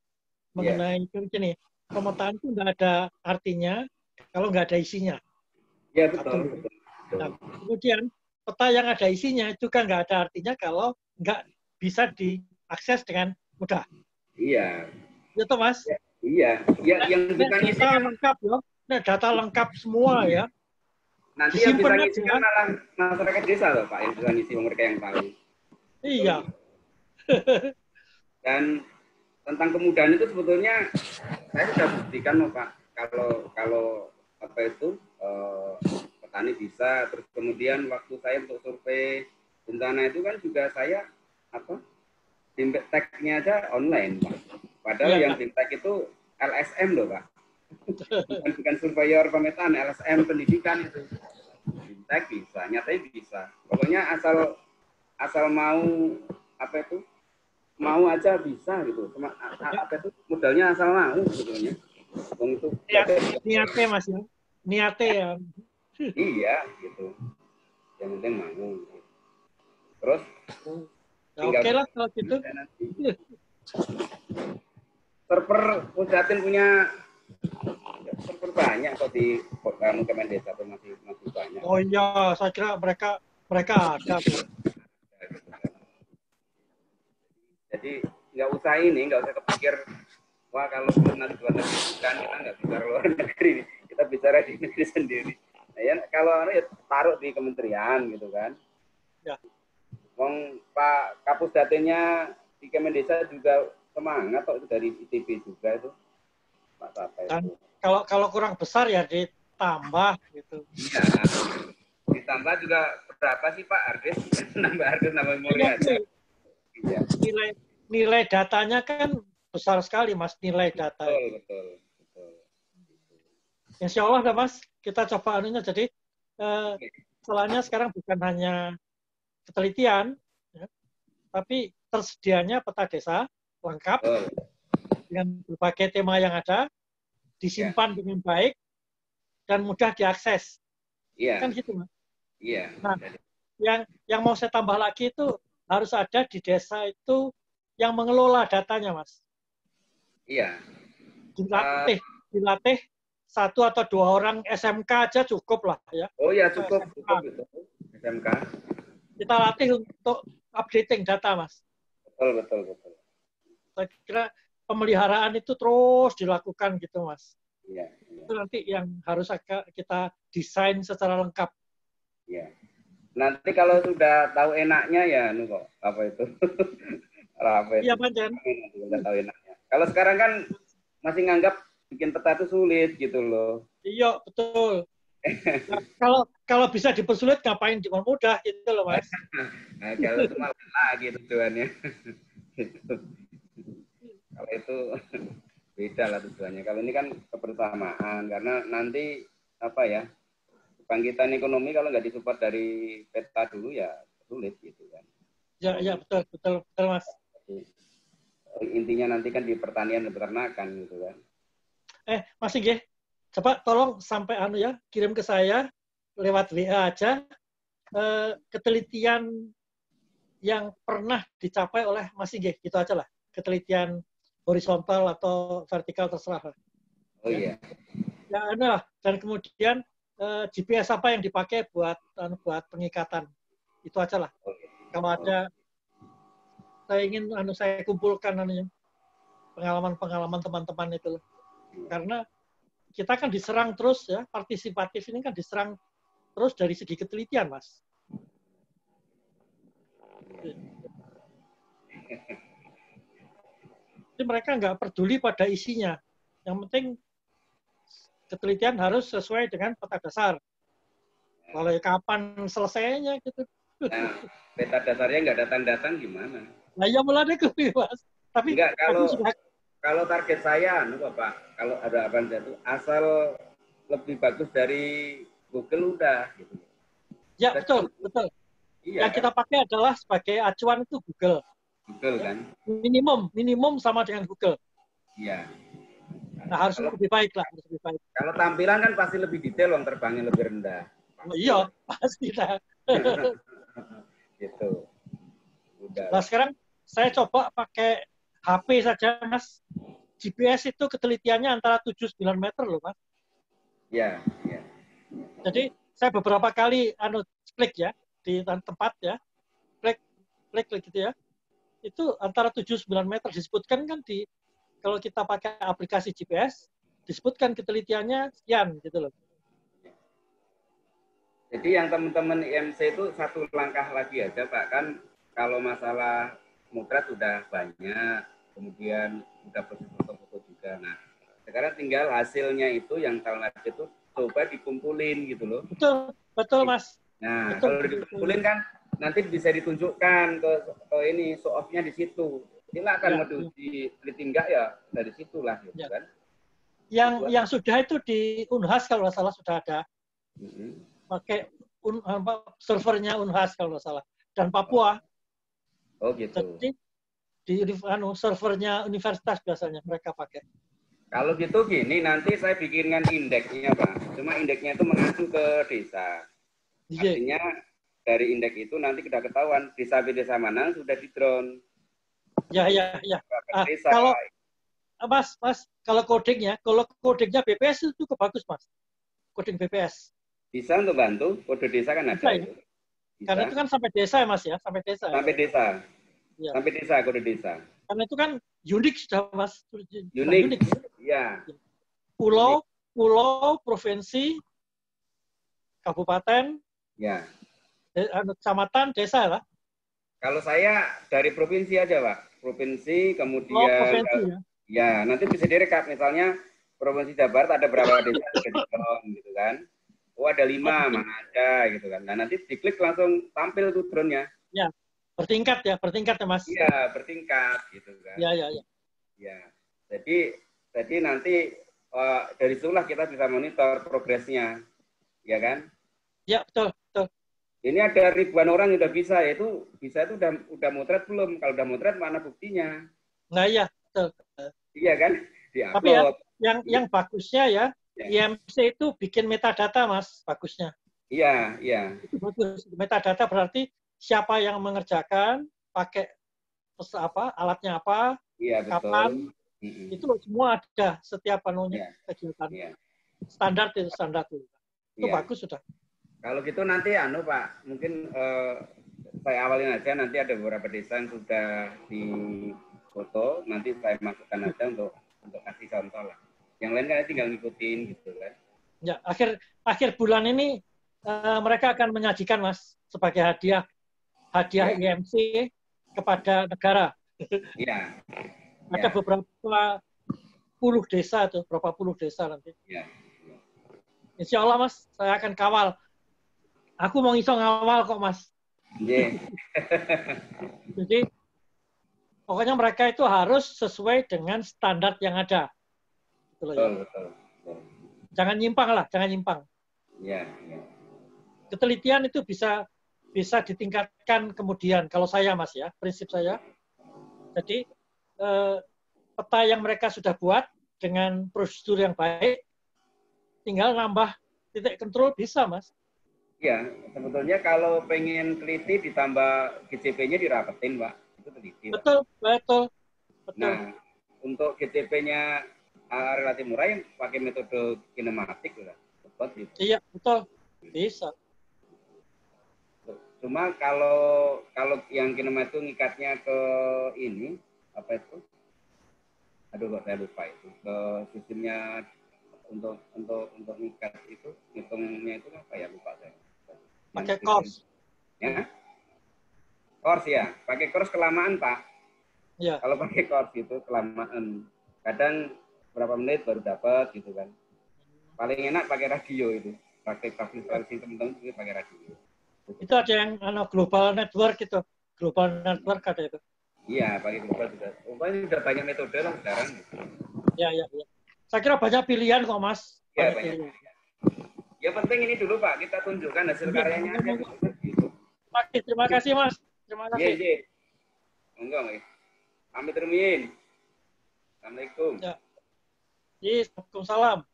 mengenai ini. Pemetaan itu nggak ada artinya kalau nggak ada isinya. Iya betul. Nah, kemudian peta yang ada isinya juga nggak ada artinya kalau nggak bisa diakses dengan mudah. Iya. Ya toh Mas? Iya. Ya, yang bukan data lengkap ya. Nah, data lengkap semua ya. Nanti yang bisa ngisi kan malah masyarakat desa loh Pak, yang bisa ngisi mereka yang tahu. Iya. Dan tentang kemudahan itu sebetulnya saya sudah buktikan loh Pak. Kalau apa itu petani bisa, terus kemudian waktu saya untuk survei bencana itu kan juga saya tag-nya aja online Pak. Padahal yang tag itu LSM loh Pak. Bukan surveyor pemetaan, LSM pendidikan itu. Tag bisa, nyatanya bisa. Pokoknya asal mau mau aja bisa gitu. Modalnya asal mau sebetulnya. Niatnya Mas ya. Niatnya ya. Iya gitu. Yang penting mau. Terus oke lah kalau gitu. Server Pujatin punya server banyak kok di Kemen Desa tuh masih banyak. Oh iya, saya kira mereka ada. Jadi nggak usah kepikir wah kalau nanti luar negeri kan kita nggak bicara luar negeri, kita bicara di negeri sendiri. Nah, ya kalau ya taruh di kementerian gitu kan. Ya. Wong Pak Kapus Datennya di Kemen Desa juga semangat kok itu dari ITB juga itu. Pak Tata itu. Kalau kurang besar ya ditambah gitu. Iya. Ditambah juga berapa sih Pak Ardis? Nambah memori aja. Iya. Nilai datanya kan besar sekali Mas, nilai data. Betul. Insya Allah dah Mas, kita coba anunya jadi salahnya sekarang bukan hanya ketelitian, ya, tapi tersedianya peta desa lengkap dengan berbagai tema yang ada, disimpan dengan baik, dan mudah diakses. Iya. Kan gitu, Mas. Iya. Nah, yang mau saya tambah lagi itu harus ada di desa itu yang mengelola datanya, Mas. Iya. Dilatih 1 atau 2 orang SMK aja cukup lah ya. Oh ya cukup itu SMK. Kita latih untuk updating data, Mas. Betul. Saya kira pemeliharaan itu terus dilakukan gitu, Mas. Iya. Itu nanti yang harus kita desain secara lengkap. Iya. Nanti kalau sudah tahu enaknya ya, kok apa itu? Iya, Panjen. Sudah tahu enaknya. Kalau sekarang kan masih nganggap bikin peta itu sulit gitu loh. Iya, betul. Nah, kalau bisa dipersulit, ngapain dipermudah gitu loh, Mas. Nah, kalau itu malah lagi tujuannya. Gitu. Kalau itu beda lah tujuannya. Kalau ini kan kebersamaan, karena nanti apa ya, kebangkitan ekonomi kalau nggak disupport dari peta dulu ya sulit gitu kan. Ya betul Mas. Intinya nanti kan di pertanian dan peternakan gitu kan. Mas Inggih, coba tolong sampai kirim ke saya lewat WA aja ketelitian yang pernah dicapai oleh Mas Inggih, gitu aja lah. Ketelitian horizontal atau vertikal terserah. Oh iya. Ya, lah. Dan kemudian GPS apa yang dipakai buat pengikatan. Itu aja lah. Kalau ada, saya ingin saya kumpulkan pengalaman-pengalaman teman-teman itu. Karena kita kan diserang terus ya, partisipatif ini kan diserang terus dari segi ketelitian, Mas. Jadi mereka nggak peduli pada isinya. Yang penting ketelitian harus sesuai dengan peta dasar. Kalau kapan selesainya gitu. Nah, peta dasarnya nggak datang-datang gimana? Nah, ya mulai deh, Mas. Tapi enggak, kalau target saya, Bapak, kalau ada apa itu asal lebih bagus dari Google udah gitu. Ya, betul. Iya, yang kita pakai adalah sebagai acuan itu Google. Google kan? Minimum sama dengan Google. Iya. Nah, harus lebih baik lah, harus lebih baik. Kalau tampilan kan pasti lebih detail, terbangnya lebih rendah. Oh, iya, pasti lah. Gitu. Udah. Nah, sekarang saya coba pakai HP saja, Mas. GPS itu ketelitiannya antara 7-9 meter loh, Mas. Iya. Jadi saya beberapa kali klik ya di tempat ya, klik gitu ya. Itu antara 7-9 meter disebutkan kan kalau kita pakai aplikasi GPS disebutkan ketelitiannya sekian gitu loh. Jadi yang teman-teman IMC itu satu langkah lagi aja, Pak. Kan kalau masalah mudrat sudah banyak, kemudian sudah proses foto-foto juga. Nah, sekarang tinggal hasilnya itu yang tahun lalu itu coba dikumpulin gitu loh. Betul Mas. Nah, kalau dikumpulin kan nanti bisa ditunjukkan ke ini show off-nya di situ. Silakan mau diteliti enggak ya dari situlah gitu kan. Yang sudah itu di Unhas kalau nggak salah sudah ada. Pakai servernya Unhas kalau nggak salah dan Papua. Oh gitu. Jadi di servernya universitas biasanya mereka pakai. Kalau gitu gini, nanti saya bikinkan indeksnya, Pak. Cuma indeksnya itu mengacu ke desa. Artinya dari indeks itu nanti sudah ketahuan desa mana sudah di drone. Ya. Kalau Mas, kalau kodingnya BPS itu bagus, Mas. Koding BPS. Bisa untuk bantu, kode desa kan ada. Bisa, ya? Karena itu kan sampai desa ya, Mas ya, sampai desa. Sampai desa. Ya. Sampai desa, kode desa. Karena itu kan unik sudah, Mas. Unik. Ya. Pulau, provinsi, kabupaten, ya. Kecamatan, desa lah. Kalau saya dari provinsi aja, Pak. Provinsi, kemudian provinsi, ya, nanti bisa direkap misalnya Provinsi Jawa Barat ada berapa desa gitu kan. Oh, ada 5, mana aja gitu kan. Nah, nanti diklik langsung tampil tuh drone-nya. Ya. Bertingkat ya Mas. Iya, bertingkat gitu kan. Ya. Ya. Jadi nanti dari situlah kita bisa monitor progresnya. Ya kan? Ya, betul. Ini ada ribuan orang yang udah bisa, itu udah motret belum? Kalau udah motret mana buktinya? Nah, iya, betul. Iya kan? Tapi ya, yang bagusnya ya, IMC itu bikin metadata, Mas, bagusnya. Iya, iya. Itu bagus. Metadata berarti siapa yang mengerjakan, pakai alatnya apa, Iya, kapan, betul. itu semua ada setiap anunya kegiatan. Iya. Standar itu. Itu Iya. bagus sudah. Kalau gitu nanti Pak, mungkin saya awalin aja, nanti ada beberapa desa yang sudah di foto, nanti saya masukkan aja untuk kasih contoh lah. Yang lain kan tinggal ngikutin gitu kan. Ya, akhir bulan ini mereka akan menyajikan, Mas, sebagai hadiah IMC kepada negara. Iya. Ada beberapa puluh desa tuh, berapa puluh desa nanti. Iya. Insya Allah, Mas, saya akan kawal. Aku mau iso ngawal kok, Mas. Yeah. Jadi pokoknya mereka itu harus sesuai dengan standar yang ada. Betul. Jangan nyimpang lah, jangan nyimpang. Iya. Ketelitian itu bisa ditingkatkan kemudian. Kalau saya, Mas, ya, prinsip saya. Jadi peta yang mereka sudah buat dengan prosedur yang baik, tinggal nambah titik kontrol bisa, Mas. Iya, sebetulnya kalau pengen teliti ditambah GCP-nya dirapetin, Pak. Itu teliti, Pak. Betul. Nah, untuk GCP-nya relatif murah yang pakai metode kinematik lah. Gitu. Iya, betul. Bisa. Cuma kalau yang kinematik itu ngikatnya ke ini, apa itu? Aduh, kok saya lupa itu. Ke sistemnya untuk ngikat itu, ngitungnya itu apa ya, lupa saya. Pakai course. Ya. Course ya, pakai course kelamaan, Pak. Ya. Kalau pakai course itu kelamaan. Kadang berapa menit baru dapat gitu kan. Paling enak pakai radio itu. Praktek teman-teman itu pakai radio. Itu ada yang global network itu. Global network ada itu. Iya, pakai global juga. Pokoknya sudah banyak metode lah sekarang. Ya. Saya kira banyak pilihan kok, Mas. Iya, banyak pilihan. Ya penting ini dulu, Pak. Kita tunjukkan hasil karyanya aja. Gitu. Terima kasih, Mas. Terima kasih. Iya. Enggak. Amit rumiyin. Assalamualaikum. Ya. Waalaikumsalam.